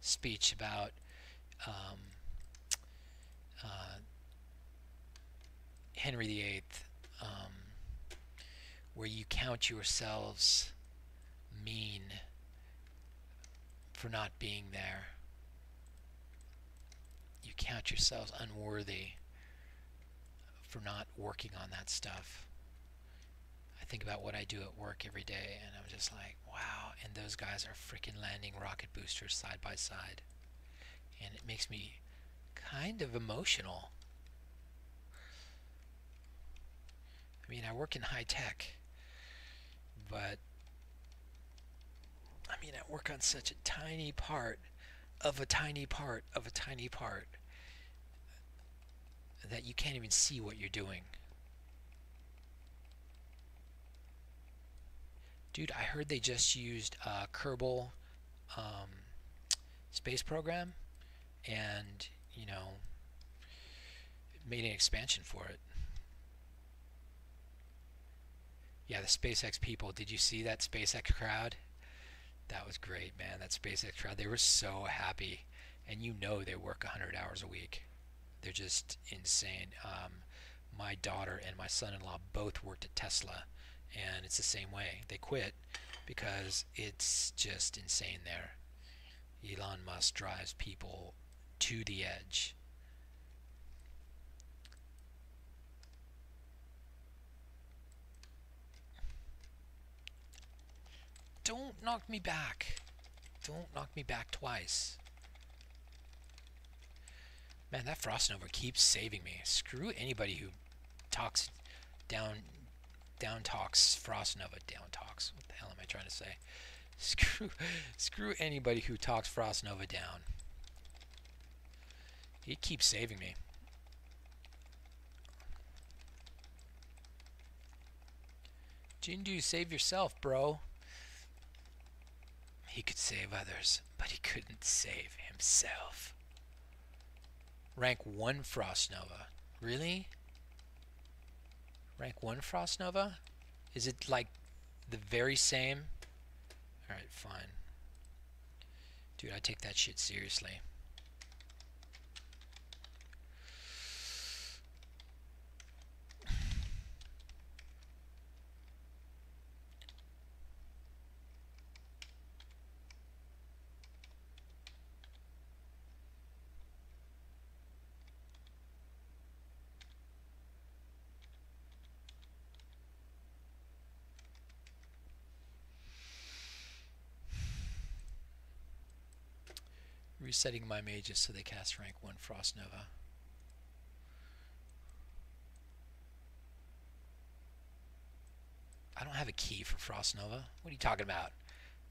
speech about Henry VIII, where you count yourselves mean for not being there. You count yourselves unworthy for not working on that stuff. I think about what I do at work every day, and I'm just like, wow. And those guys are freaking landing rocket boosters side by side, and it makes me kind of emotional. I mean, I work in high tech, but I mean, I work on such a tiny part of a tiny part of a tiny part that you can't even see what you're doing. Dude, I heard they just used Kerbal space program, and you know, made an expansion for it. Yeah, the SpaceX people. Did you see that SpaceX crowd? That was great, man. That SpaceX crowd. They were so happy, and you know they work 100 hours a week. They're just insane. My daughter and my son-in-law both worked at Tesla, and it's the same way. They quit because it's just insane there. Elon Musk drives people to the edge. Don't knock me back. Don't knock me back twice. Man, that Frost Nova keeps saving me. Screw anybody who talks down talks Frost Nova down talks. What the hell am I trying to say? Screw anybody who talks Frost Nova down. He keeps saving me. Jindu, save yourself, bro. He could save others, but he couldn't save himself. Rank 1 Frost Nova. Really? Rank 1 Frost Nova? Is it like the very same? Alright, fine. Dude, I take that shit seriously. Resetting my mages so they cast rank 1 Frost Nova. I don't have a key for Frost Nova. What are you talking about?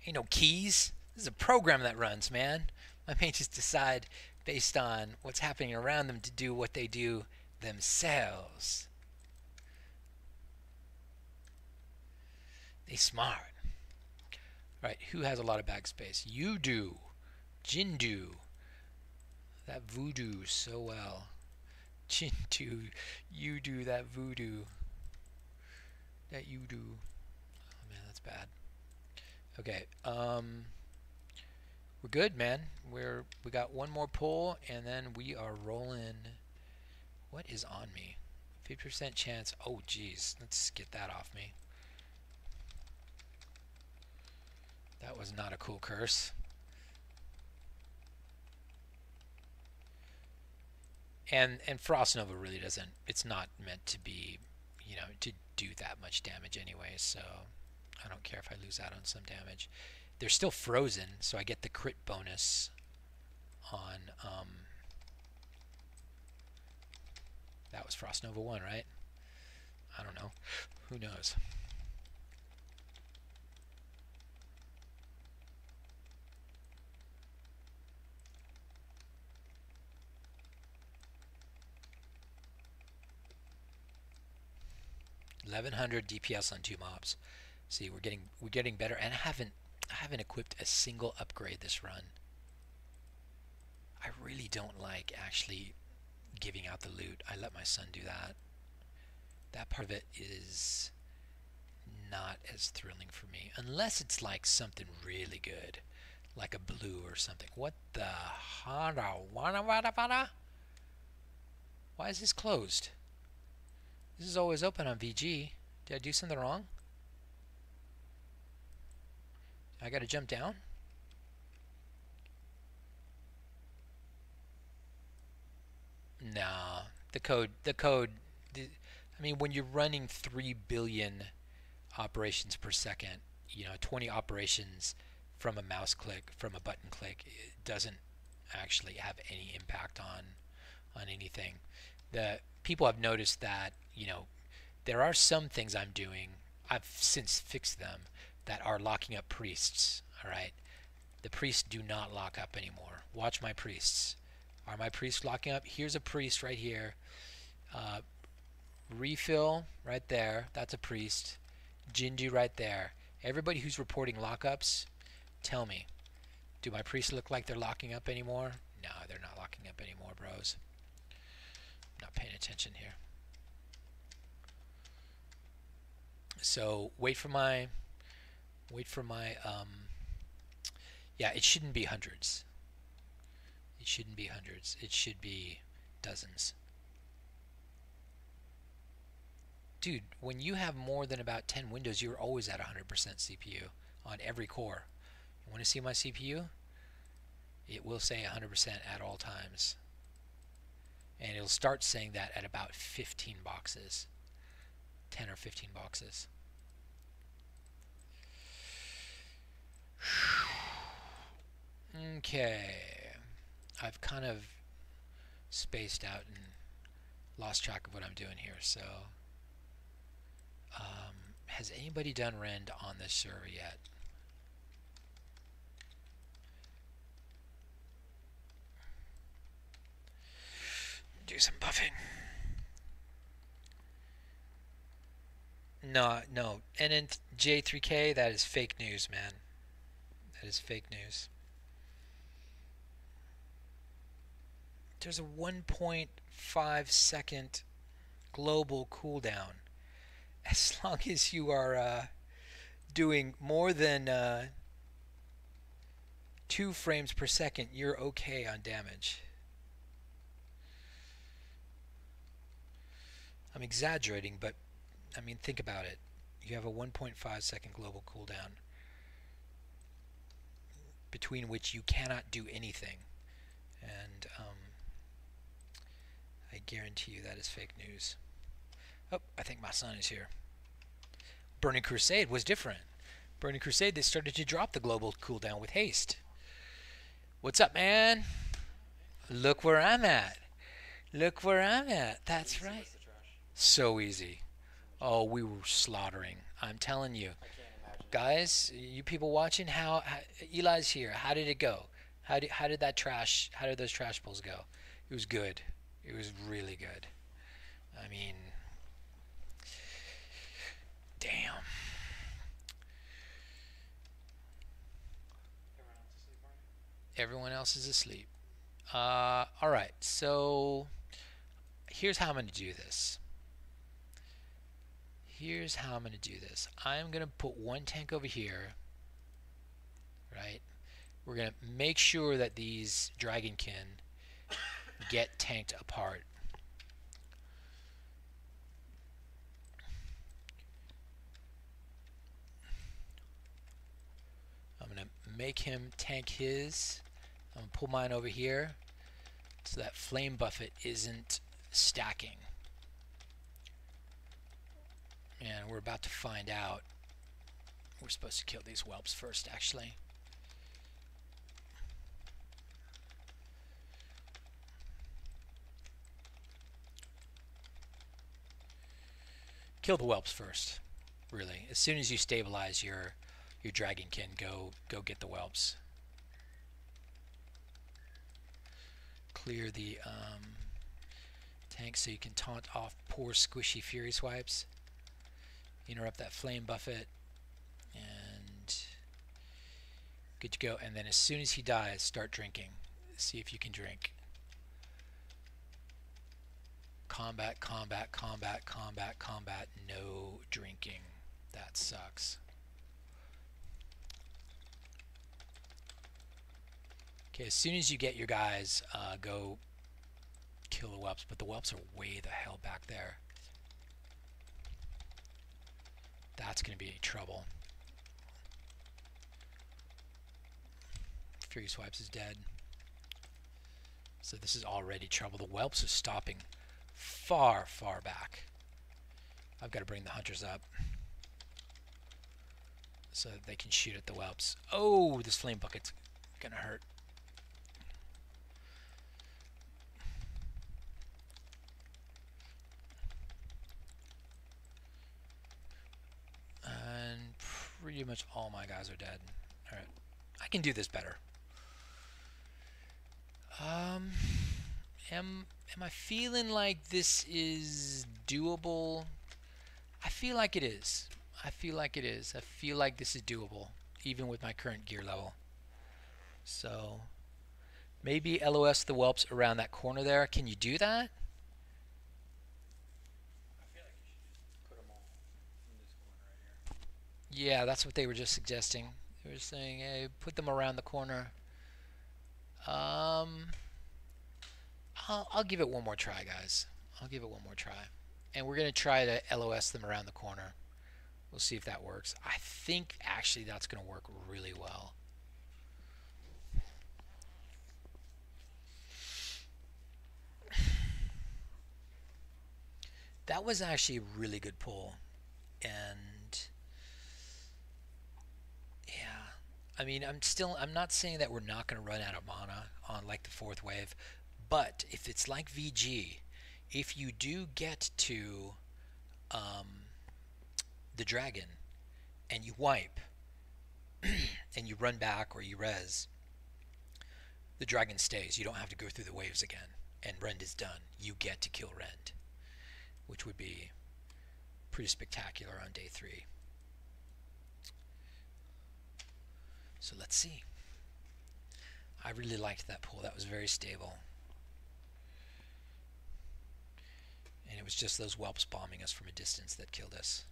Ain't no keys. This is a program that runs, man. My mages decide based on what's happening around them to do what they do themselves. They smart. Right, who has a lot of bag space? You do. Jindu. That voodoo so well. Jindu, you do that voodoo. That you do. Oh man, that's bad. Okay, we're good, man. We got one more pull, and then we are rolling. What is on me? 50% chance. Oh, geez. Let's get that off me. That was not a cool curse. And Frost Nova really doesn't. It's not meant to be, you know, to do that much damage anyway. So I don't care if I lose out on some damage. They're still frozen, so I get the crit bonus on. That was Frost Nova 1, right? I don't know. Who knows? $1100 DPS on 2 mobs. See, we're getting better, and I haven't equipped a single upgrade this run. I really don't like actually giving out the loot. I let my son do that. That part of it is not as thrilling for me, unless it's like something really good, like a blue or something. What the hara? Why is this closed? This is always open on VG. Did I do something wrong? I gotta jump down? No. I mean, when you're running 3 billion operations per second, you know, 20 operations from a mouse click, from a button click, it doesn't actually have any impact on anything. The people have noticed that, you know, there are some things I'm doing, I've since fixed them, that are locking up priests. All right, the priests do not lock up anymore. Watch my priests. Are my priests locking up? Here's a priest right here. Refill right there. That's a priest. Jindu right there. Everybody who's reporting lockups, tell me, do my priests look like they're locking up anymore? No, they're not locking up anymore, bros. I'm not paying attention here. So wait for my yeah, it shouldn't be hundreds. It shouldn't be hundreds. It should be dozens. dude, when you have more than about 10 windows, you're always at 100% CPU on every core. You want to see my CPU? It will say 100% at all times. And it'll start saying that at about 15 boxes. 10 or 15 boxes. Okay. I've kind of spaced out and lost track of what I'm doing here. So, has anybody done rend on this server yet? Do some buffing. No, no. And then J3K, that is fake news, man. That is fake news. There's a 1.5 second global cooldown. As long as you are doing more than 2 frames per second, you're okay on damage. I'm exaggerating, but I mean, think about it. You have a 1.5 second global cooldown between which you cannot do anything. And I guarantee you that is fake news. Oh, I think my son is here. Burning Crusade was different. Burning Crusade, they started to drop the global cooldown with haste. What's up, man? Look where I'm at. Look where I'm at. That's right. So easy. Oh, we were slaughtering. I'm telling you. Guys, you people watching, how Eli's here. How did it go? How did those trash pulls go? It was good. It was really good. I mean, damn. Everyone else is asleep. All right. So here's how I'm going to do this. I'm going to put one tank over here, right? We're going to make sure that these dragonkin get tanked apart. I'm going to make him tank his. I'm going to pull mine over here so that flame buffet isn't stacking. And we're about to find out. We're supposed to kill these whelps first, actually. Kill the whelps first, really. As soon as you stabilize your dragonkin, go get the whelps. Clear the tank so you can taunt off poor squishy fury swipes. Interrupt that flame buffet, and good to go. And then as soon as he dies, start drinking. See if you can drink. Combat, combat, combat, combat, combat. No drinking. That sucks. Okay, as soon as you get your guys, go kill the whelps. But the whelps are way the hell back there. That's going to be trouble. Fury Swipes is dead. So this is already trouble. The whelps are stopping far, far back. I've got to bring the hunters up so that they can shoot at the whelps. Oh, this flame bucket's going to hurt. And pretty much all my guys are dead. Alright. I can do this better. Am I feeling like this is doable? I feel like it is. I feel like this is doable, even with my current gear level. So, maybe LOS the whelps around that corner there. Can you do that? Yeah, that's what they were just suggesting. They were saying, hey, put them around the corner. I'll give it one more try, guys. I'll give it one more try. And we're going to try to LOS them around the corner. We'll see if that works. I think actually that's going to work really well. That was actually a really good pull. And yeah, I mean, I'm not saying that we're not going to run out of mana on like the fourth wave, but if it's like VG, if you do get to the dragon and you wipe and you run back or you res, the dragon stays. You don't have to go through the waves again, and Rend is done. You get to kill Rend, which would be pretty spectacular on day 3. So let's see. I really liked that pull. That was very stable. And it was just those whelps bombing us from a distance that killed us.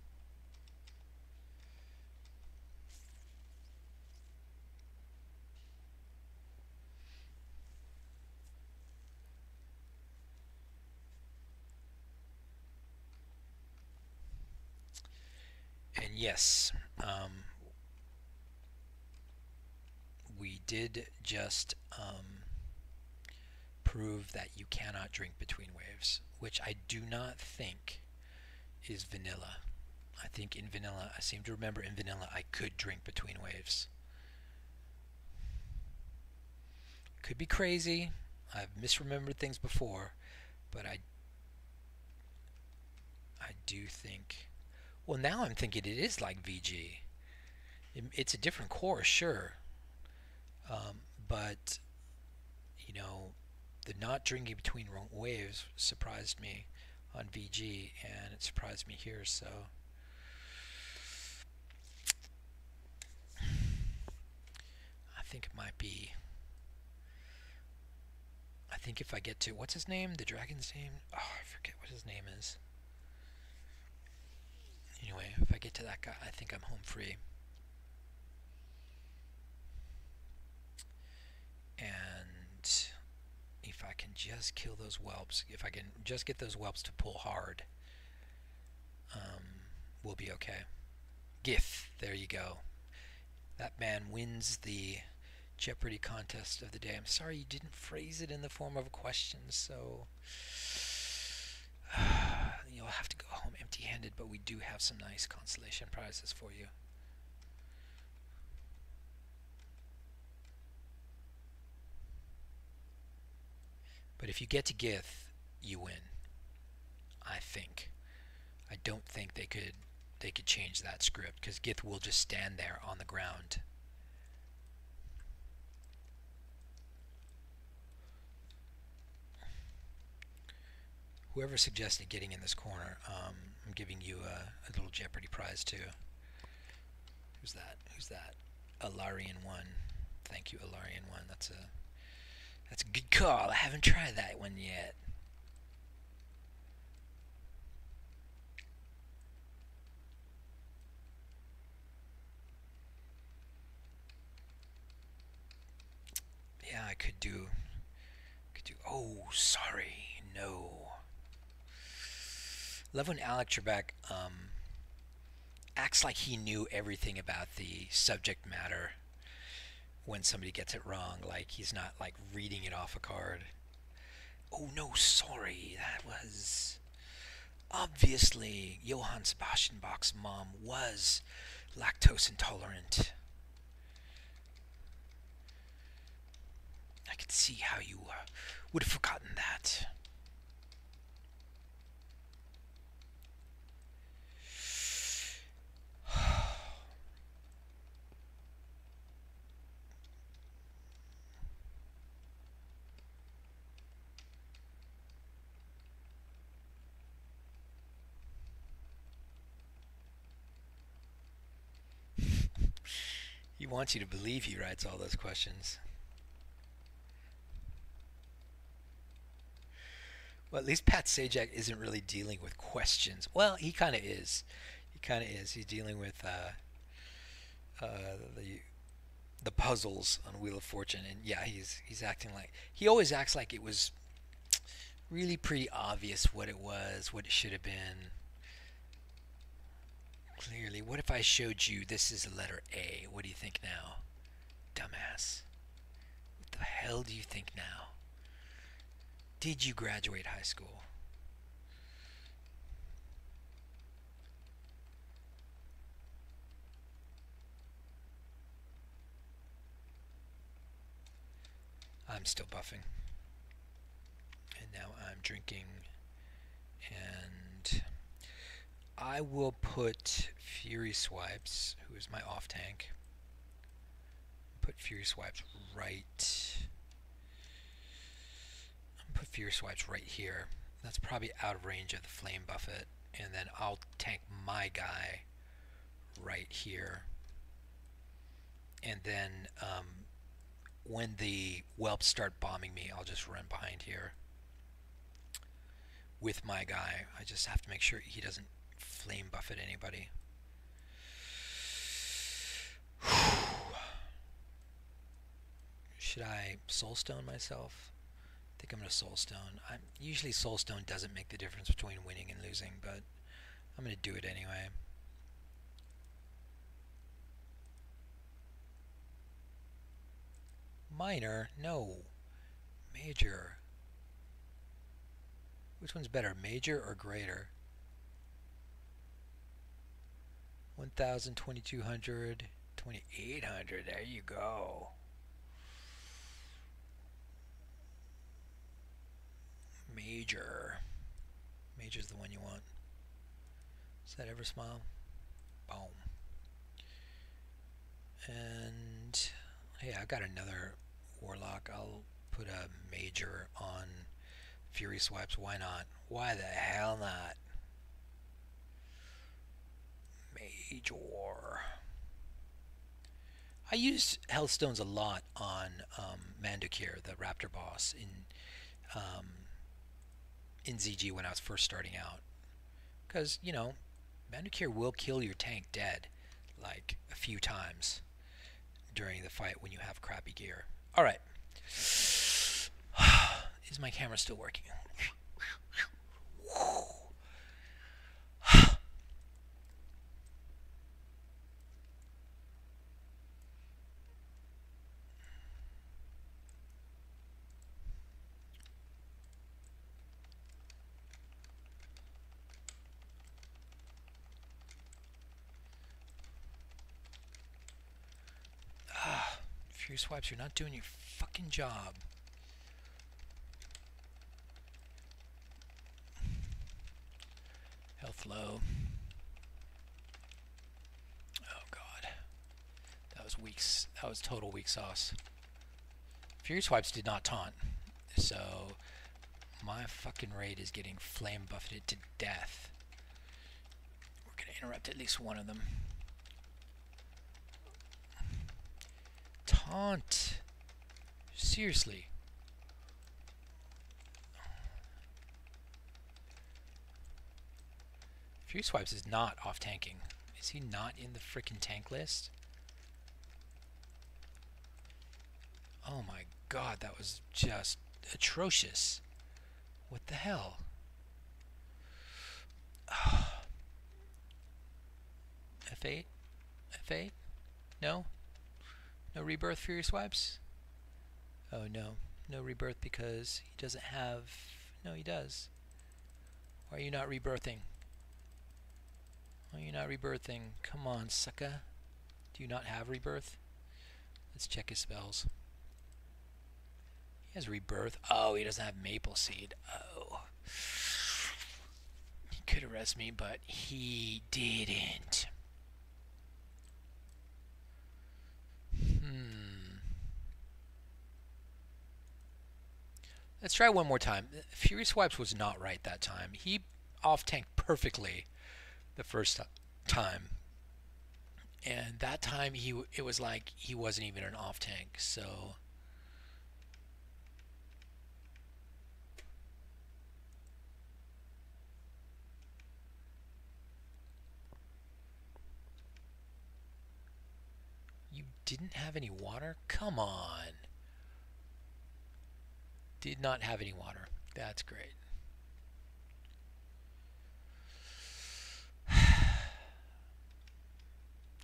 And yes, we did just prove that you cannot drink between waves, which I do not think is vanilla. I think in vanilla, I seem to remember in vanilla I could drink between waves. Could be crazy. I've misremembered things before, but I do think. Well, now I'm thinking it is like VG. It's a different core, sure, but you know, the not drinking between waves surprised me on VG, and it surprised me here. So I think it might be. I think if I get to, what's his name? The dragon's name? Oh, I forget what his name is. Anyway, if I get to that guy, I think I'm home free. And if I can just kill those whelps, if I can just get those whelps to pull hard, we'll be okay. Gith, there you go. That man wins the Jeopardy contest of the day. I'm sorry you didn't phrase it in the form of a question, so you'll have to go home empty-handed, but we do have some nice consolation prizes for you. But if you get to Gith, you win. I think. I don't think they could change that script, because Gith will just stand there on the ground. Whoever suggested getting in this corner, I'm giving you a little Jeopardy prize too. Who's that? Who's that? Alarian1. Thank you, Alarian1. That's a good call. I haven't tried that one yet. Yeah, I could do. Oh, sorry, no. Love when Alec Trebek acts like he knew everything about the subject matter when somebody gets it wrong. Like he's not like reading it off a card. Oh no, sorry, that was obviously Johann Sebastian Bach's mom was lactose intolerant. I could see how you would have forgotten that. He wants you to believe he writes all those questions. Well, at least Pat Sajak isn't really dealing with questions. Well, he kind of is. He kind of is. He's dealing with the puzzles on Wheel of Fortune, and yeah, he's acting like he always acts like it was really pretty obvious what it was, what it should have been. Clearly, what if I showed you this is a letter A? What do you think now? Dumbass. What the hell do you think now? Did you graduate high school? I'm still buffing. And now I'm drinking. And I will put Fury Swipes, who is my off tank. Put Fury Swipes right. Put Fury Swipes right here. That's probably out of range of the Flame Buffet. And then I'll tank my guy right here. And then when the whelps start bombing me, I'll just run behind here with my guy. I just have to make sure he doesn't Flame Buffet anybody. Should I Soulstone myself? I think I'm going to Soulstone. Usually Soulstone doesn't make the difference between winning and losing, but I'm going to do it anyway. Minor? No. Major. Which one's better, major or greater? 1,000, 2,200, 2,800. There you go. Major. Major's the one you want. Is that ever smile? Boom. And hey, I got another warlock. I'll put a major on Fury Swipes. Why not? Why the hell not? Major. I used Hellstones a lot on Mandukir, the Raptor boss, in ZG when I was first starting out. Because, you know, Mandukir will kill your tank dead like a few times during the fight when you have crappy gear. Alright. Is my camera still working? Fury Swipes, you're not doing your fucking job. Health low. Oh god. That was weak. That was total weak sauce. Fury Swipes did not taunt. So my fucking raid is getting flame buffeted to death. We're gonna interrupt at least one of them. Taunt. Seriously. Fury Swipes is not off tanking. Is he not in the frickin' tank list? Oh my god, that was just atrocious. What the hell? F8? F8? No? No rebirth Fury Swipes? Oh no. No rebirth because he doesn't have... No, he does. Why are you not rebirthing? Why are you not rebirthing? Come on, sucker. Do you not have rebirth? Let's check his spells. He has rebirth. Oh, he doesn't have Maple Seed. Oh. He could arrest me, but he didn't. Let's try one more time. Fury Swipes was not right that time. He off-tanked perfectly the first time. And that time it was like he wasn't even an off-tank. So you didn't have any water? Come on. Did not have any water. That's great.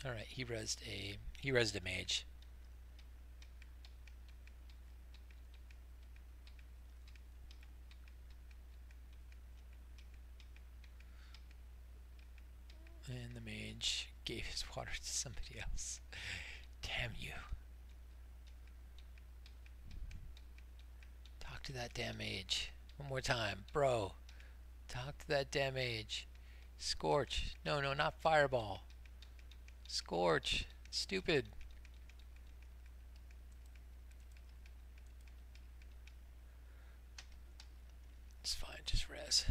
All right, he rezzed a mage. And the mage gave his water to somebody else. Damn you. Talk to that damn mage. One more time. Bro, talk to that damn mage. Scorch. No, not fireball. Scorch. Stupid. It's fine, just res.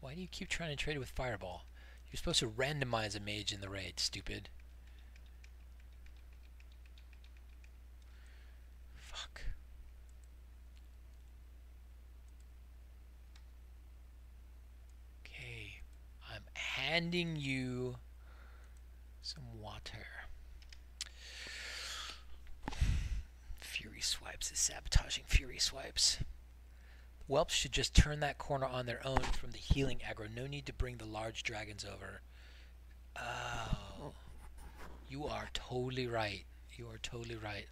Why do you keep trying to trade it with fireball? You're supposed to randomize a mage in the raid, stupid. Fuck. Okay. I'm handing you some water. Fury swipes is sabotaging Fury swipes. Whelps should just turn that corner on their own from the healing aggro. No need to bring the large dragons over. Oh. You are totally right. You are totally right,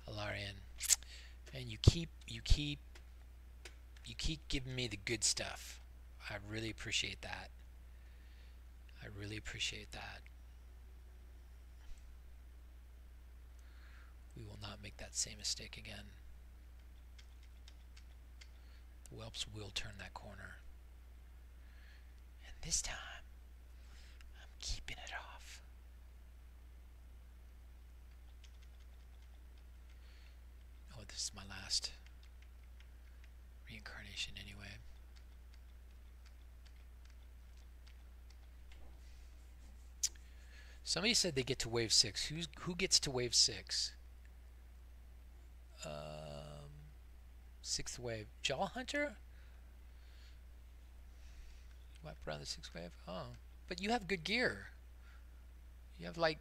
Alarian. And you keep giving me the good stuff. I really appreciate that. I really appreciate that. We will not make that same mistake again. Whelps will turn that corner. And this time, I'm keeping it off. Oh, this is my last reincarnation anyway. Somebody said they get to wave 6. Who gets to wave 6? 6th wave. Jaw Hunter? Wipe around the 6th wave? Oh. But you have good gear. You have like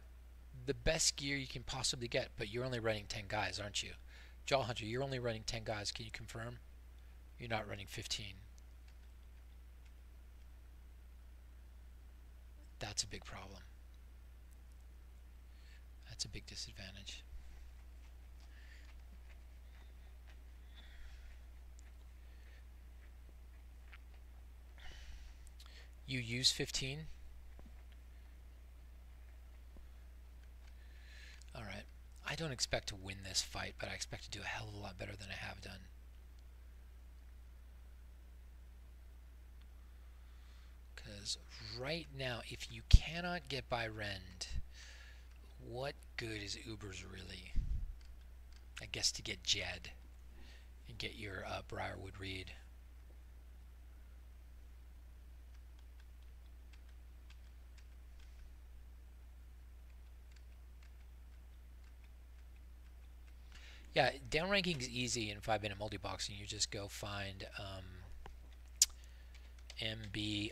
the best gear you can possibly get, but you're only running 10 guys, aren't you? Jaw Hunter, you're only running 10 guys. Can you confirm? You're not running 15. That's a big problem. That's a big disadvantage. You use 15? Alright. I don't expect to win this fight, but I expect to do a hell of a lot better than I have done. Because right now, if you cannot get by Rend, what good is Ubers really? I guess to get Jed and get your Briarwood Reed. Yeah, downranking is easy in 5-minute multi-boxing. You just go find MB_max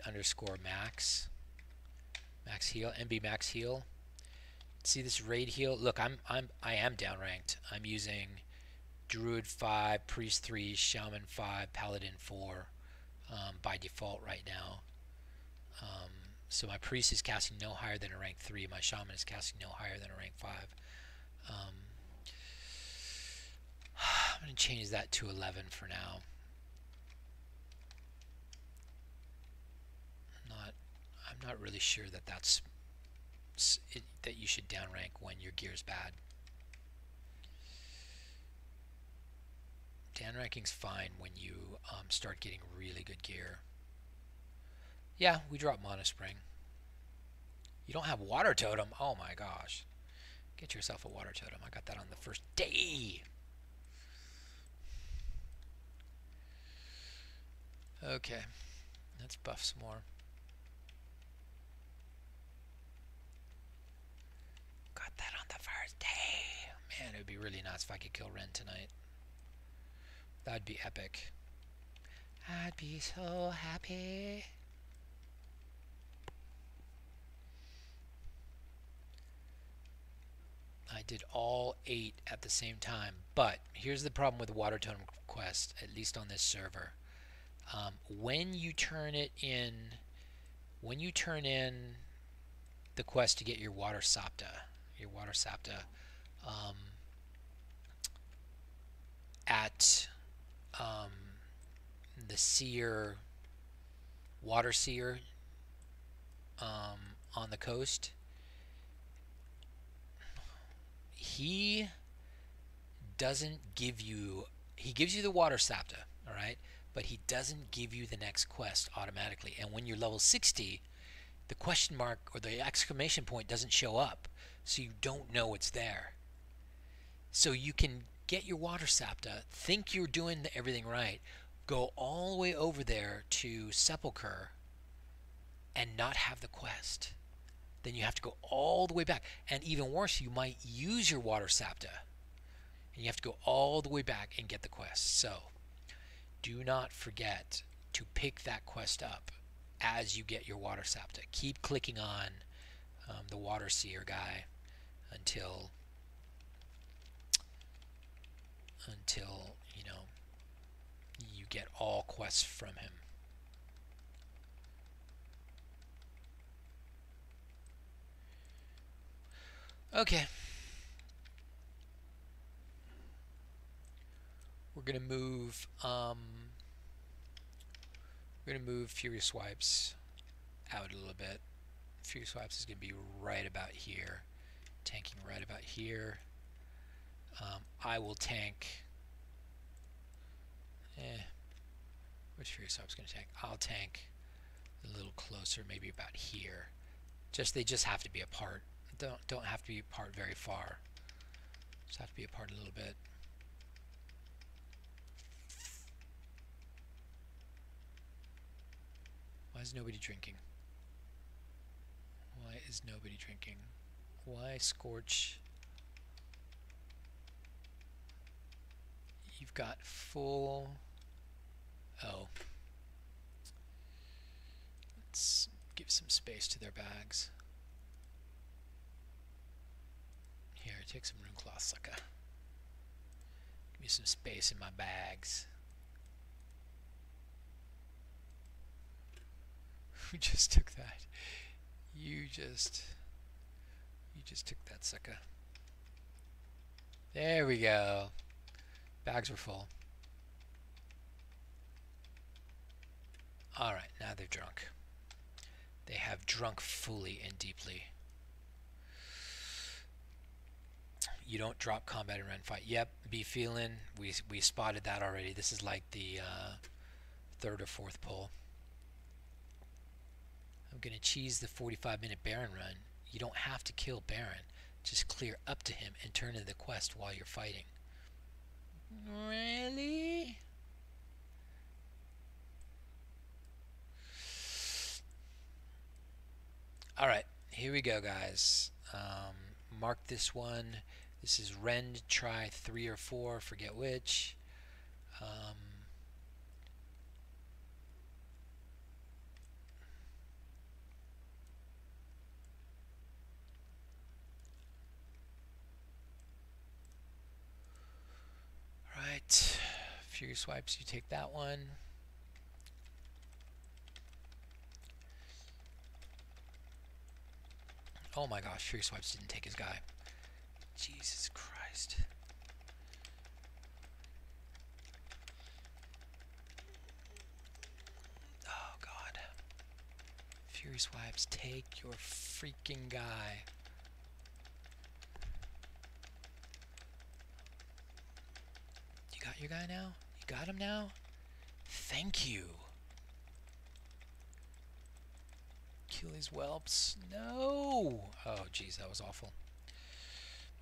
heal, MB max heal. See this raid heal? Look, I am downranked. I'm using Druid 5, Priest 3, Shaman 5, Paladin 4 by default right now. So my Priest is casting no higher than a rank 3. My Shaman is casting no higher than a rank 5. I'm going to change that to 11 for now. I'm not really sure that that's that you should downrank when your gear's bad. Downranking's fine when you start getting really good gear. Yeah, we drop Monospring. You don't have Water Totem? Oh my gosh. Get yourself a Water Totem. I got that on the first day. Okay, let's buff some more. Got that on the first day. Man, it would be really nice if I could kill Ren tonight. That'd be epic. I'd be so happy. I did all 8 at the same time, but here's the problem with the Water Totem quest, at least on this server. When you turn it in when you turn in the quest to get your water sapta, um, at the seer, water seer, on the coast, he doesn't give you, he gives you the water sapta, all right, but he doesn't give you the next quest automatically. And when you're level 60, the question mark or the exclamation point doesn't show up, so you don't know it's there. So you can get your water sapta, think you're doing everything right, go all the way over there to Sepulchre and not have the quest. Then you have to go all the way back. And even worse, you might use your water sapta and you have to go all the way back and get the quest. So do not forget to pick that quest up as you get your water sapta. Keep clicking on the water seer guy until you know you get all quests from him. Okay, we're gonna move Furious Swipes out a little bit. Furious Swipes is gonna be right about here, tanking right about here. I will tank. Which Furious Swipes gonna tank? I'll tank a little closer, maybe about here. They just have to be apart. Don't have to be apart very far. Just have to be apart a little bit. Why is nobody drinking? Why is nobody drinking? Why Scorch? You've got full... Oh. Let's give some space to their bags. Here, take some rune cloth, sucker. Give me some space in my bags. Who just took that? You just took that, sucker. There we go. Bags are full. Alright, now they're drunk. They have drunk fully and deeply. You don't drop combat and run fight. Yep, be feeling. We spotted that already. This is like the third or fourth pull. I'm going to cheese the 45-minute Baron run. You don't have to kill Baron. Just clear up to him and turn in the quest while you're fighting. Really? Alright, here we go, guys. Mark this one. This is Rend, try 3 or 4, forget which. Right, Fury Swipes, you take that one. Oh my gosh, Fury Swipes didn't take his guy. Jesus Christ. Oh God. Fury Swipes, take your freaking guy. You got your guy now? You got him now? Thank you. Kill these whelps. No! Oh, geez, that was awful.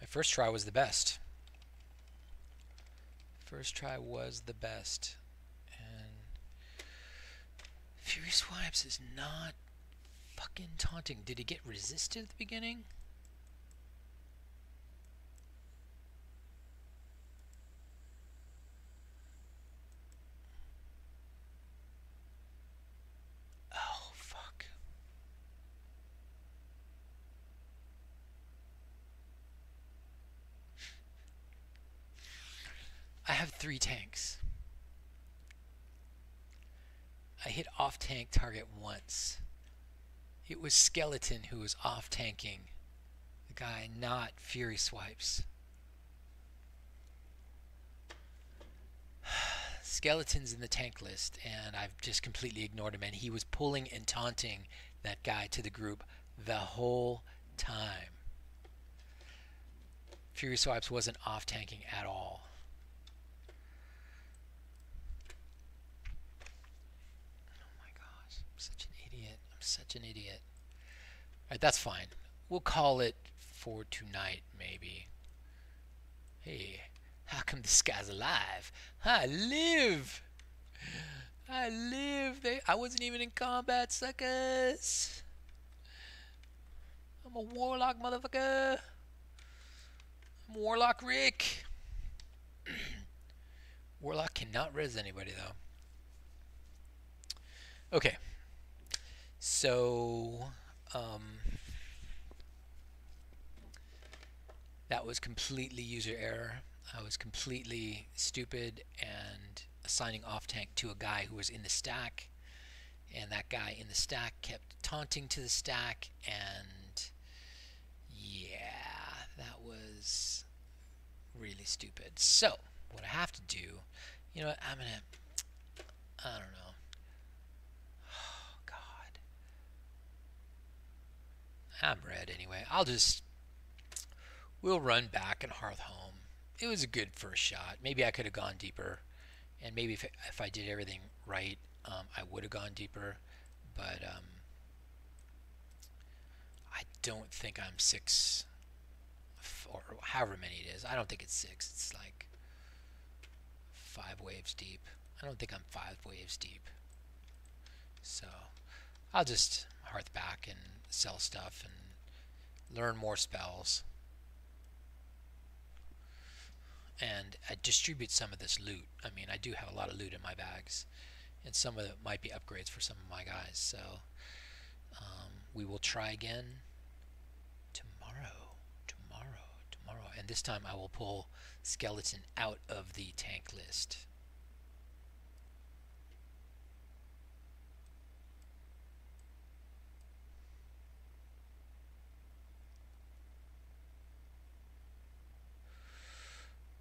My first try was the best. First try was the best. And Fury Swipes is not fucking taunting. Did he get resisted at the beginning? Oh, fuck. I have 3 tanks. I hit off tank target once. It was Skeleton who was off tanking the guy, not Fury Swipes. Skeleton's in the tank list, and I've just completely ignored him, and he was pulling and taunting that guy to the group the whole time. Fury Swipes wasn't off tanking at all. Oh my gosh, I'm such an idiot. I'm such an idiot. Alright, that's fine. We'll call it for tonight, maybe. Hey, how come this guy's alive? I live! I live! I wasn't even in combat, suckers! I'm a warlock, motherfucker! I'm Warlock Rick! Warlock cannot res anybody, though. Okay. So, that was completely user error. I was completely stupid and assigning off tank to a guy who was in the stack, and that guy in the stack kept taunting to the stack, and yeah, that was really stupid. So what I have to do, you know what, I don't know. Oh God, I'm red anyway. We'll run back and Hearth home. It was a good first shot. Maybe I could have gone deeper, and maybe if I did everything right, I would have gone deeper. But I don't think I'm 6, or however many it is. I don't think it's 6. It's like 5 waves deep. I don't think I'm 5 waves deep. So I'll just Hearth back and sell stuff and learn more spells. And I distribute some of this loot. I mean, I do have a lot of loot in my bags, and some of it might be upgrades for some of my guys. So we will try again tomorrow, and this time I will pull Skeleton out of the tank list.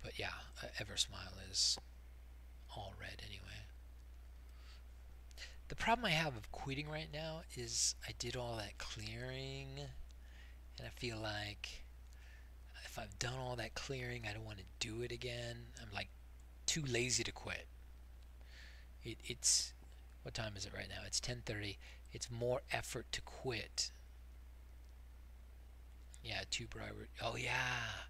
But yeah, Eversmile is all red anyway. The problem I have of quitting right now is I did all that clearing, and I feel like if I've done all that clearing, I don't want to do it again. I'm like too lazy to quit. It's what time is it right now? It's 10:30. It's more effort to quit. Yeah, 2 Briarwood. Oh yeah,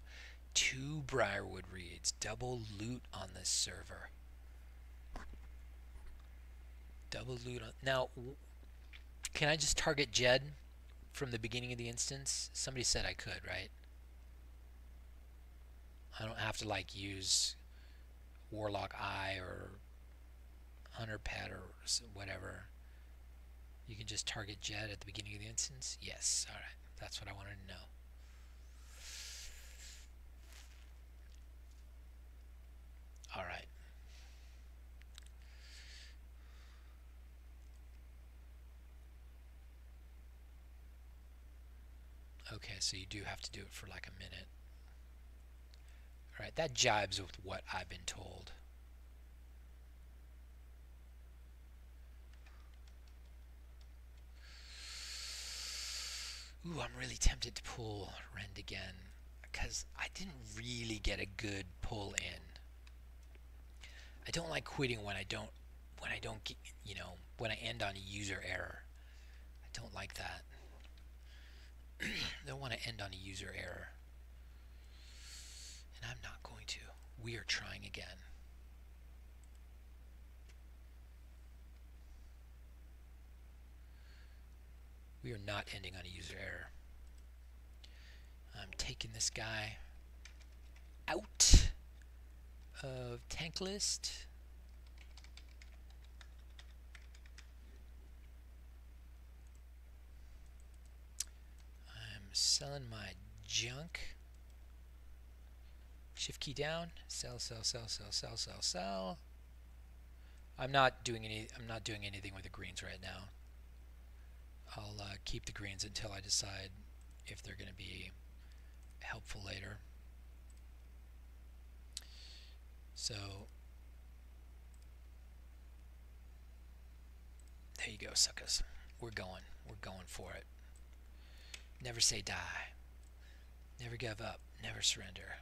2 Briarwood reads. Double loot on this server. Double loot on. Now, can I just target Jed from the beginning of the instance? Somebody said I could, right? I don't have to like use Warlock Eye or Hunter Pet or whatever. You can just target Jed at the beginning of the instance? Yes. Alright. That's what I wanted to know. Alright. Okay, so you do have to do it for like a minute. Alright, that jibes with what I've been told. Ooh, I'm really tempted to pull Rend again, because I didn't really get a good pull in. I don't like quitting when I don't get, when I end on a user error. I don't like that. I don't want to end on a user error. And I'm not going to. We are trying again. We are not ending on a user error. I'm taking this guy out of tank list. I'm selling my junk. Shift key down. Sell, sell, sell, sell, sell, sell, sell. I'm not doing anything with the greens right now. I'll keep the greens until I decide if they're going to be helpful later. So there you go, suckers. We're going for it. Never say die. Never give up. Never surrender.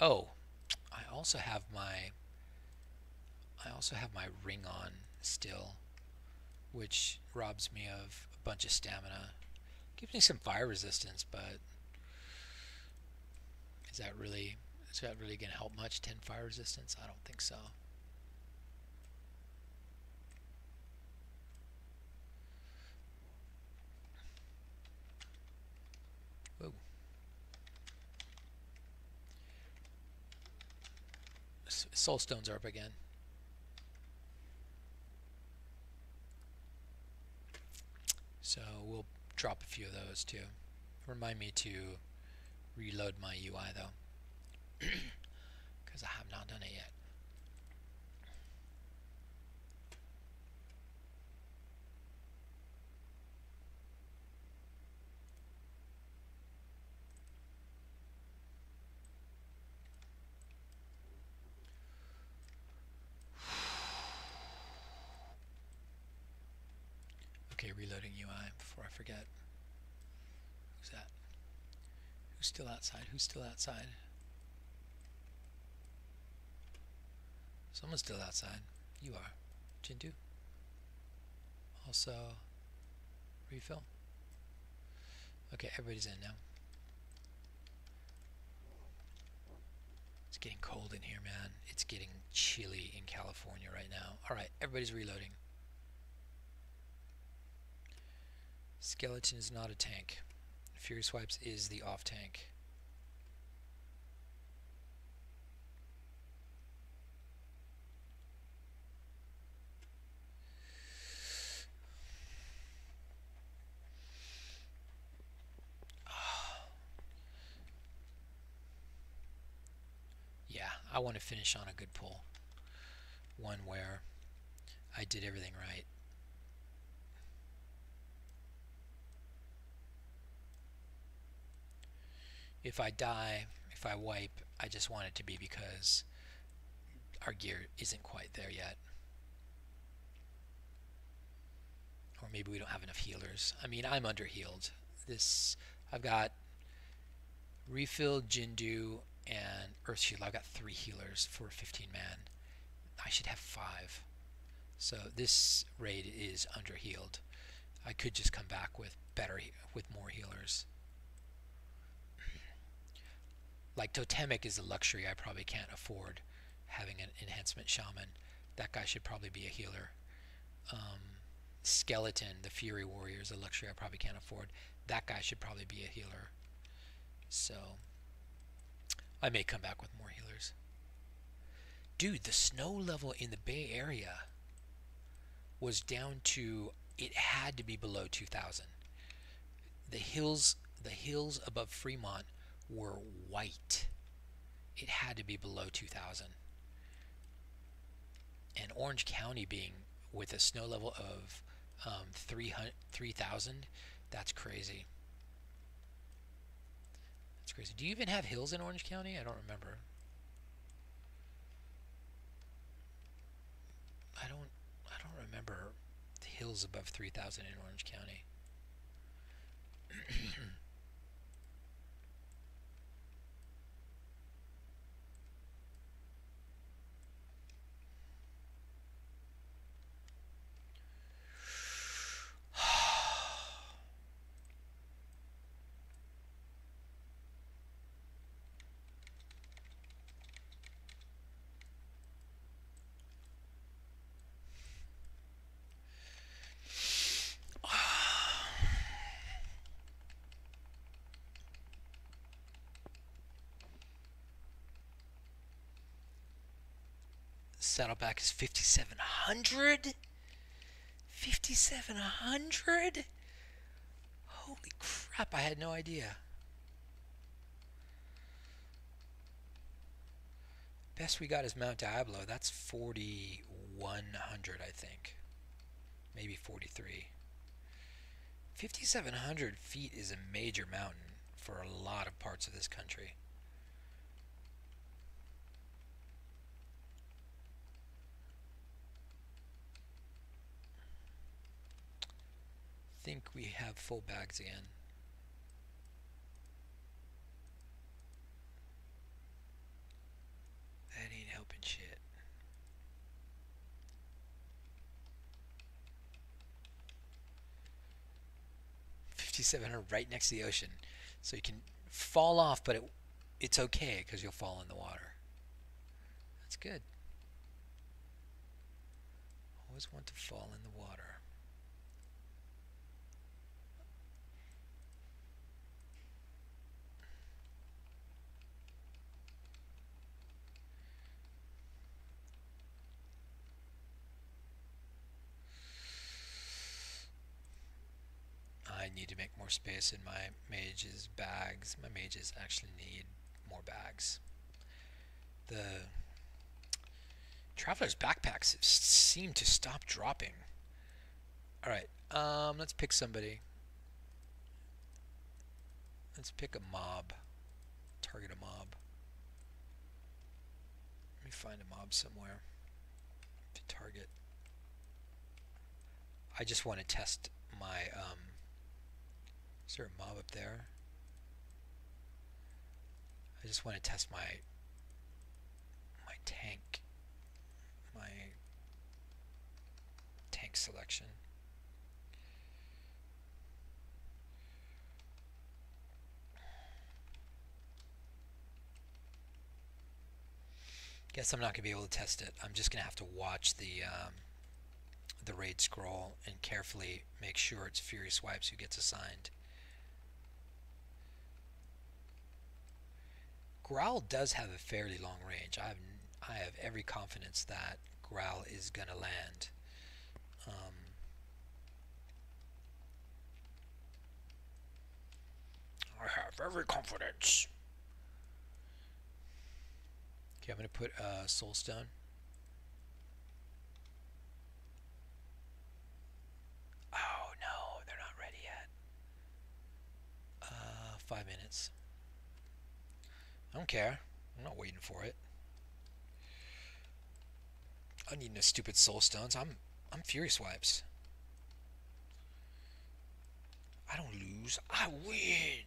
Oh, I also have my ring on still, which robs me of a bunch of stamina. Gives me some fire resistance, but is that really going to help much? 10 fire resistance? I don't think so. Whoa. Soul stones are up again. So we'll drop a few of those too. Remind me to reload my UI though, because I have not done it yet. Okay, reloading UI before I forget. Who's that? Who's still outside? Who's still outside? Someone's still outside. You are. Jindu. Also, refill. Okay, everybody's in now. It's getting cold in here, man. It's getting chilly in California right now. Alright, everybody's reloading. Skeleton is not a tank. Fury Swipes is the off tank. Yeah, I want to finish on a good pull. One where I did everything right. If I die, if I wipe, I just want it to be because our gear isn't quite there yet. Or maybe we don't have enough healers. I mean, I'm under-healed. I've got Refill, Jindu, and Earth Shield. I've got 3 healers for 15 man. I should have 5. So this raid is under-healed. I could just come back with more healers. Like Totemic is a luxury I probably can't afford, having an enhancement shaman. That guy should probably be a healer. Skeleton, the Fury Warrior, is a luxury I probably can't afford. That guy should probably be a healer. So I may come back with more healers. Dude, the snow level in the Bay Area was down to, it had to be below 2,000. The hills above Fremont were white. It had to be below 2,000. And Orange County being with a snow level of 3,000, that's crazy. That's crazy. Do you even have hills in Orange County? I don't remember. I don't remember the hills above 3,000 in Orange County. Saddleback is 5,700? 5,700? Holy crap, I had no idea. Best we got is Mount Diablo. That's 4,100, I think. maybe 43. 5,700 feet is a major mountain for a lot of parts of this country. Think we have full bags again. That ain't helping shit. 5,700 right next to the ocean, so you can fall off, but it's okay because you'll fall in the water. That's good. Always want to fall in the water. I need to make more space in my mage's bags. My mages actually need more bags. The traveler's backpacks seem to stop dropping. Alright, let's pick somebody. Let's pick a mob. Target a mob. Let me find a mob somewhere to target. I just want to test my, is there a mob up there? I just want to test my tank. My tank selection. Guess I'm not going to be able to test it. I'm just going to have to watch the raid scroll and carefully make sure it's Fury Swipes who gets assigned. Growl does have a fairly long range. I have every confidence that Growl is going to land. I have every confidence. Okay, I'm going to put Soulstone. Oh no, they're not ready yet. 5 minutes. I don't care. I'm not waiting for it. I need no stupid Soulstones. I'm Fury Swipes. I don't lose. I win.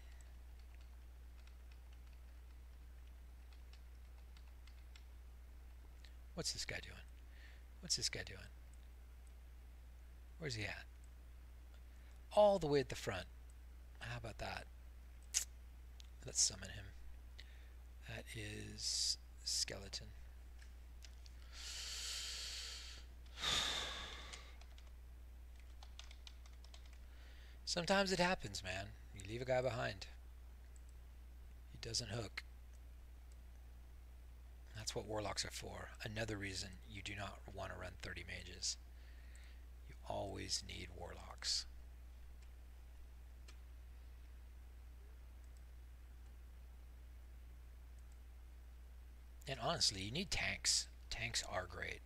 What's this guy doing? What's this guy doing? Where's he at? All the way at the front. How about that? Let's summon him. That is Skeleton. Sometimes it happens, man. You leave a guy behind. He doesn't hook. That's what Warlocks are for. Another reason you do not want to run 30 mages. You always need Warlocks. And honestly, you need tanks. Tanks are great.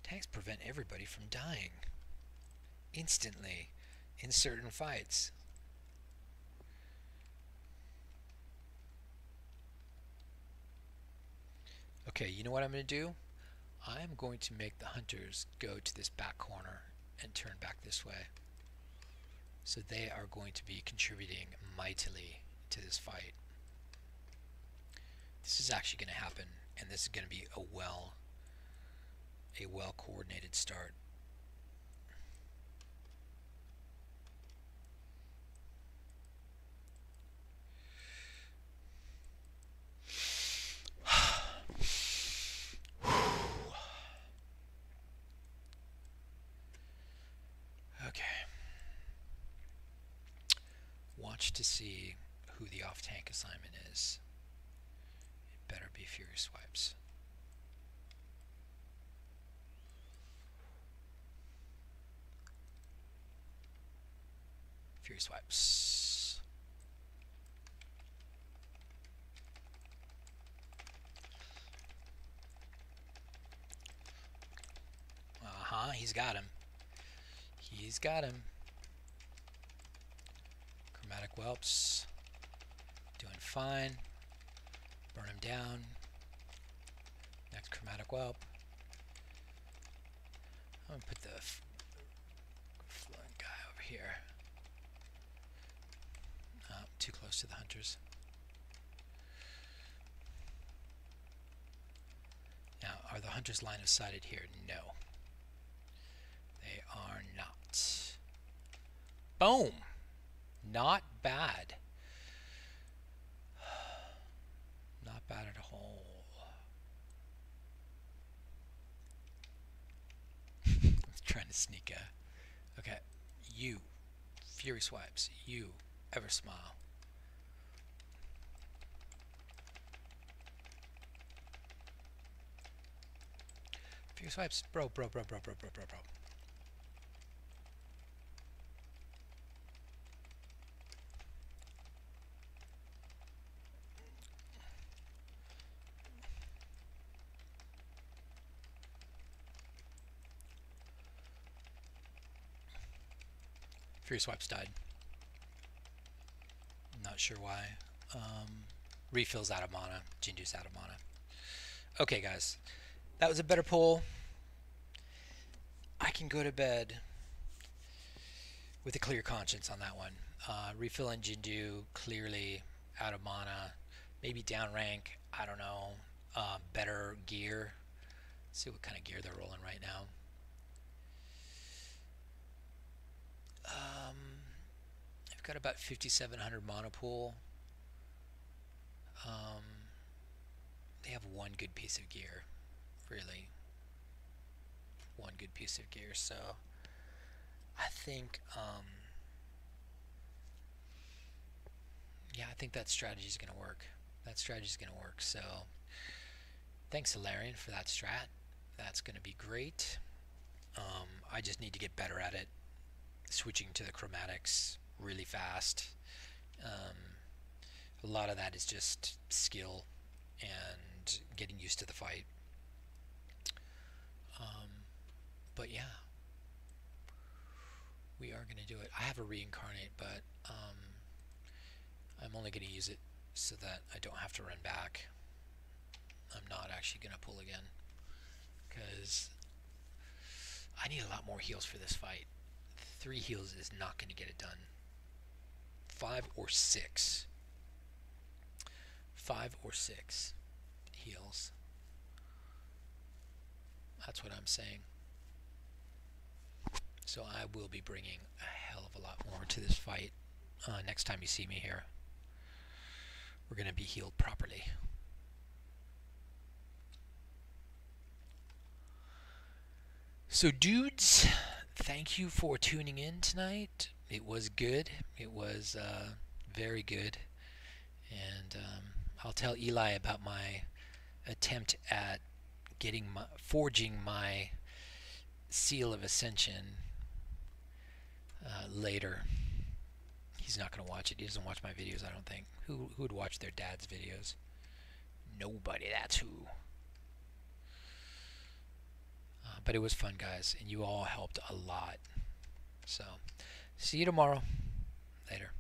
Tanks prevent everybody from dying instantly in certain fights. Okay, you know what I'm going to do? I'm going to make the hunters go to this back corner and turn back this way. So they are going to be contributing mightily to this fight. This is actually going to happen, and this is going to be a well coordinated start. Okay. Watch to see who the off-tank assignment is. It better be Fury Swipes. Fury Swipes. He's got him. He's got him. Chromatic whelps. Doing fine. Burn him down. Next chromatic whelp. I'm gonna put the flowing guy over here. Too close to the hunters. Now, are the hunters line of sighted here? No. They are not. Boom! Not bad. Not bad at all. I'm trying to sneak a... Okay. You. Fury swipes. You. Ever smile. Fury swipes. Bro. Fury swipes died. Not sure why. Refills out of mana. Jinju's out of mana. Okay, guys. That was a better pull. I can go to bed with a clear conscience on that one. Refilling Jinju, clearly out of mana. Maybe down rank. I don't know. Better gear. Let's see what kind of gear they're rolling right now. I've got about 5,700 mana pool. They have one good piece of gear, really. One good piece of gear, so I think, yeah, I think that strategy is going to work. That strategy is going to work, so thanks, Hilarion, for that strat. That's going to be great. I just need to get better at it, switching to the chromatics really fast. A lot of that is just skill and getting used to the fight. But yeah, we are going to do it. I have a reincarnate, but I'm only going to use it so that I don't have to run back. I'm not actually going to pull again because I need a lot more heals for this fight. 3 heals is not going to get it done. 5 or 6. 5 or 6 heals. That's what I'm saying. So I will be bringing a hell of a lot more to this fight next time you see me here. We're going to be healed properly. So dudes, thank you for tuning in tonight. It was good. It was very good. And I'll tell Eli about my attempt at forging my seal of ascension later. He's not going to watch it. He doesn't watch my videos, I don't think. Who would watch their dad's videos? Nobody, that's who. But it was fun, guys, and you all helped a lot. So, see you tomorrow. Later.